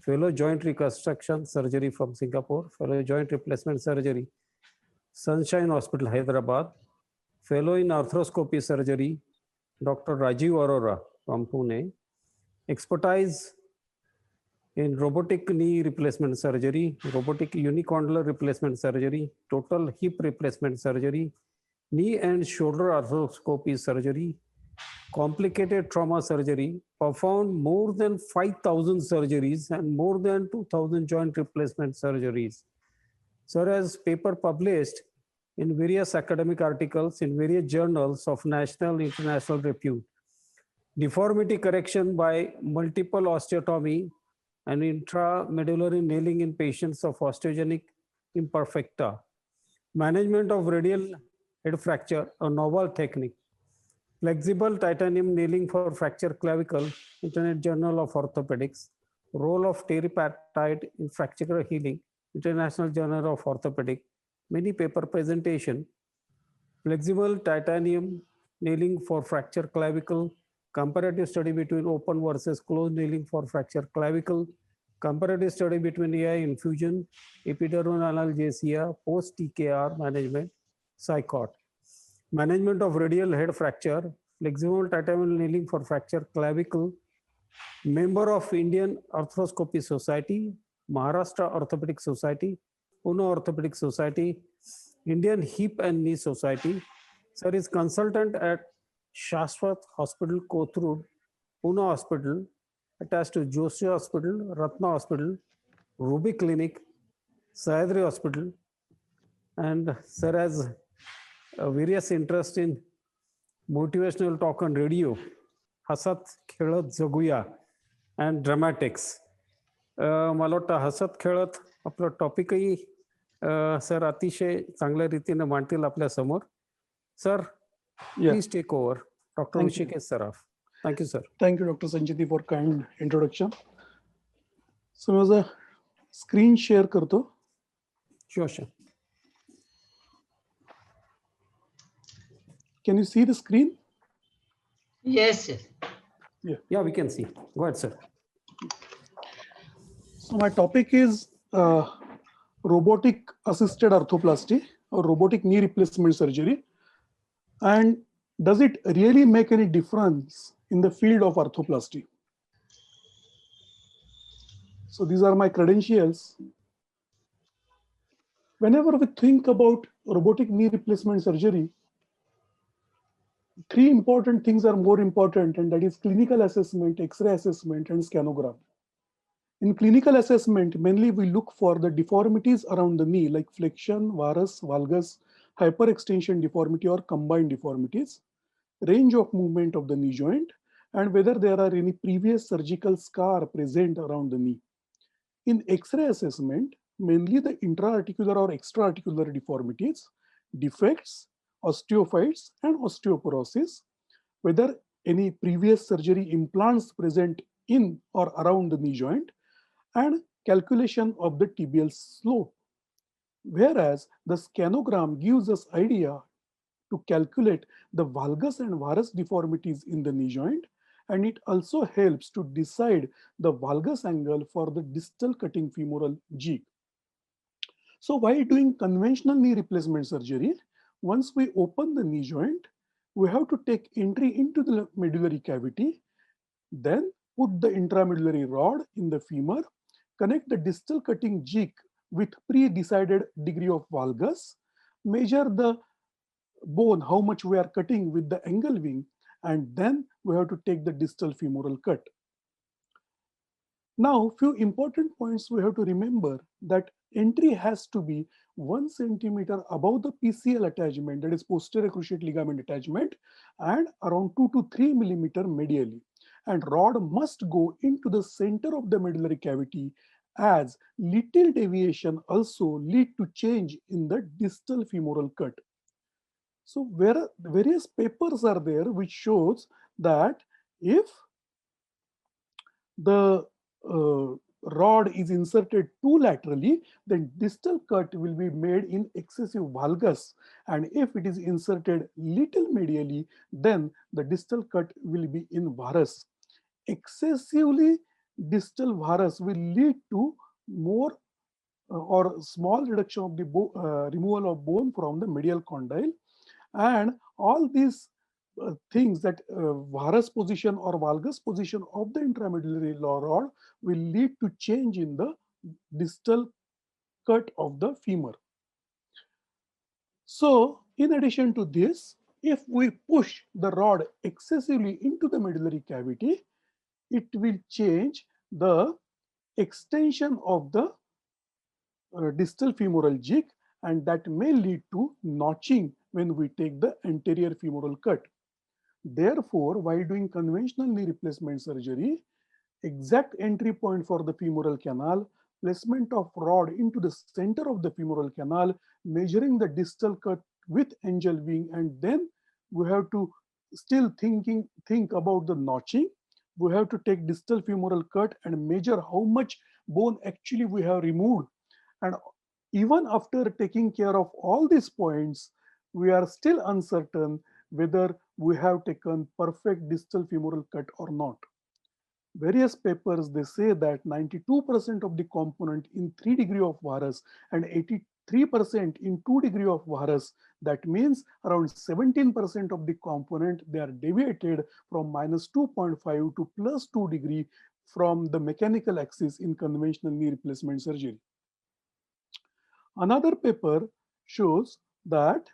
fellow joint reconstruction surgery from Singapore, fellow joint replacement surgery, Sunshine Hospital, Hyderabad, fellow in arthroscopy surgery, Dr. Rajiv Arora from Pune, expertise in robotic knee replacement surgery, robotic unicondylar replacement surgery, total hip replacement surgery, knee and shoulder arthroscopy surgery, complicated trauma surgery, performed more than 5,000 surgeries and more than 2,000 joint replacement surgeries. Sir has paper published in various academic articles in various journals of national international repute. Deformity correction by multiple osteotomy and intramedullary nailing in patients of osteogenic imperfecta. Management of radial head fracture, a novel technique. Flexible titanium nailing for fracture clavicle, Internet Journal of Orthopedics. Role of teriparatide in fracture healing, International Journal of Orthopedics. Many paper presentation. Flexible titanium nailing for fracture clavicle, comparative study between open versus closed nailing for fracture clavicle, comparative study between AI infusion, epidural analgesia, post-TKR management, psychot. Management of radial head fracture, flexible titanium nailing for fracture clavicle, member of Indian Arthroscopy Society, Maharashtra Orthopedic Society, Pune Orthopedic Society, Indian Hip and Knee Society. Sir is consultant at Shashwat Hospital, Kothurud, Pune Hospital, attached to Joshi Hospital, Ratna Hospital, Ruby Clinic, Sayadri Hospital, and sir has various interest in motivational talk on radio, हसत खेळत जगूया and dramatics. मला वाटतं हसत खेळत आपलं टॉपिकही sir अतिशय चांगल्या रीतीने मांडतील आपल्या समोर. Sir, please take over. Doctor Hrishikesh Saraf. Thank you sir. Thank you, Dr. Sanjiti, for kind introduction. So, माझं screen share करतो. Sure. Can you see the screen? Yes. Yeah, we can see. Go ahead, sir. So my topic is robotic assisted arthroplasty or robotic knee replacement surgery. And does it really make any difference in the field of arthroplasty? So these are my credentials. Whenever we think about robotic knee replacement surgery, three important things are more important, and that is clinical assessment, X-ray assessment, and scanogram. In clinical assessment, mainly we look for the deformities around the knee, like flexion, varus, valgus, hyperextension deformity, or combined deformities, range of movement of the knee joint, and whether there are any previous surgical scar present around the knee. In X-ray assessment, mainly the intra-articular or extra-articular deformities, defects, osteophytes, and osteoporosis, whether any previous surgery implants present in or around the knee joint, and calculation of the tibial slope. Whereas the scanogram gives us idea to calculate the valgus and varus deformities in the knee joint, and it also helps to decide the valgus angle for the distal cutting femoral jig. So while doing conventional knee replacement surgery, once we open the knee joint, we have to take entry into the medullary cavity, then put the intramedullary rod in the femur, connect the distal cutting jig with pre-decided degree of valgus, measure the bone, how much we are cutting with the angle wing, and then we have to take the distal femoral cut. Now, few important points we have to remember that entry has to be 1 centimeter above the PCL attachment, that is posterior cruciate ligament attachment, and around 2 to 3 millimeter medially. and rod must go into the center of the medullary cavity, as little deviation also lead to change in the distal femoral cut. So various papers are there which shows that if the rod is inserted too laterally, then distal cut will be made in excessive valgus, and if it is inserted little medially, then the distal cut will be in varus. Excessively distal varus will lead to more or small reduction of the removal of bone from the medial condyle, and all these things that varus position or valgus position of the intramedullary rod will lead to change in the distal cut of the femur. So in addition to this, if we push the rod excessively into the medullary cavity, it will change the extension of the distal femoral jig, and that may lead to notching when we take the anterior femoral cut. Therefore, while doing conventional knee replacement surgery, exact entry point for the femoral canal, placement of rod into the center of the femoral canal, measuring the distal cut with angel wing, and then we have to still think about the notching. We have to take distal femoral cut and measure how much bone actually we have removed. And even after taking care of all these points, we are still uncertain whether we have taken perfect distal femoral cut or not. Various papers, they say that 92% of the component in 3 degree of varus and 83% in 2 degree of varus. That means around 17% of the component, they are deviated from -2.5 to +2 degree from the mechanical axis in conventional knee replacement surgery. Another paper shows that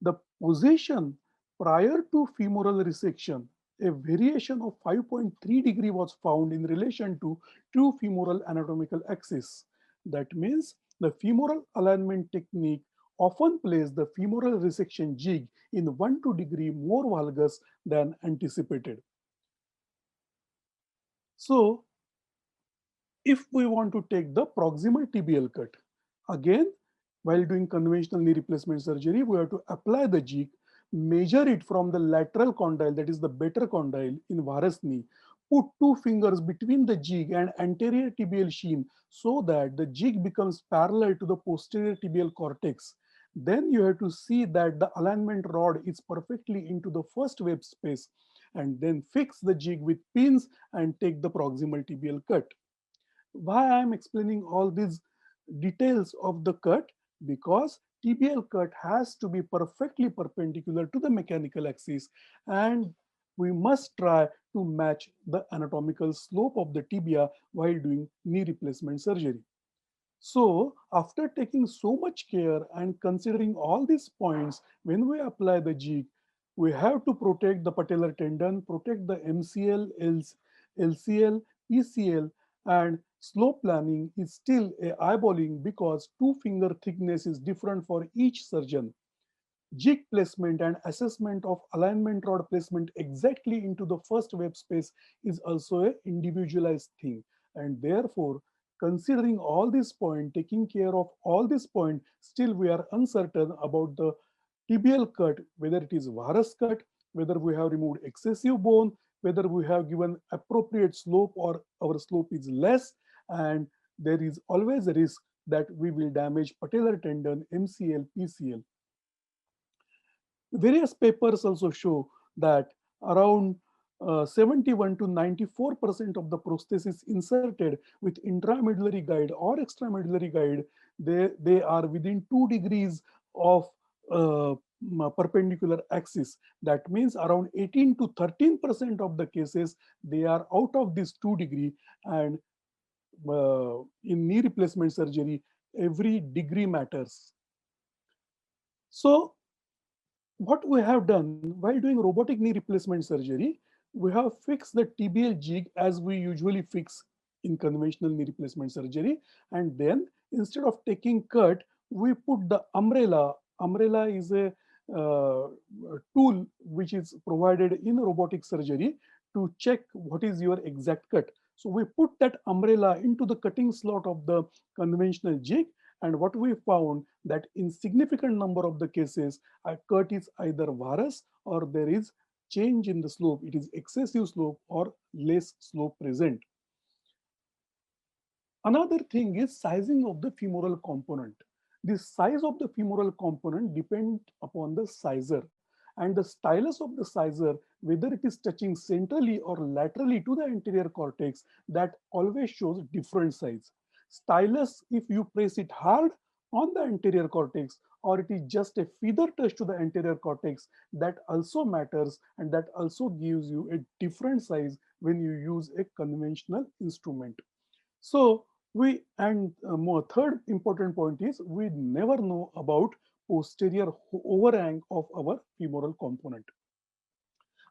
the position prior to femoral resection, a variation of 5.3 degree was found in relation to two femoral anatomical axes. That means the femoral alignment technique often places the femoral resection jig in 1-2 degree more valgus than anticipated. So if we want to take the proximal tibial cut, again, while doing conventional knee replacement surgery, we have to apply the jig, measure it from the lateral condyle, that is the better condyle in varus knee, put 2 fingers between the jig and anterior tibial sheen so that the jig becomes parallel to the posterior tibial cortex. Then you have to see that the alignment rod is perfectly into the first web space, and then fix the jig with pins and take the proximal tibial cut. Why I am explaining all these details of the cut? Because tibial cut has to be perfectly perpendicular to the mechanical axis, and we must try to match the anatomical slope of the tibia while doing knee replacement surgery. So after taking so much care and considering all these points, when we apply the jig, we have to protect the patellar tendon, protect the MCL, LCL, PCL, and slope planning is still a eyeballing because 2-finger thickness is different for each surgeon. Jig placement and assessment of alignment rod placement exactly into the first web space is also a individualized thing. And therefore, considering all these points, taking care of all these points, still we are uncertain about the tibial cut, whether it is varus cut, whether we have removed excessive bone, whether we have given appropriate slope or our slope is less, and there is always a risk that we will damage patellar tendon, MCL, PCL. Various papers also show that around 71 to 94% of the prosthesis inserted with intramedullary guide or extramedullary guide, they are within 2 degrees of perpendicular axis. That means around 18 to 13% of the cases, they are out of this 2 degree, and in knee replacement surgery, every degree matters. So what we have done while doing robotic knee replacement surgery, we have fixed the tibial jig as we usually fix in conventional knee replacement surgery. And then instead of taking cut, we put the umbrella. Umbrella is a tool which is provided in robotic surgery to check what is your exact cut. So we put that umbrella into the cutting slot of the conventional jig, and what we found that in significant number of the cases, a cut is either varus or there is change in the slope. It is excessive slope or less slope present. Another thing is sizing of the femoral component. The size of the femoral component depends upon the sizer, and the stylus of the sizer, whether it is touching centrally or laterally to the anterior cortex, that always shows different size. Stylus, if you press it hard on the anterior cortex, or it is just a feather touch to the anterior cortex, that also matters, and that also gives you a different size when you use a conventional instrument. So we, and more third important point is we never know about posterior overhang of our femoral component.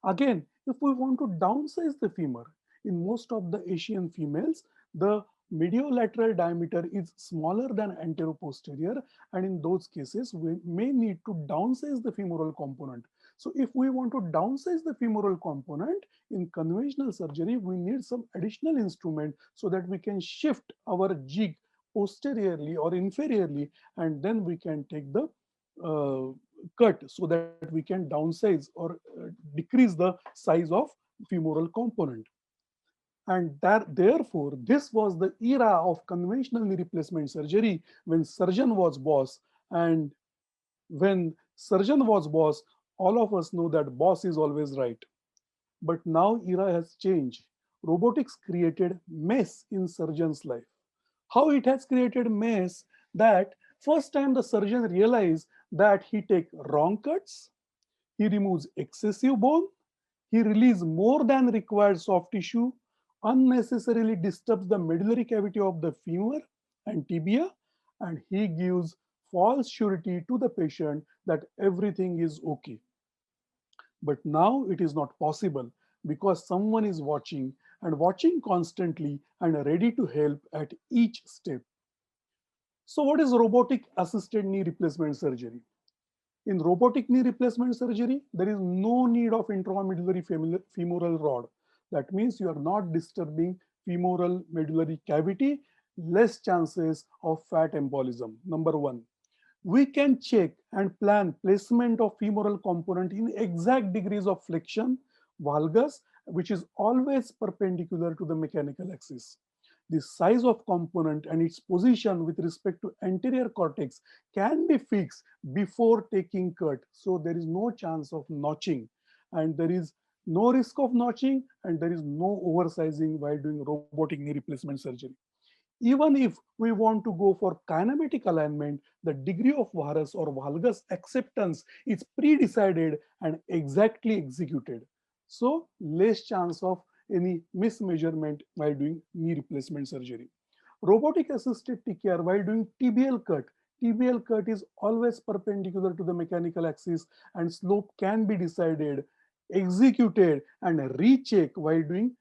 Again, if we want to downsize the femur, in most of the Asian females, the mediolateral diameter is smaller than anteroposterior, and in those cases, we may need to downsize the femoral component. So if we want to downsize the femoral component in conventional surgery, we need some additional instrument so that we can shift our jig posteriorly or inferiorly, and then we can take the cut so that we can downsize or decrease the size of femoral component. And that, therefore, this was the era of conventional knee replacement surgery when surgeon was boss. And when surgeon was boss, all of us know that boss is always right. But now era has changed. Robotics created mess in surgeon's life. How it has created mess, that first time the surgeon realized that he take wrong cuts, he removes excessive bone, he releases more than required soft tissue, unnecessarily disturbs the medullary cavity of the femur and tibia, and he gives false surety to the patient that everything is okay. But now it is not possible because someone is watching, and watching constantly, and ready to help at each step. So what is robotic assisted knee replacement surgery? In robotic knee replacement surgery, there is no need of intramedullary femoral rod. That means you are not disturbing femoral medullary cavity, less chances of fat embolism. Number one, we can check and plan placement of femoral component in exact degrees of flexion, valgus, which is always perpendicular to the mechanical axis. The size of component and its position with respect to anterior cortex can be fixed before taking cut. So there is no chance of notching, and there is no risk of notching, and there is no oversizing while doing robotic knee replacement surgery. Even if we want to go for kinematic alignment, the degree of varus or valgus acceptance is pre-decided and exactly executed. So less chance of any mismeasurement while doing knee replacement surgery. Robotic assisted TKR while doing TBL cut is always perpendicular to the mechanical axis, and slope can be decided, executed, and rechecked while doing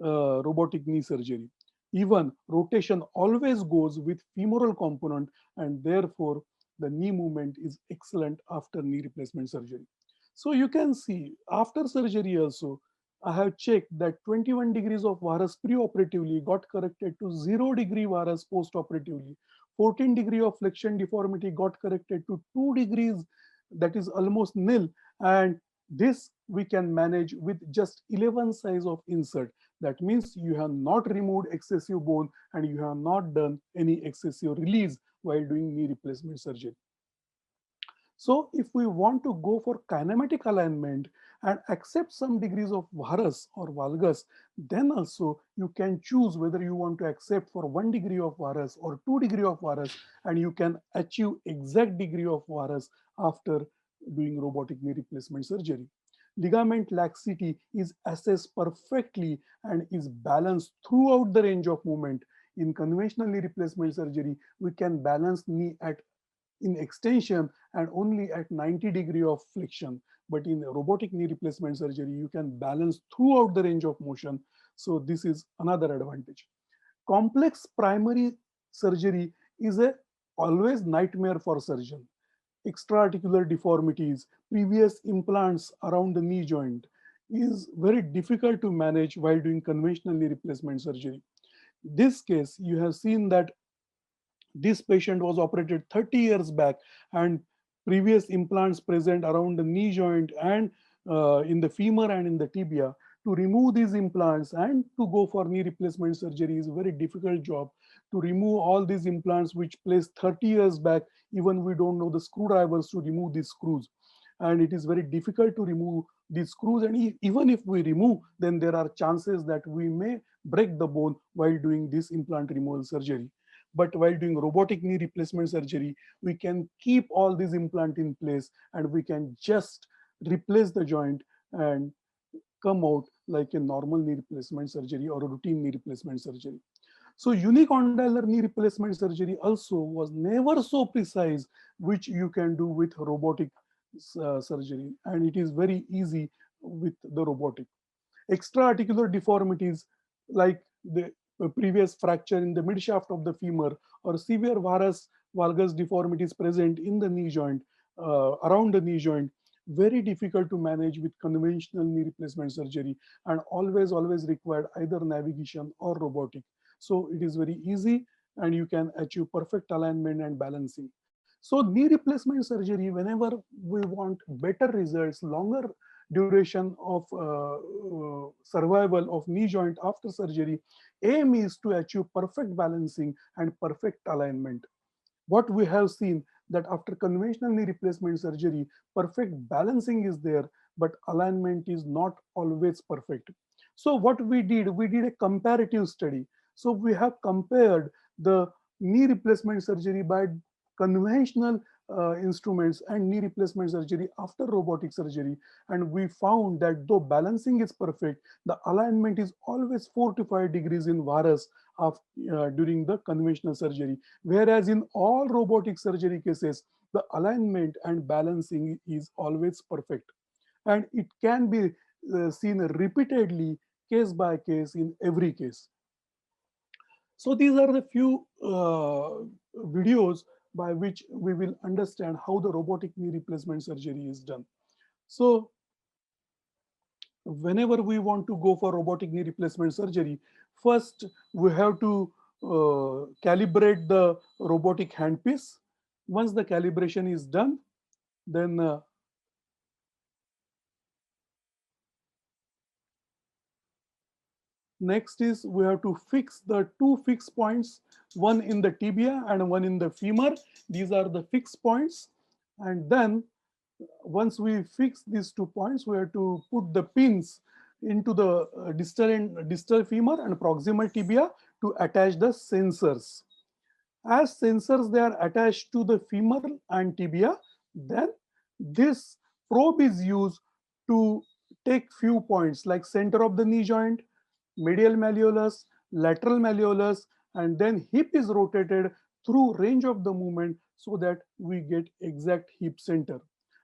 robotic knee surgery. Even rotation always goes with femoral component, and therefore the knee movement is excellent after knee replacement surgery. So you can see after surgery also, I have checked that 21 degrees of varus preoperatively got corrected to 0 degree varus postoperatively. 14 degree of flexion deformity got corrected to 2 degrees, that is almost nil. And this we can manage with just 11 size of insert. That means you have not removed excessive bone and you have not done any excessive release while doing knee replacement surgery. So if we want to go for kinematic alignment and accept some degrees of varus or valgus, then also you can choose whether you want to accept for 1 degree of varus or 2 degree of varus, and you can achieve exact degree of varus after doing robotic knee replacement surgery. Ligament laxity is assessed perfectly and is balanced throughout the range of movement. In conventional knee replacement surgery, we can balance knee at in extension and only at 90 degree of flexion. But in robotic knee replacement surgery, you can balance throughout the range of motion. So this is another advantage. Complex primary surgery is a always nightmare for surgeon. Extraarticular deformities, previous implants around the knee joint, is very difficult to manage while doing conventional knee replacement surgery. This case, you have seen that this patient was operated 30 years back, and previous implants present around the knee joint and in the femur and in the tibia. To remove these implants and to go for knee replacement surgery is a very difficult job. To remove all these implants which placed 30 years back, even we don't know the screwdrivers to remove these screws. And it is very difficult to remove these screws. And even if we remove, then there are chances that we may break the bone while doing this implant removal surgery. But while doing robotic knee replacement surgery, we can keep all these implants in place and we can just replace the joint and come out like a normal knee replacement surgery or a routine knee replacement surgery. So unicondylar knee replacement surgery also was never so precise, which you can do with robotic surgery. And it is very easy with the robotic. Extra-articular deformities like the previous fracture in the midshaft of the femur or severe varus valgus deformities present in the knee joint, around the knee joint, very difficult to manage with conventional knee replacement surgery, and always required either navigation or robotic. So it is very easy and you can achieve perfect alignment and balancing. So knee replacement surgery, whenever we want better results, longer duration of survival of knee joint after surgery, aim is to achieve perfect balancing and perfect alignment. What we have seen that after conventional knee replacement surgery, perfect balancing is there, but alignment is not always perfect. So what we did a comparative study. So we have compared the knee replacement surgery by conventional instruments and knee replacement surgery after robotic surgery, and we found that though balancing is perfect, the alignment is always 4 to 5 degrees in varus of, during the conventional surgery, whereas in all robotic surgery cases the alignment and balancing is always perfect, and it can be seen repeatedly, case by case, in every case. So these are the few videos by which we will understand how the robotic knee replacement surgery is done. So whenever we want to go for robotic knee replacement surgery, first we have to calibrate the robotic handpiece. Once the calibration is done, then next is we have to fix the two fixed points, one in the tibia and one in the femur. These are the fixed points. And then once we fix these 2 points, we have to put the pins into the distal femur and proximal tibia to attach the sensors. As sensors, they are attached to the femur and tibia. Then this probe is used to take few points like center of the knee joint, medial malleolus, lateral malleolus, and then hip is rotated through range of the movement so that we get exact hip center.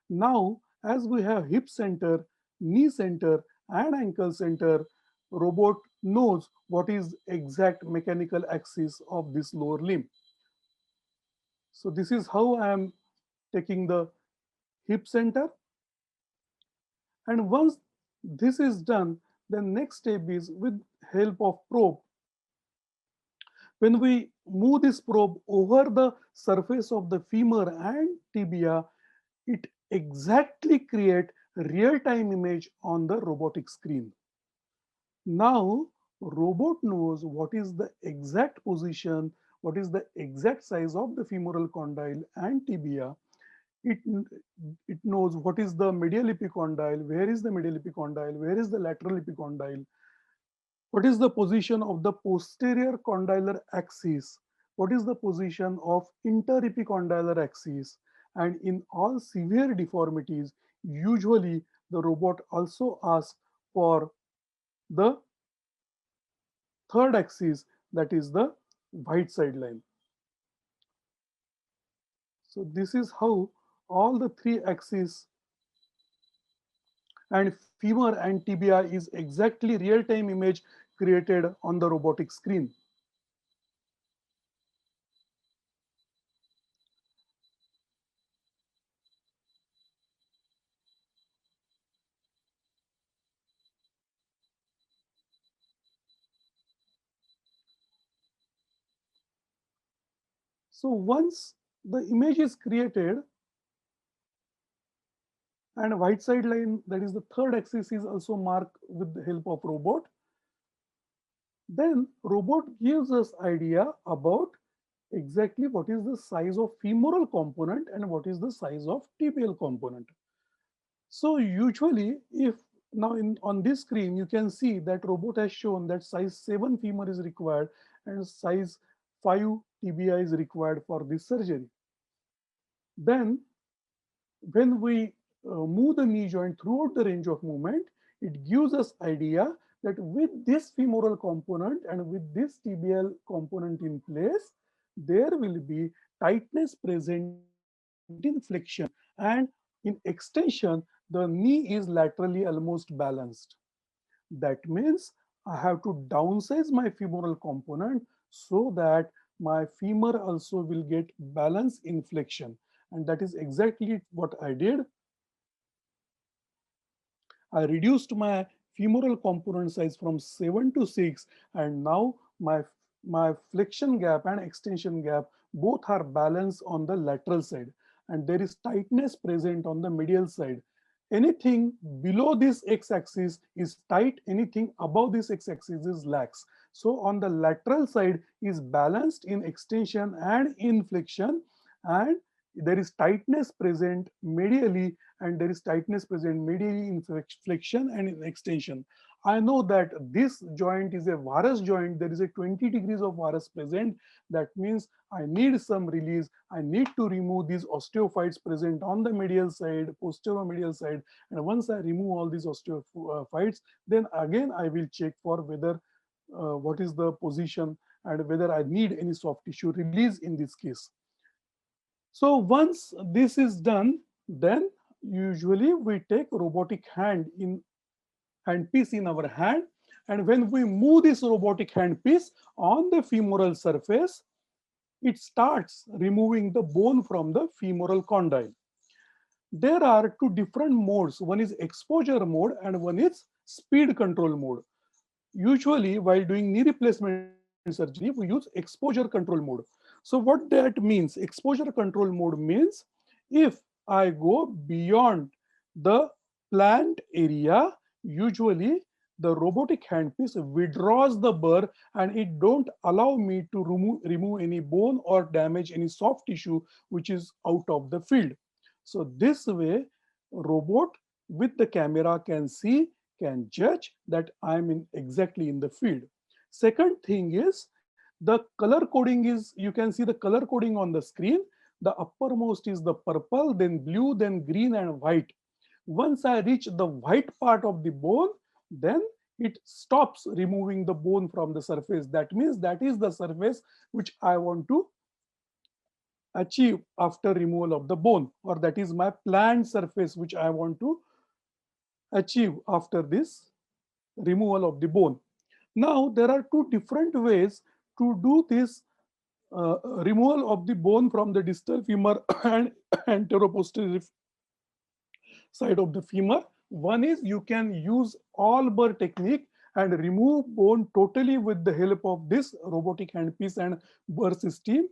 Now, as we have hip center, knee center, and ankle center, robot knows what is exact mechanical axis of this lower limb. So this is how I am taking the hip center. And once this is done, the next step is with help of probe. When we move this probe over the surface of the femur and tibia, it exactly creates real-time image on the robotic screen. Now, robot knows what is the exact position, what is the exact size of the femoral condyle and tibia. It, it knows what is the medial epicondyle, where is the medial epicondyle, where is the lateral epicondyle, what is the position of the posterior condylar axis, what is the position of interepicondylar axis, and in all severe deformities, usually the robot also asks for the third axis, that is the white side line. So this is how all the three axes and femur and tibia is exactly real-time image created on the robotic screen. So once the image is created and white side line, that is the third axis, is also marked with the help of robot, then robot gives us idea about exactly what is the size of femoral component and what is the size of tibial component. So usually, if now on this screen you can see that robot has shown that size 7 femur is required and size 5 tibia is required for this surgery. Then when we move the knee joint throughout the range of movement, it gives us idea that with this femoral component and with this tibial component in place, there will be tightness present in flexion, and in extension, the knee is laterally almost balanced. That means I have to downsize my femoral component so that my femur also will get balance in flexion. And that is exactly what I did. I reduced my femoral component size from 7 to 6, and now my flexion gap and extension gap both are balanced on the lateral side, and there is tightness present on the medial side. Anything below this x-axis is tight, anything above this x-axis is lax. So on the lateral side is balanced in extension and in flexion, and there is tightness present medially, and there is tightness present medially in flexion and in extension. I know that this joint is a varus joint. There is a 20 degrees of varus present. That means I need some release. I need to remove these osteophytes present on the medial side, posterior medial side. And once I remove all these osteophytes, then again I will check for whether what is the position and whether I need any soft tissue release in this case. So once this is done, then usually we take robotic handpiece in our hand, and when we move this robotic handpiece on the femoral surface, it starts removing the bone from the femoral condyle. There are two different modes. One is exposure mode and one is speed control mode. Usually while doing knee replacement surgery, we use exposure control mode. So what that means, exposure control mode means if I go beyond the planned area, usually the robotic handpiece withdraws the burr and it don't allow me to remove any bone or damage any soft tissue which is out of the field. So this way, robot with the camera can see, can judge that I'm in exactly in the field. Second thing is the color coding is, you can see the color coding on the screen. The uppermost is the purple, then blue, then green and white. Once I reach the white part of the bone, then it stops removing the bone from the surface. That means that is the surface which I want to achieve after removal of the bone, or that is my planned surface which I want to achieve after this removal of the bone. Now there are two different ways to do this removal of the bone from the distal femur and anteroposterior side of the femur. One is you can use all burr technique and remove bone totally with the help of this robotic handpiece and burr system.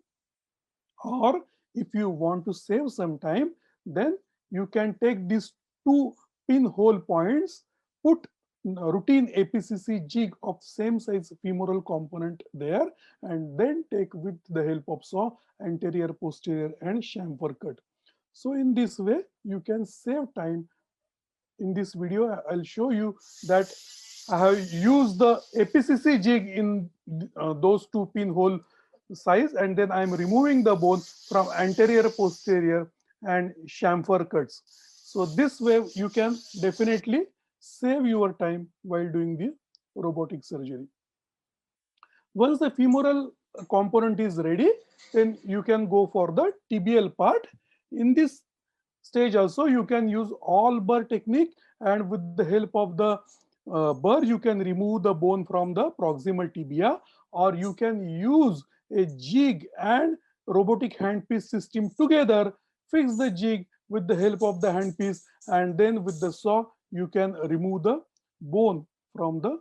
Or if you want to save some time, then you can take these two pinhole points, put routine APCC jig of same size femoral component there, and then take with the help of saw anterior, posterior and chamfer cut. So in this way, you can save time. In this video, I'll show you that I have used the APCC jig in those two pinhole size, and then I'm removing the bone from anterior, posterior and chamfer cuts. So this way you can definitely save your time while doing the robotic surgery. Once the femoral component is ready, then you can go for the tibial part. In this stage also you can use all burr technique, and with the help of the burr you can remove the bone from the proximal tibia, or you can use a jig and robotic handpiece system together, fix the jig with the help of the handpiece, and then with the saw you can remove the bone from the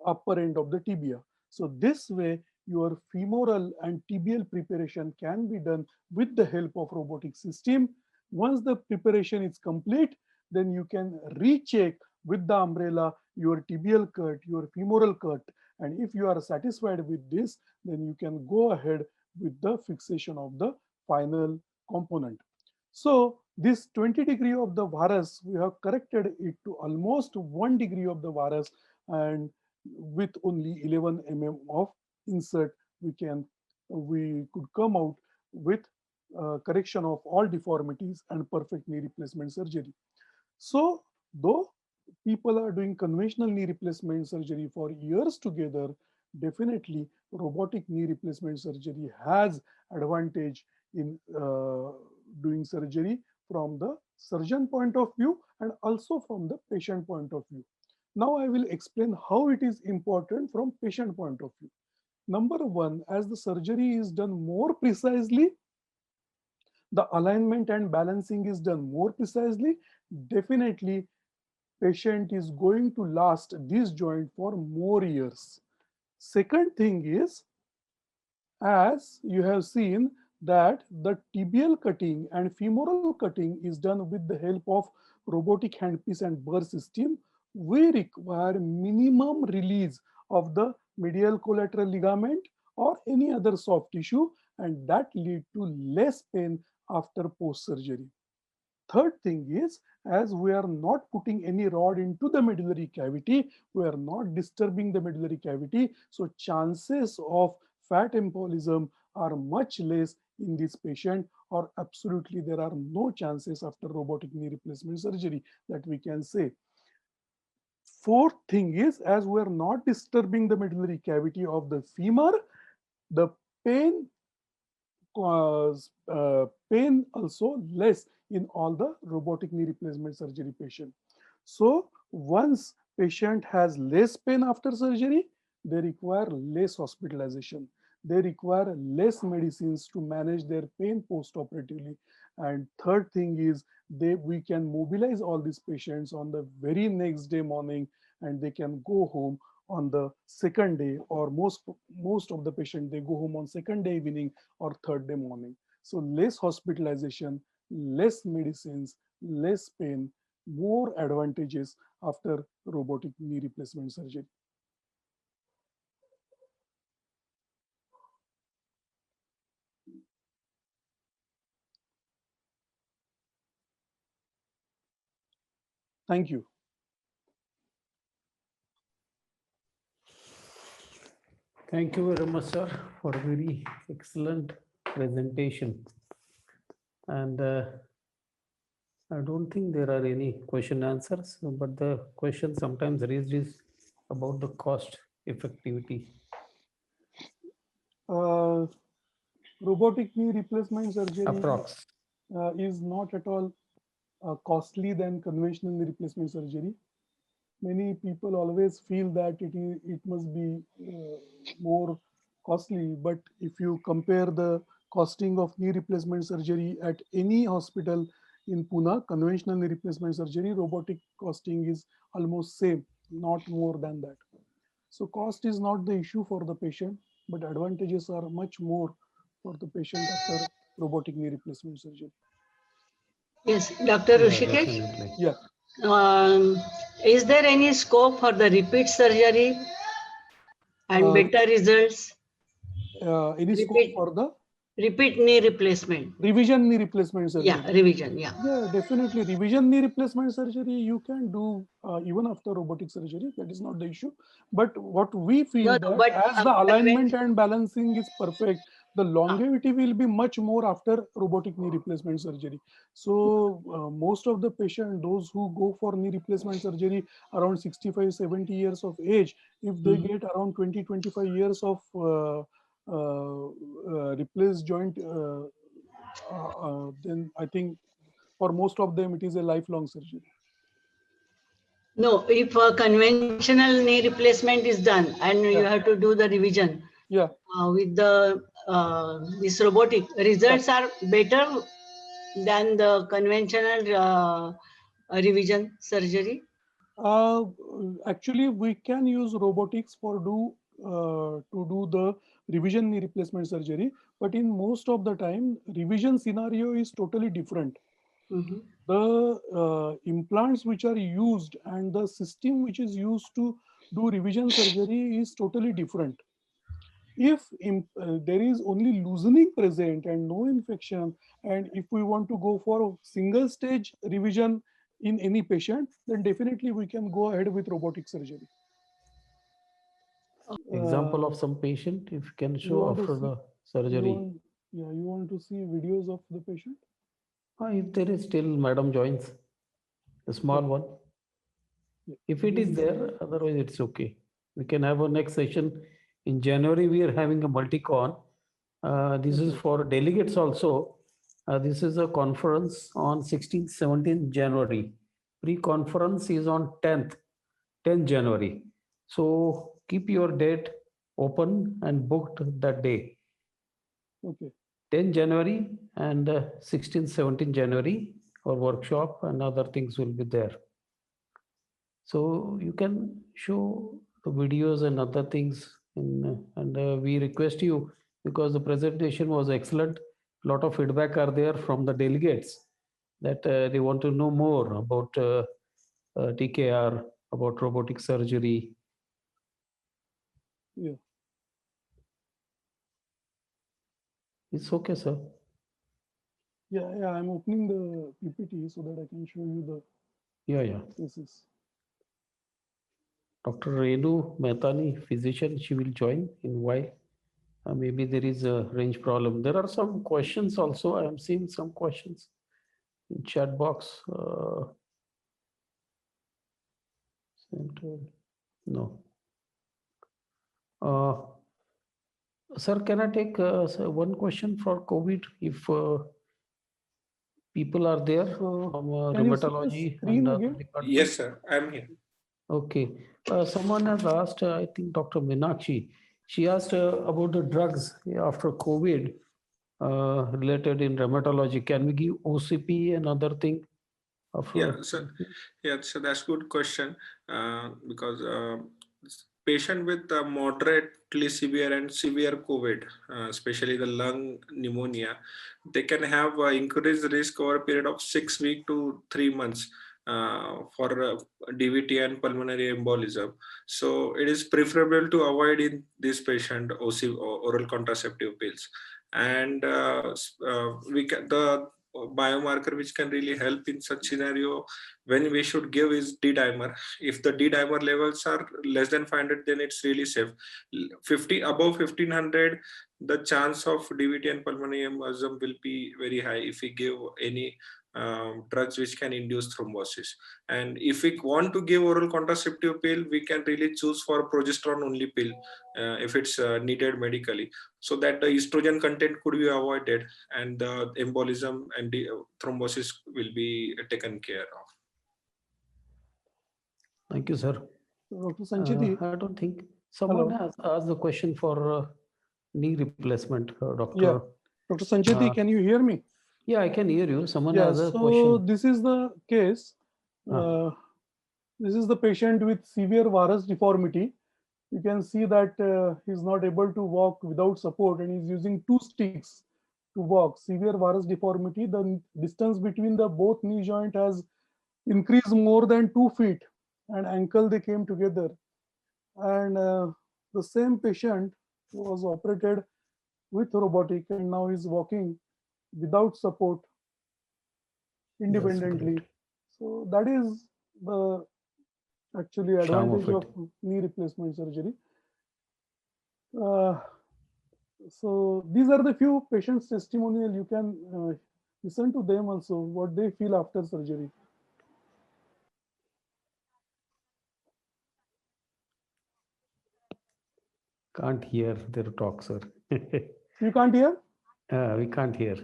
upper end of the tibia. So this way your femoral and tibial preparation can be done with the help of robotic system. Once the preparation is complete, then you can recheck with the umbrella your tibial cut, your femoral cut. And if you are satisfied with this, then you can go ahead with the fixation of the final component. So this 20 degree of the varus, we have corrected it to almost 1 degree of the varus, and with only 11 of insert, we could come out with correction of all deformities and perfect knee replacement surgery. So though people are doing conventional knee replacement surgery for years together, definitely robotic knee replacement surgery has advantage in doing surgery from the surgeon point of view and also from the patient point of view. Now I will explain how it is important from patient point of view. Number one, as the surgery is done more precisely, the alignment and balancing is done more precisely, definitely patient is going to last this joint for more years. Second thing is, as you have seen, that the tibial cutting and femoral cutting is done with the help of robotic handpiece and burr system. We require minimum release of the medial collateral ligament or any other soft tissue, and that lead to less pain after post surgery. Third thing is, as we are not putting any rod into the medullary cavity, we are not disturbing the medullary cavity. So chances of fat embolism are much less in this patient, or absolutely there are no chances after robotic knee replacement surgery that we can say. Fourth thing is, as we are not disturbing the medullary cavity of the femur, the pain pain also less in all the robotic knee replacement surgery patient. So once patient has less pain after surgery, they require less hospitalization. They require less medicines to manage their pain post-operatively. And third thing is, we can mobilize all these patients on the very next day morning, and they can go home on the second day, or most of the patient, they go home on second day evening or third day morning. So less hospitalization, less medicines, less pain, more advantages after robotic knee replacement surgery. Thank you. Thank you very much, sir, for a very excellent presentation. And I don't think there are any question answers, but the question sometimes raised is about the cost effectivity. Robotic knee replacement surgery Approx. is not at all costly than conventional knee replacement surgery. Many people always feel that it must be more costly, but if you compare the costing of knee replacement surgery at any hospital in Pune, conventional knee replacement surgery, robotic costing is almost same, not more than that. So cost is not the issue for the patient, but advantages are much more for the patient after robotic knee replacement surgery. Yes, Dr. Yeah, Rushikesh, definitely. Yeah. Is there any scope for the repeat surgery and better results? Any scope Repeat, for the repeat knee replacement. revision knee replacement surgery? Yeah, revision. Yeah. Yeah, definitely. Revision knee replacement surgery you can do even after robotic surgery. That is not the issue. But what we feel No, that but as the alignment and balancing is perfect, the longevity will be much more after robotic knee replacement surgery. So most of the patient, those who go for knee replacement surgery around 65, 70 years of age, if they get around 20, 25 years of replaced joint, then I think for most of them, it is a lifelong surgery. no, if a conventional knee replacement is done and you Yeah. have to do the revision Yeah. with the this robotic, results are better than the conventional revision surgery. Actually, we can use robotics for to do the revision knee replacement surgery, but in most of the time, revision scenario is totally different. Mhm. The implants which are used and the system which is used to do revision surgery is totally different. If there is only loosening present and no infection, and if we want to go for a single stage revision in any patient, then definitely we can go ahead with robotic surgery. Example of some patient, if you can You show want to after see, the surgery. you want to see videos of the patient? If there is still Madam joins, a small Okay. one. Yeah. If it is there, otherwise it's okay. We can have a next session. In January, we are having a multi-con. This is Okay. for delegates also. This is a conference on 16th, 17th January. Pre-conference is on 10th January. So keep your date open and booked that day. Okay. 10 January and 16th, 17th January, our workshop and other things will be there. So you can show the videos and other things and we request you, because the presentation was excellent. A lot of feedback are there from the delegates that they want to know more about TKR, about robotic surgery. Yeah. It's okay, sir. Yeah, I'm opening the PPT so that I can show you the Yeah. cases. Dr. Renu Mehtani, physician, she will join in while. Maybe there is a range problem. There are some questions also. I am seeing some questions in chat box. Central. No. Sir, can I take sir, one question for COVID? If people are there So from can you see the rheumatology screen and other again? departments? Yes, sir. I'm here. Okay. Someone has asked, I think Dr. Meenakshi, she asked about the drugs after COVID related in rheumatology. Can we give OCP and other thing? Yeah, so that's good question because patient with moderately severe and severe COVID, especially the lung pneumonia, they can have increased risk over a period of 6 weeks to 3 months for DVT and pulmonary embolism. So it is preferable to avoid in this patient oral contraceptive pills. And we can, the biomarker which can really help in such scenario when we should give is D-dimer. If the D-dimer levels are less than 500, then it's really safe. 50 above 1500, the chance of DVT and pulmonary embolism will be very high if we give any drugs which can induce thrombosis. And if we want to give oral contraceptive pill, we can really choose for progesterone only pill if it's needed medically, so that the estrogen content could be avoided and the embolism and the thrombosis will be taken care of. Thank you, sir. Dr. Sancheti. I don't think someone Hello. has asked the question for knee replacement, Doctor. Yeah. Dr. Sancheti, can you hear me? Yeah, I can hear you. Someone Yeah, has a so question. this is the case. This is the patient with severe varus deformity. You can see that he's not able to walk without support and he's using 2 sticks to walk. Severe varus deformity, the distance between the both knee joint has increased more than 2 feet, and ankle they came together. And the same patient was operated with robotic and now is walking without support independently. So that is the actually advantage of knee replacement surgery. So these are the few patients' testimonial. You can listen to them also, what they feel after surgery. Can't hear their talk, sir. You can't hear? We can't hear.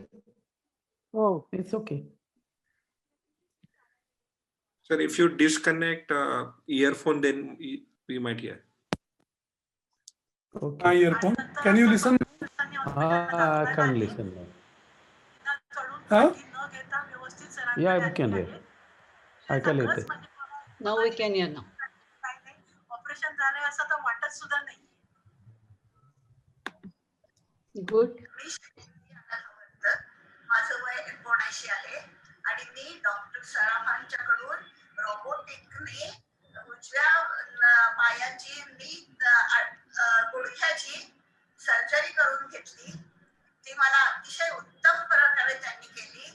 Oh, it's okay. Sir, if you disconnect earphone, then we might hear. Okay. my earphone. Can you listen? I can't listen now. Huh? Yeah, we can hear. I can hear. Now we can hear now. Good. माझं वय 79 आहे आणि मी doctor सराफांच्याकडून रोबोटिकने उजव्या पायाची गुडघ्याची surgery करून घेतली. ती मला अतिशय उत्तम प्रकारे त्यांनी केली.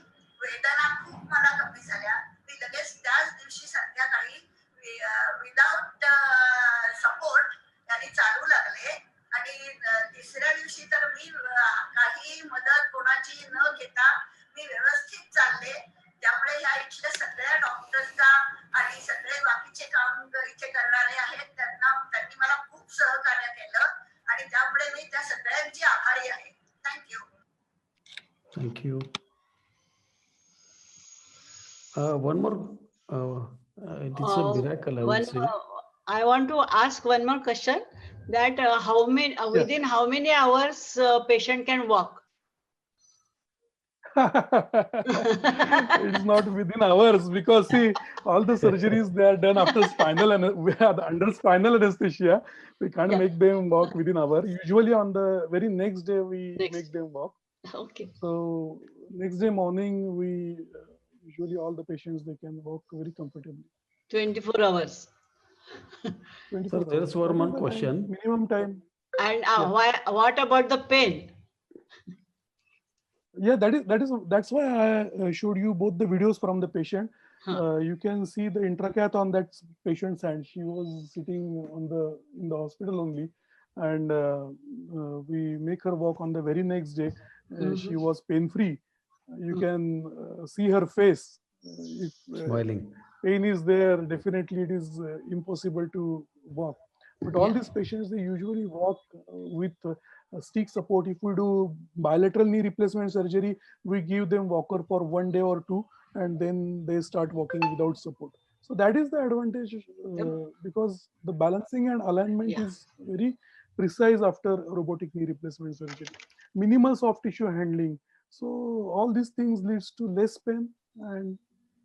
वेदना खूप मला कमी झाल्या. मी लगेच त्याच दिवशी संध्याकाळी विदाउट सपोर्ट त्यांनी चालू लागले आणि तिसऱ्या दिवशी तर मी काही मदत कोणाची न घेता मी व्यवस्थित चालले. त्यामुळे ह्या इथल्या सगळ्या डॉक्टर्सना आणि सगळे बाकीचे काम इथे करणारे आहेत त्यांनी मला खूप सहकार्य केलं आणि त्यामुळे मी त्या सगळ्यांची आभारी आहे. Thank you. Thank you. One more. It is a miracle, I would say. I want to ask one more question. That how many within how many hours patient can walk? It's not within hours because see, all the surgeries they are done after spinal and we are under spinal anesthesia. We can't make them walk within hour. Usually on the very next day we make them walk. Okay. So next day morning we usually all the patients they can walk very comfortably. 24 hours. 24 Sir, there's one question. Minimum time. And what about the pain? Yeah, that's why I showed you both the videos from the patient. You can see the intracath on that patient's hand. She was sitting in the hospital only, and we make her walk on the very next day. She was pain-free. You can see her face. If Smiling. pain is there, definitely it is impossible to walk. But all these patients, they usually walk with stick support. If we do bilateral knee replacement surgery, we give them walker for 1 day or two, and then they start walking without support. So that is the advantage because the balancing and alignment is very precise after robotic knee replacement surgery. Minimal soft tissue handling. So all these things leads to less pain, and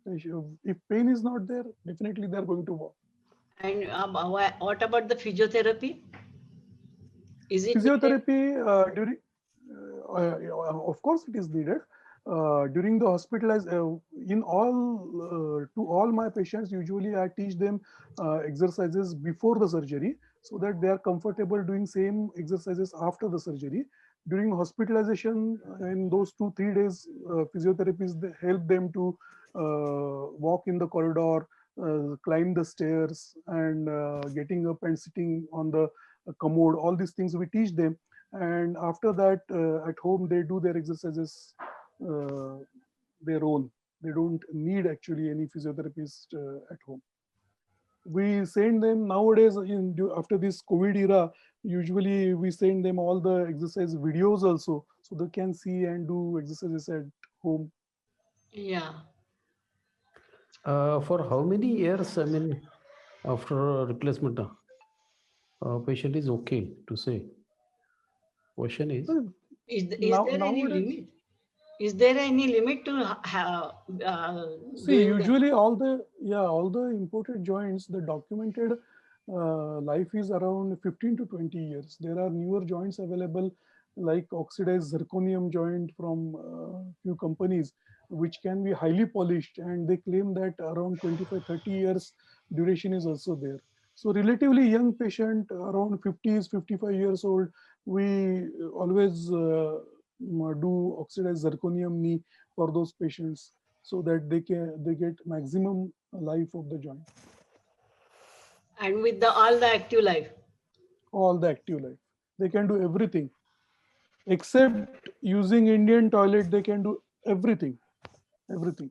if pain is not there, definitely they are going to walk. And what about the physiotherapy? Is it physiotherapy during? Of course, it is needed during the hospitalization. In all to all my patients, usually I teach them exercises before the surgery so that they are comfortable doing same exercises after the surgery. During hospitalization, in those 2-3 days, physiotherapists they help them to walk in the corridor, climb the stairs, and getting up and sitting on the commode. All these things we teach them, and after that, at home they do their exercises their own. They don't need actually any physiotherapist at home. We send them nowadays after this COVID era. Usually we send them all the exercise videos also, so they can see and do exercises at home. Yeah. For how many years? I mean, after replacement, patient is okay to say. Question is there any limit? Is there any limit to see? Usually, all the imported joints, the documented life is around 15 to 20 years. There are newer joints available, like oxidized zirconium joint from few companies, which can be highly polished, and they claim that around 25-30 years duration is also there. So relatively young patient, around 50s, 55 years old, we always do oxidized zirconium knee for those patients so that they get maximum life of the joint. And with all the active life? All the active life. They can do everything. Except using Indian toilet, they can do everything. Everything.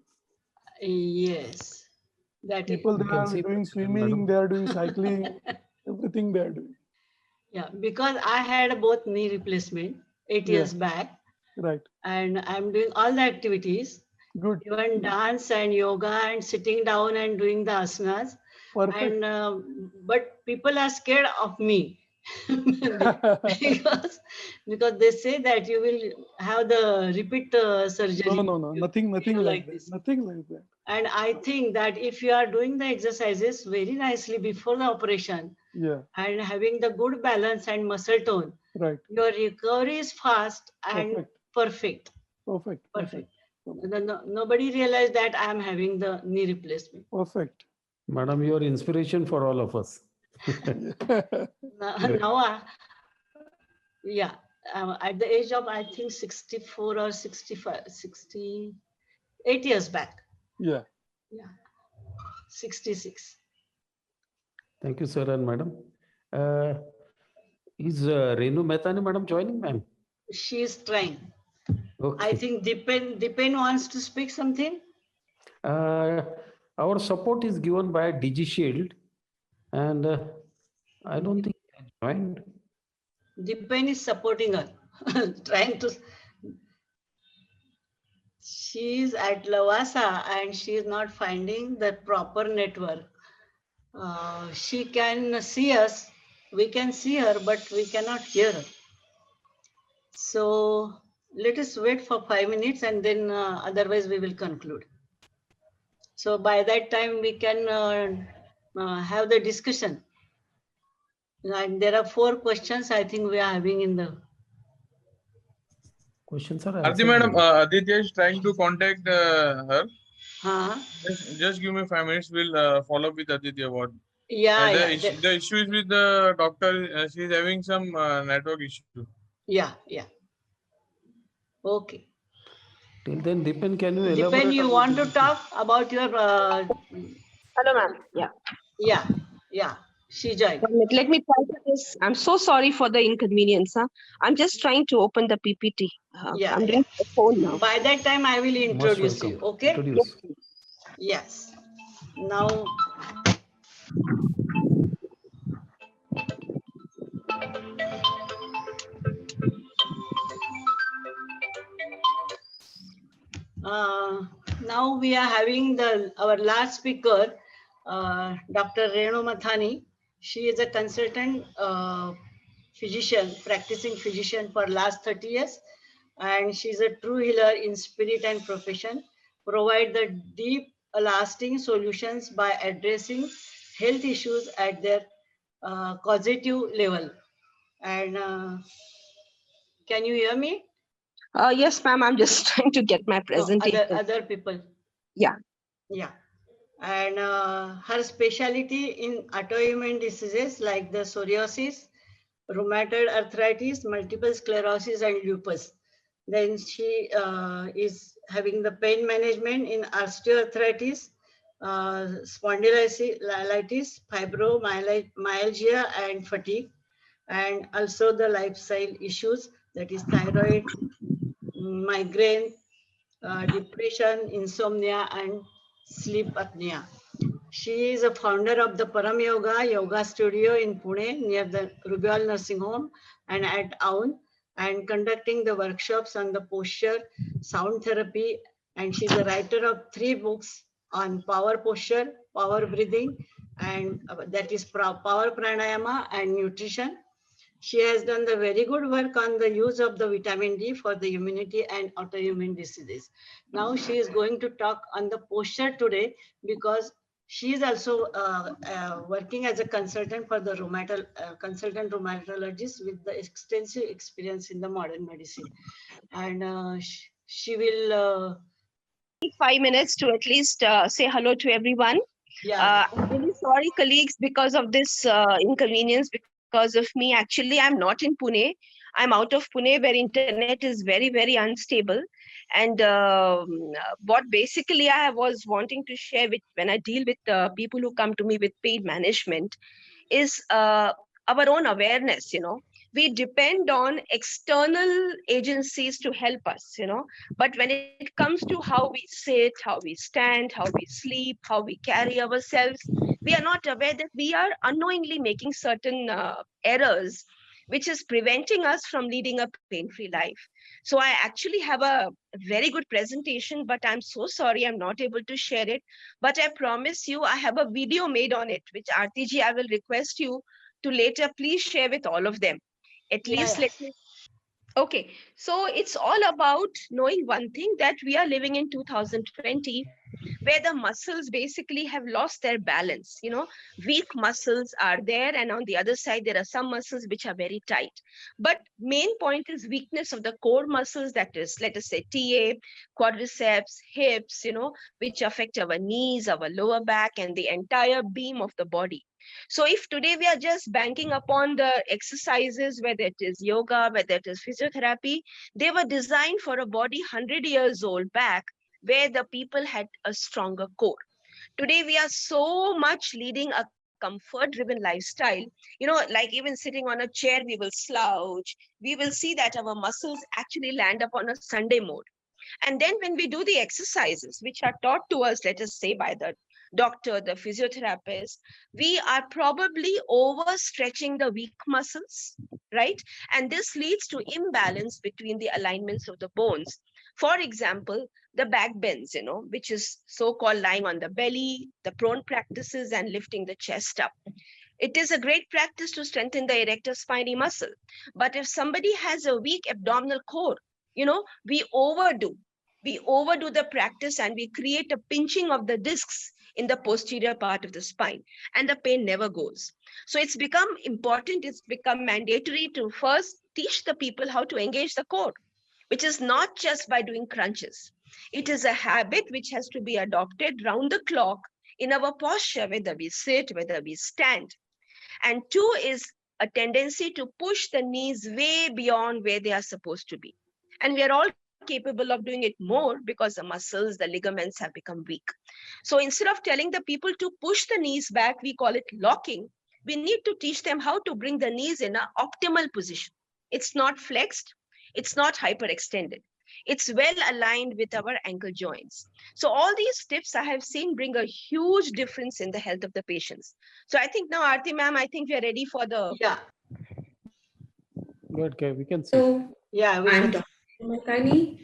Yes. That people they are doing swimming, they are doing cycling, everything they are doing. Yeah, because I had both knee replacement 8 years back. Right. And I'm doing all the activities. Good. Even dance and yoga and sitting down and doing the asanas. Perfect. And but people are scared of me because they say that you will have the repeat surgery. No, nothing like that. Nothing like that. And I think that if you are doing the exercises very nicely before the operation, and having the good balance and muscle tone, Right. Your recovery is fast and perfect. Perfect. Perfect. Nobody realized that I am having the knee replacement. Perfect. Madam, you are inspiration for all of us. Now, yeah, at the age of, I think, 64 or 65, 68 years back. Yeah. Yeah, 66. Thank you, sir and madam. Is Renu Mehta madam joining, ma'am? She is trying. Okay. I think Dipen wants to speak something. Our support is given by DG Shield, and I don't think I joined. Dipen is supporting her, trying to. She is at Lavasa and she is not finding the proper network. She can see us, we can see her, but we cannot hear her. So let us wait for 5 minutes and then otherwise we will conclude. So by that time we can have the discussion. And there are 4 questions I think we are having in the Questions are Arti answered. madam, Aditya is trying to contact her. Just give me 5 minutes. We'll follow up with Aditya. What? Yeah, the issue is with the doctor. She is having some network issue. Yeah. Okay. Till then, Dipen, can you elaborate? Dipen, you want to talk about your... Hello, ma'am. Yeah. She joined. Let me try to this. I'm so sorry for the inconvenience. I'm just trying to open the PPT. I'm doing the phone now. By that time, I will introduce you. Okay? Introduce. Yes. Now... now we are having our last speaker, Dr. Renu Mathani. She is a consultant physician, practicing physician for last 30 years. And she's a true healer in spirit and profession, provide the deep, lasting solutions by addressing health issues at their causative level. And can you hear me? Yes, ma'am. I'm just trying to get my presentation. No, other people. Yeah. And her specialty in autoimmune diseases like the psoriasis, rheumatoid arthritis, multiple sclerosis, and lupus. Then she is having the pain management in osteoarthritis, spondylitis, fibromyalgia, and fatigue, and also the lifestyle issues, that is thyroid, migraine, depression, insomnia, and sleep apnea. She is a founder of the Param Yoga Studio in Pune near the Rubyal Nursing Home and at Aun, and conducting the workshops on the posture, sound therapy, and she's a writer of 3 books on power posture, power breathing, and that is power pranayama and nutrition. She has done the very good work on the use of the vitamin D for the immunity and autoimmune diseases. Now she is going to talk on the posture today because she is also working as a consultant for the consultant rheumatologist with the extensive experience in the modern medicine. And she will... 5 minutes to at least say hello to everyone. I'm really sorry, colleagues, because of this inconvenience. Because of me, actually, I'm not in Pune. I'm out of Pune, where internet is very, very unstable. And what basically I was wanting to share with when I deal with people who come to me with pain management is our own awareness. We depend on external agencies to help us, but when it comes to how we sit, how we stand, how we sleep, how we carry ourselves, we are not aware that we are unknowingly making certain errors, which is preventing us from leading a pain-free life. So I actually have a very good presentation, but I'm so sorry I'm not able to share it. But I promise you, I have a video made on it, which Arti ji, I will request you to later please share with all of them. At least let me. Okay, so it's all about knowing one thing, that we are living in 2020, where the muscles basically have lost their balance. Weak muscles are there, and on the other side, there are some muscles which are very tight. But main point is weakness of the core muscles, that is, let us say, TA, quadriceps, hips, which affect our knees, our lower back, and the entire beam of the body. So if today we are just banking upon the exercises, whether it is yoga, whether it is physiotherapy, they were designed for a body 100 years old back, where the people had a stronger core. Today, we are so much leading a comfort-driven lifestyle. Like even sitting on a chair, we will slouch. We will see that our muscles actually land up on a Sunday mode. And then when we do the exercises, which are taught to us, let us say, by the doctor, the physiotherapist, we are probably overstretching the weak muscles, right? And this leads to imbalance between the alignments of the bones. For example, the back bends, which is so-called lying on the belly, the prone practices, and lifting the chest up. It is a great practice to strengthen the erector spinae muscle. But if somebody has a weak abdominal core, we overdo. We overdo the practice and we create a pinching of the discs in the posterior part of the spine, and the pain never goes. So it's become important, it's become mandatory to first teach the people how to engage the core, which is not just by doing crunches. It is a habit which has to be adopted round the clock in our posture, whether we sit, whether we stand. And two is a tendency to push the knees way beyond where they are supposed to be. And we are all capable of doing it more because the muscles, the ligaments have become weak. So instead of telling the people to push the knees back, we call it locking. We need to teach them how to bring the knees in an optimal position. It's not flexed, it's not hyperextended. It's well aligned with our ankle joints. So all these tips I have seen bring a huge difference in the health of the patients. So I think now, Aarti ma'am, I think we are ready for the... Yeah. Good, okay, we can see. So, Yeah, we I'm can. Dr. Makani,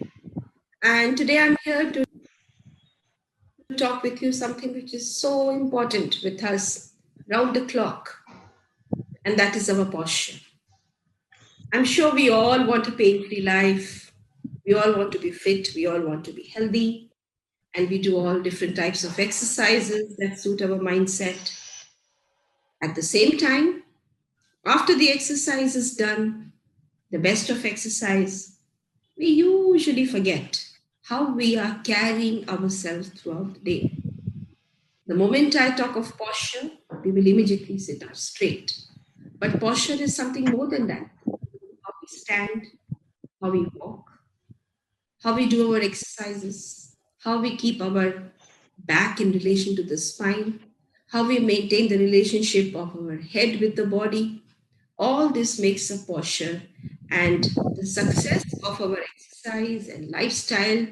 and today I'm here to talk with you something which is so important with us round the clock, and that is our posture. I'm sure we all want a pain-free life. We all want to be fit. We all want to be healthy. And we do all different types of exercises that suit our mindset. At the same time, after the exercise is done, the best of exercise, we usually forget how we are carrying ourselves throughout the day. The moment I talk of posture, we will immediately sit up straight. But posture is something more than that. How we stand, how we walk, how we do our exercises, how we keep our back in relation to the spine, how we maintain the relationship of our head with the body. All this makes a posture, and the success of our exercise and lifestyle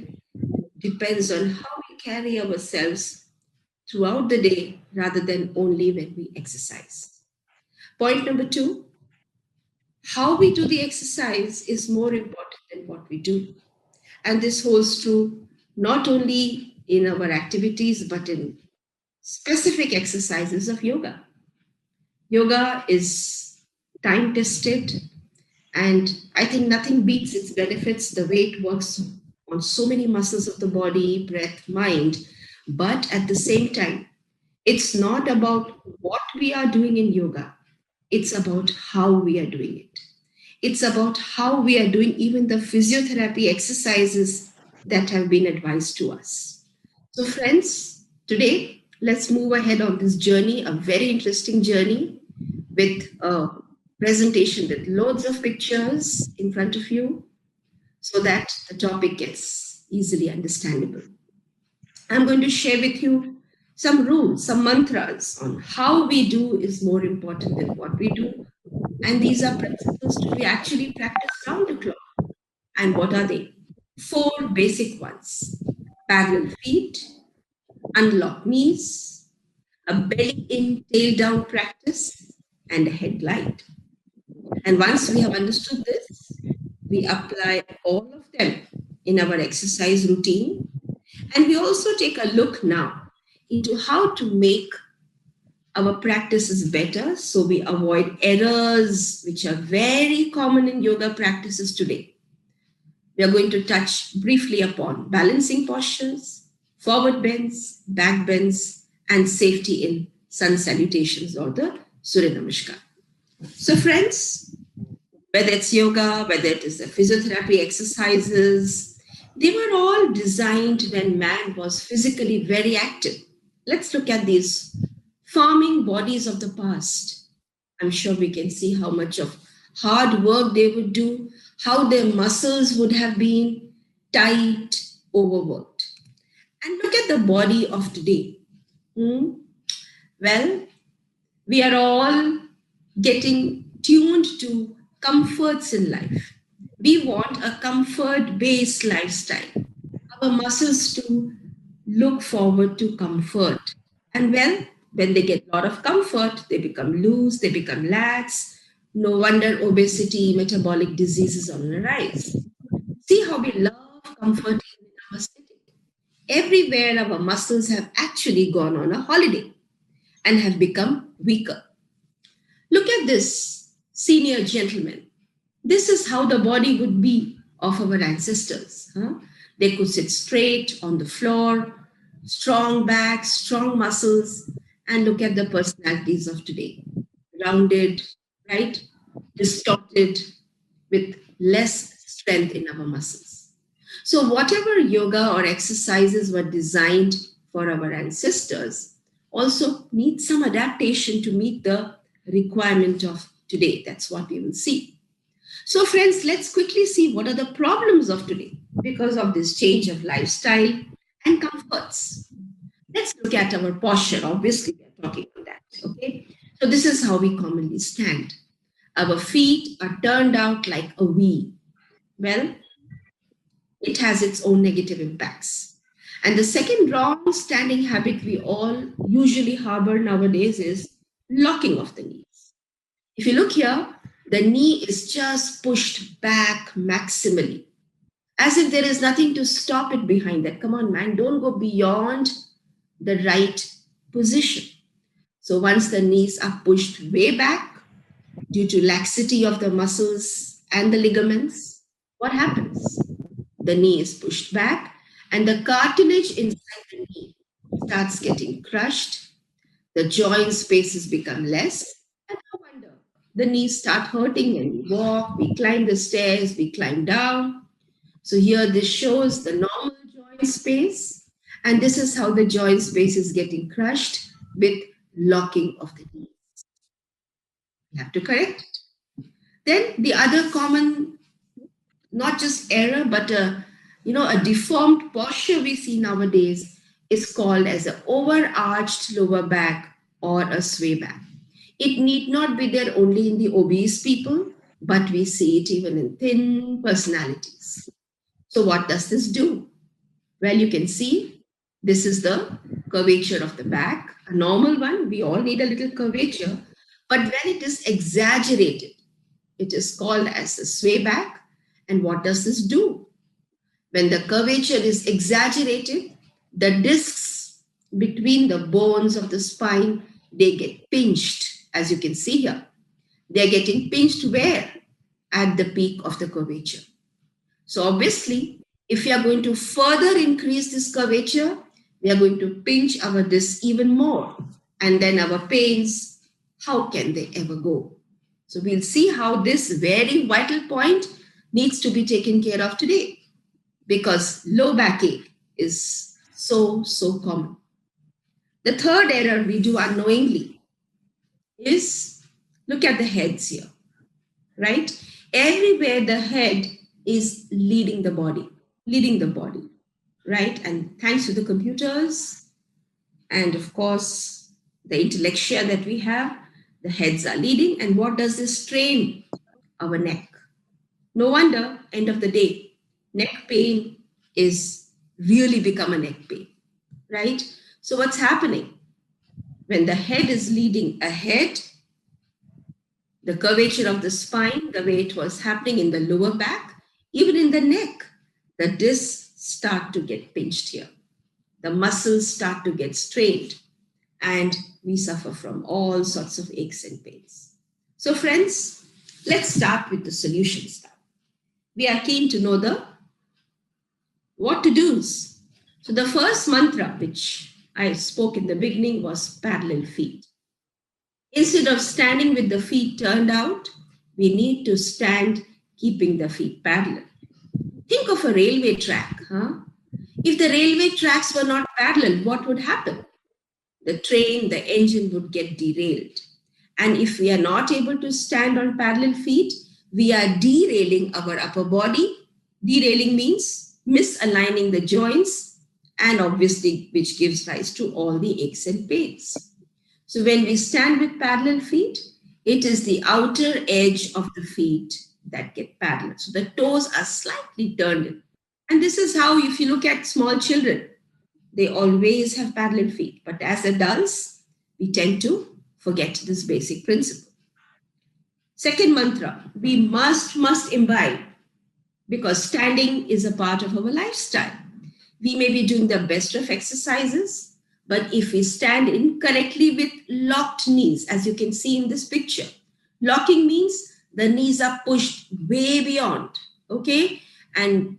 depends on how we carry ourselves throughout the day rather than only when we exercise. Point number 2, how we do the exercise is more important than what we do. And this holds true not only in our activities, but in specific exercises of yoga. Yoga is time tested, and I think nothing beats its benefits, the way it works on so many muscles of the body, breath, mind. But at the same time, it's not about what we are doing in yoga. It's about how we are doing it. It's about how we are doing even the physiotherapy exercises that have been advised to us. So friends, today, let's move ahead on this journey, a very interesting journey with a presentation with loads of pictures in front of you so that the topic gets easily understandable. I'm going to share with you some rules, some mantras on how we do is more important than what we do. And these are principles to be actually practiced round the clock. And what are they? 4 basic ones: parallel feet, unlock knees, a belly in, tail down practice, and a head glide. And once we have understood this, we apply all of them in our exercise routine. And we also take a look now into how to make our practices better so we avoid errors which are very common in yoga practices today. We are going to touch briefly upon balancing postures, forward bends, back bends, and safety in sun salutations or the Surya Namaskar. So friends, whether it's yoga, whether it is the physiotherapy exercises, they were all designed when man was physically very active. Let's look at these farming bodies of the past. I'm sure we can see how much of hard work they would do, how their muscles would have been tight, overworked. And look at the body of today. Well, we are all getting tuned to comforts in life. We want a comfort-based lifestyle. Our muscles to look forward to comfort. And well, when they get a lot of comfort, they become loose, they become lax. No wonder obesity, metabolic diseases are on the rise. See how we love comfort in our sitting. Everywhere our muscles have actually gone on a holiday and have become weaker. Look at this, senior gentlemen. This is how the body would be of our ancestors. They could sit straight on the floor, strong backs, strong muscles, and look at the personalities of today. Rounded, right? Distorted, with less strength in our muscles. So whatever yoga or exercises were designed for our ancestors also need some adaptation to meet the requirement of today. That's what we will see. So friends, let's quickly see what are the problems of today because of this change of lifestyle and comforts. Let's look at our posture. Obviously, we are talking about that. Okay. So this is how we commonly stand. Our feet are turned out like a V. Well, it has its own negative impacts. And the second wrong standing habit we all usually harbor nowadays is locking of the knees. If you look here, the knee is just pushed back maximally, as if there is nothing to stop it behind that. Come on, man, don't go beyond the right position. So once the knees are pushed way back due to laxity of the muscles and the ligaments, what happens? The knee is pushed back and the cartilage inside the knee starts getting crushed. The joint spaces become less. And no wonder the knees start hurting when we walk, we climb the stairs, we climb down. So here this shows the normal joint space. And this is how the joint space is getting crushed with locking of the knees. You have to correct it. Then the other common, not just error, but a deformed posture we see nowadays is called as an overarched lower back or a sway back. It need not be there only in the obese people, but we see it even in thin personalities. So what does this do? Well, you can see this is the curvature of the back, a normal one. We all need a little curvature, but when it is exaggerated, it is called as a sway back. And what does this do? When the curvature is exaggerated, the discs between the bones of the spine, they get pinched, as you can see here. They're getting pinched where? At the peak of the curvature. So obviously, if we are going to further increase this curvature, we are going to pinch our discs even more. And then our pains, how can they ever go? So we'll see how this very vital point needs to be taken care of today, because low backache is so common. The third error we do unknowingly is, look at the heads here, right? Everywhere the head is leading the body, right? And thanks to the computers and of course the intellectia that we have, the heads are leading. And what does this strain? Our neck. No wonder, end of the day, neck pain is really become a neck pain, right? So what's happening? When the head is leading ahead, the curvature of the spine, the way it was happening in the lower back, even in the neck, the discs start to get pinched here. The muscles start to get strained, and we suffer from all sorts of aches and pains. So friends, let's start with the solutions now. We are keen to know the what to do's. So the first mantra, which I spoke in the beginning, was parallel feet. Instead of standing with the feet turned out, we need to stand keeping the feet parallel. Think of a railway track, huh? If the railway tracks were not parallel, what would happen? The train, the engine would get derailed. And if we are not able to stand on parallel feet, we are derailing our upper body. Derailing means misaligning the joints, and obviously, which gives rise to all the aches and pains. So when we stand with parallel feet, it is the outer edge of the feet that get parallel. So the toes are slightly turned in. And this is how, if you look at small children, they always have parallel feet. But as adults, we tend to forget this basic principle. Second mantra, we must imbibe, because standing is a part of our lifestyle. We may be doing the best of exercises, but if we stand incorrectly with locked knees, as you can see in this picture, locking means the knees are pushed way beyond, okay? And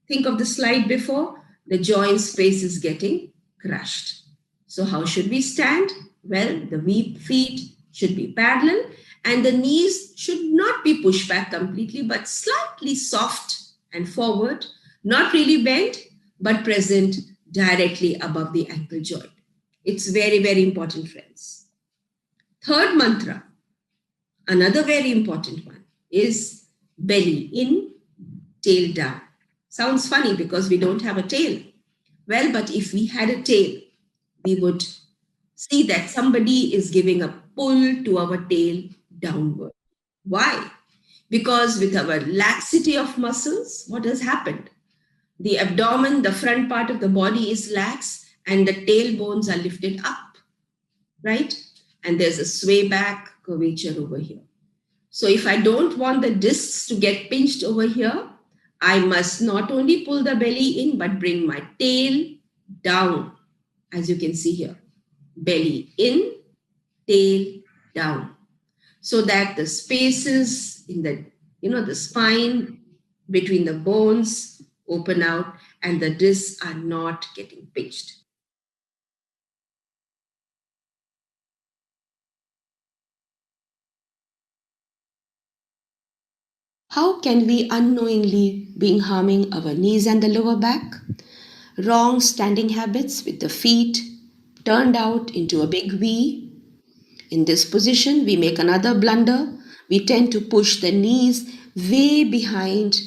think of the slide before, the joint space is getting crushed. So how should we stand? Well, the feet should be parallel and the knees should not be pushed back completely, but slightly soft and forward, not really bent, but present directly above the ankle joint. It's very, very important, friends. Third mantra, another very important one, is belly in, tail down. Sounds funny because we don't have a tail. Well, but if we had a tail, we would see that somebody is giving a pull to our tail downward. Why? Because with our laxity of muscles, what has happened? The abdomen, the front part of the body is lax and the tailbones are lifted up, right? And there's a sway back curvature over here. So if I don't want the discs to get pinched over here, I must not only pull the belly in, but bring my tail down, as you can see here. Belly in, tail down. So that the spaces in the, the spine between the bones open out and the discs are not getting pinched. How can we unknowingly be harming our knees and the lower back? Wrong standing habits with the feet turned out into a big V. In this position, we make another blunder. We tend to push the knees way behind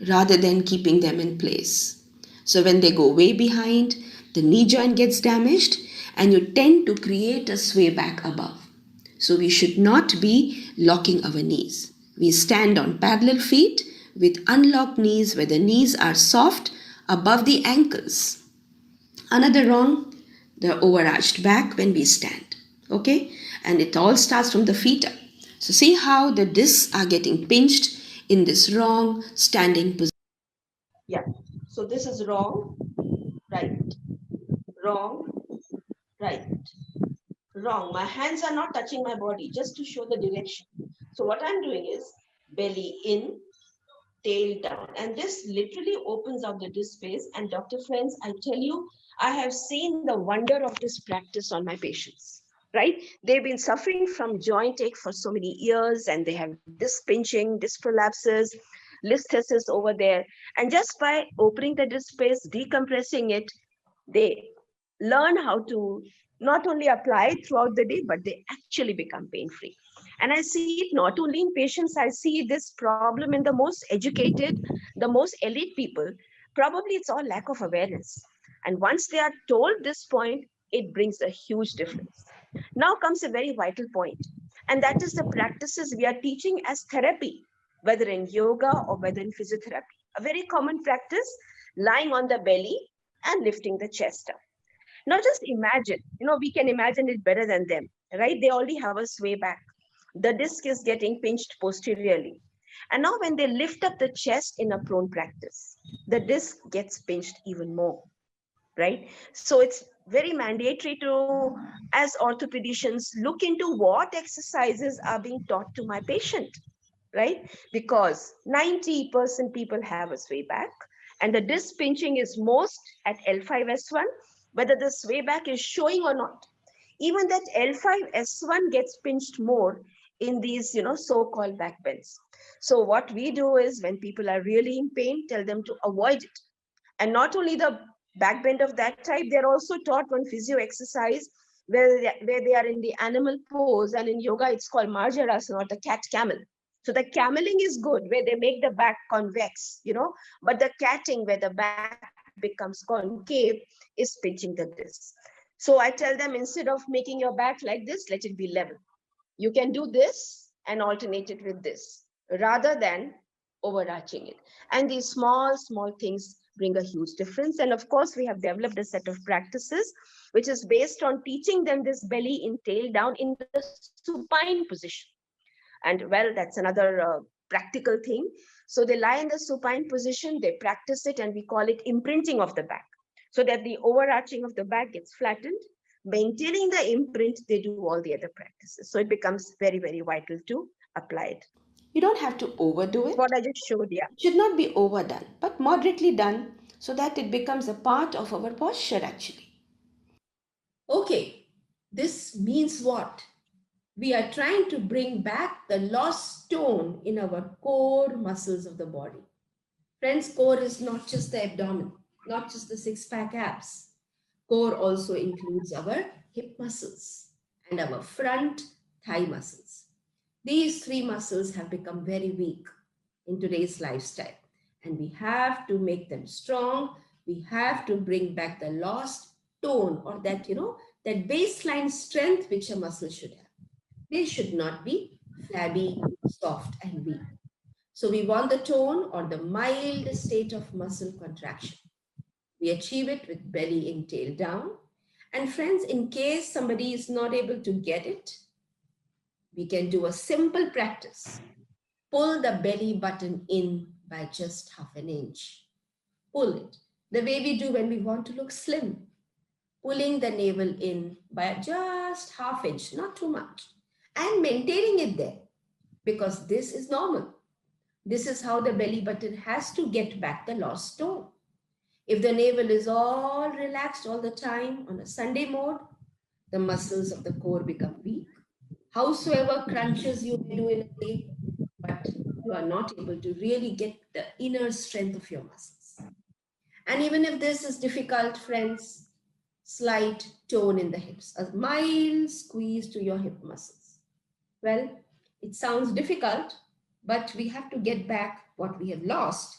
rather than keeping them in place. So when they go way behind, the knee joint gets damaged and you tend to create a sway back above. So we should not be locking our knees. We stand on parallel feet with unlocked knees where the knees are soft above the ankles. Another wrong, the overarched back when we stand. Okay? And it all starts from the feet up. So see how the discs are getting pinched in this wrong standing position. Yeah. So this is wrong, right, wrong, right, wrong. My hands are not touching my body just to show the direction. So what I'm doing is belly in, tail down. And this literally opens up the disc space. And Dr. Friends, I tell you, I have seen the wonder of this practice on my patients, right? They've been suffering from joint ache for so many years and they have disc pinching, disc prolapses, listhesis over there. And just by opening the disc space, decompressing it, they learn how to not only apply it throughout the day, but they actually become pain-free. And I see it not only in patients, I see this problem in the most educated, the most elite people. Probably it's all lack of awareness. And once they are told this point, it brings a huge difference. Now comes a very vital point, and that is the practices we are teaching as therapy, whether in yoga or whether in physiotherapy. A very common practice, lying on the belly and lifting the chest up. Now just imagine, we can imagine it better than them, right? They already have a sway back. The disc is getting pinched posteriorly. And now when they lift up the chest in a prone practice, the disc gets pinched even more, right? So it's very mandatory to, as orthopedicians, look into what exercises are being taught to my patient, right? Because 90% people have a sway back And the disc pinching is most at L5S1, whether the sway back is showing or not. Even that L5S1 gets pinched more in these, so-called back bends. So what we do is when people are really in pain, tell them to avoid it. And not only the back bend of that type, they're also taught one physio exercise where they are in the animal pose, and in yoga it's called Marjarasana, or the cat camel. So the cameling is good, where they make the back convex, but the catting, where the back becomes concave, is pinching the disc. So I tell them, instead of making your back like this, let it be level. You can do this and alternate it with this rather than overarching it. And these small things bring a huge difference. And of course, we have developed a set of practices which is based on teaching them this belly in tail down in the supine position. And well, that's another practical thing. So they lie in the supine position, they practice it, and we call it imprinting of the back, so that the overarching of the back gets flattened. Maintaining the imprint, they do all the other practices. So it becomes very, very vital to apply it. You don't have to overdo it. What I just showed, yeah. It should not be overdone, but moderately done so that it becomes a part of our posture actually. Okay, this means what? We are trying to bring back the lost tone in our core muscles of the body. Friends, core is not just the abdomen, not just the six-pack abs. Core also includes our hip muscles and our front thigh muscles. These three muscles have become very weak in today's lifestyle, and we have to make them strong. We have to bring back the lost tone, or that, that baseline strength which a muscle should have. They should not be flabby, soft, and weak. So we want the tone or the mild state of muscle contraction. We achieve it with belly in, tail down. And friends, in case somebody is not able to get it, we can do a simple practice. Pull the belly button in by just half an inch. Pull it, the way we do when we want to look slim. Pulling the navel in by just half inch, not too much, and maintaining it there, because this is normal. This is how the belly button has to get back the lost tone. If the navel is all relaxed all the time on a Sunday mode, the muscles of the core become weak. Howsoever crunches you may do in a day, but you are not able to really get the inner strength of your muscles. And even if this is difficult, friends, slight tone in the hips, a mild squeeze to your hip muscles. Well, it sounds difficult, but we have to get back what we have lost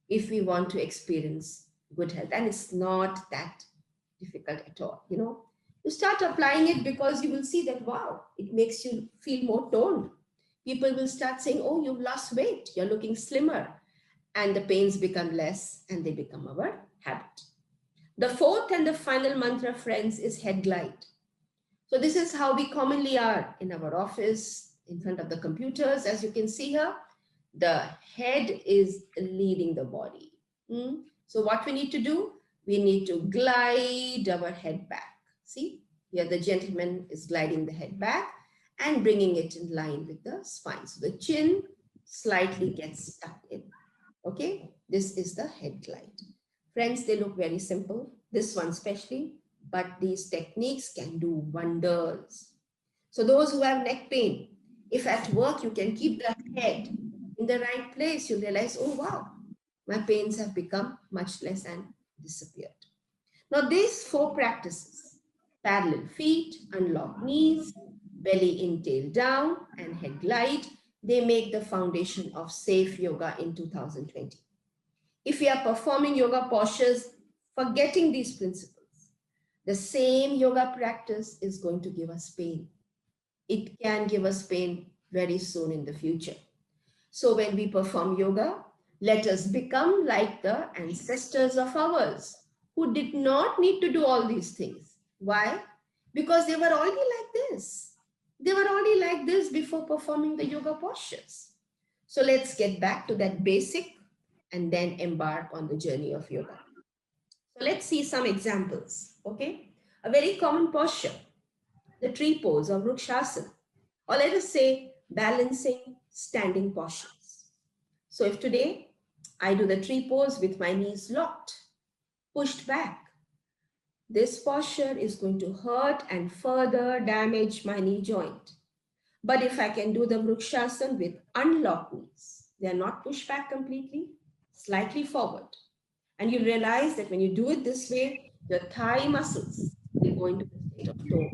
if we want to experience good health. And it's not that difficult at all. You start applying it because you will see that, wow, it makes you feel more toned. People will start saying, oh, you've lost weight, you're looking slimmer, and the pains become less and they become our habit. The fourth and the final mantra, friends, is head glide. So this is how we commonly are in our office, in front of the computers. As you can see here, the head is leading the body. So what we need to do, we need to glide our head back. See, here the gentleman is gliding the head back and bringing it in line with the spine. So the chin slightly gets stuck in. Okay, this is the head glide. Friends, they look very simple, this one especially, but these techniques can do wonders. So those who have neck pain, if at work you can keep the head in the right place, you realize, oh wow, my pains have become much less and disappeared. Now these four practices, parallel feet, unlock knees, belly in, tail down, and head glide, they make the foundation of safe yoga in 2020. If we are performing yoga postures, forgetting these principles, the same yoga practice is going to give us pain. It can give us pain very soon in the future. So when we perform yoga, let us become like the ancestors of ours who did not need to do all these things. Why? Because they were already like this. They were already like this before performing the yoga postures. So let's get back to that basic and then embark on the journey of yoga. So let's see some examples, okay? A very common posture, the tree pose or vrikshasana, or let us say balancing standing postures. So if today I do the tree pose with my knees locked, pushed back. This posture is going to hurt and further damage my knee joint. But if I can do the Vrikshasana with unlocked knees, they are not pushed back completely, slightly forward. And you realize that when you do it this way, your thigh muscles will go into the state of tone.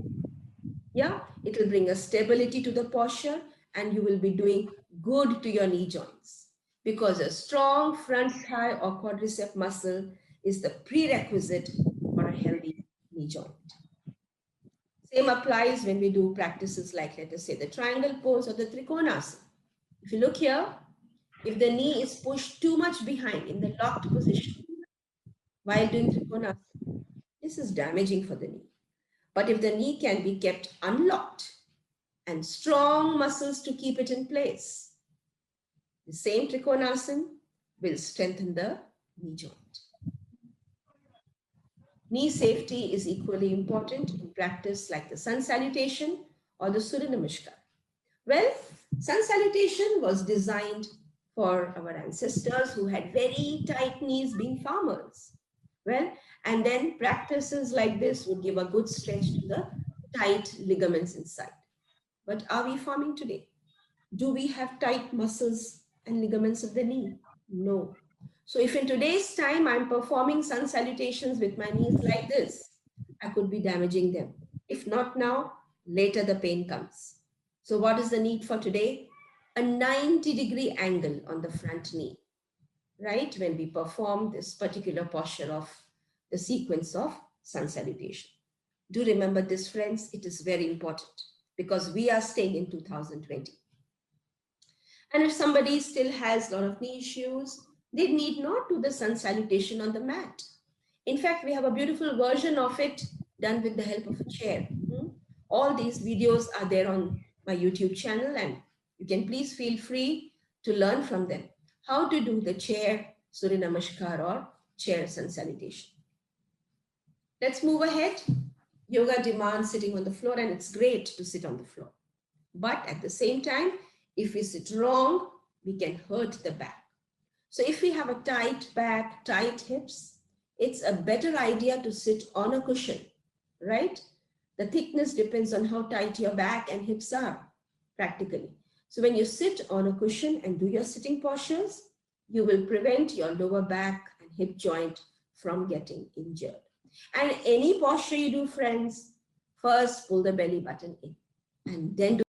Yeah, it will bring a stability to the posture and you will be doing good to your knee joints, because a strong front thigh or quadricep muscle is the prerequisite for a healthy knee joint. Same applies when we do practices like, let us say, the triangle pose or the trikonasana. If you look here, if the knee is pushed too much behind in the locked position while doing trikonasana, this is damaging for the knee. But if the knee can be kept unlocked and strong muscles to keep it in place, the same trikonasana will strengthen the knee joint. Knee safety is equally important in practice like the sun salutation or the Surya Namaskar. Well, sun salutation was designed for our ancestors who had very tight knees, being farmers. Well, and then practices like this would give a good stretch to the tight ligaments inside. But are we farming today? Do we have tight muscles and ligaments of the knee? No. So if in today's time I'm performing sun salutations with my knees like this, I could be damaging them. If not now, later the pain comes. So what is the need for today? A 90-degree angle on the front knee, right? When we perform this particular posture of the sequence of sun salutation. Do remember this, friends. It is very important because we are staying in 2020. And if somebody still has a lot of knee issues, they need not do the sun salutation on the mat. In fact, we have a beautiful version of it done with the help of a chair. All these videos are there on my YouTube channel, and you can please feel free to learn from them how to do the chair Surya Namaskar or chair sun salutation. Let's move ahead. Yoga demands sitting on the floor, and it's great to sit on the floor. But at the same time, if we sit wrong, we can hurt the back. So if we have a tight back, tight hips, it's a better idea to sit on a cushion, right? The thickness depends on how tight your back and hips are, practically. So when you sit on a cushion and do your sitting postures, you will prevent your lower back and hip joint from getting injured. And any posture you do, friends, first pull the belly button in and then do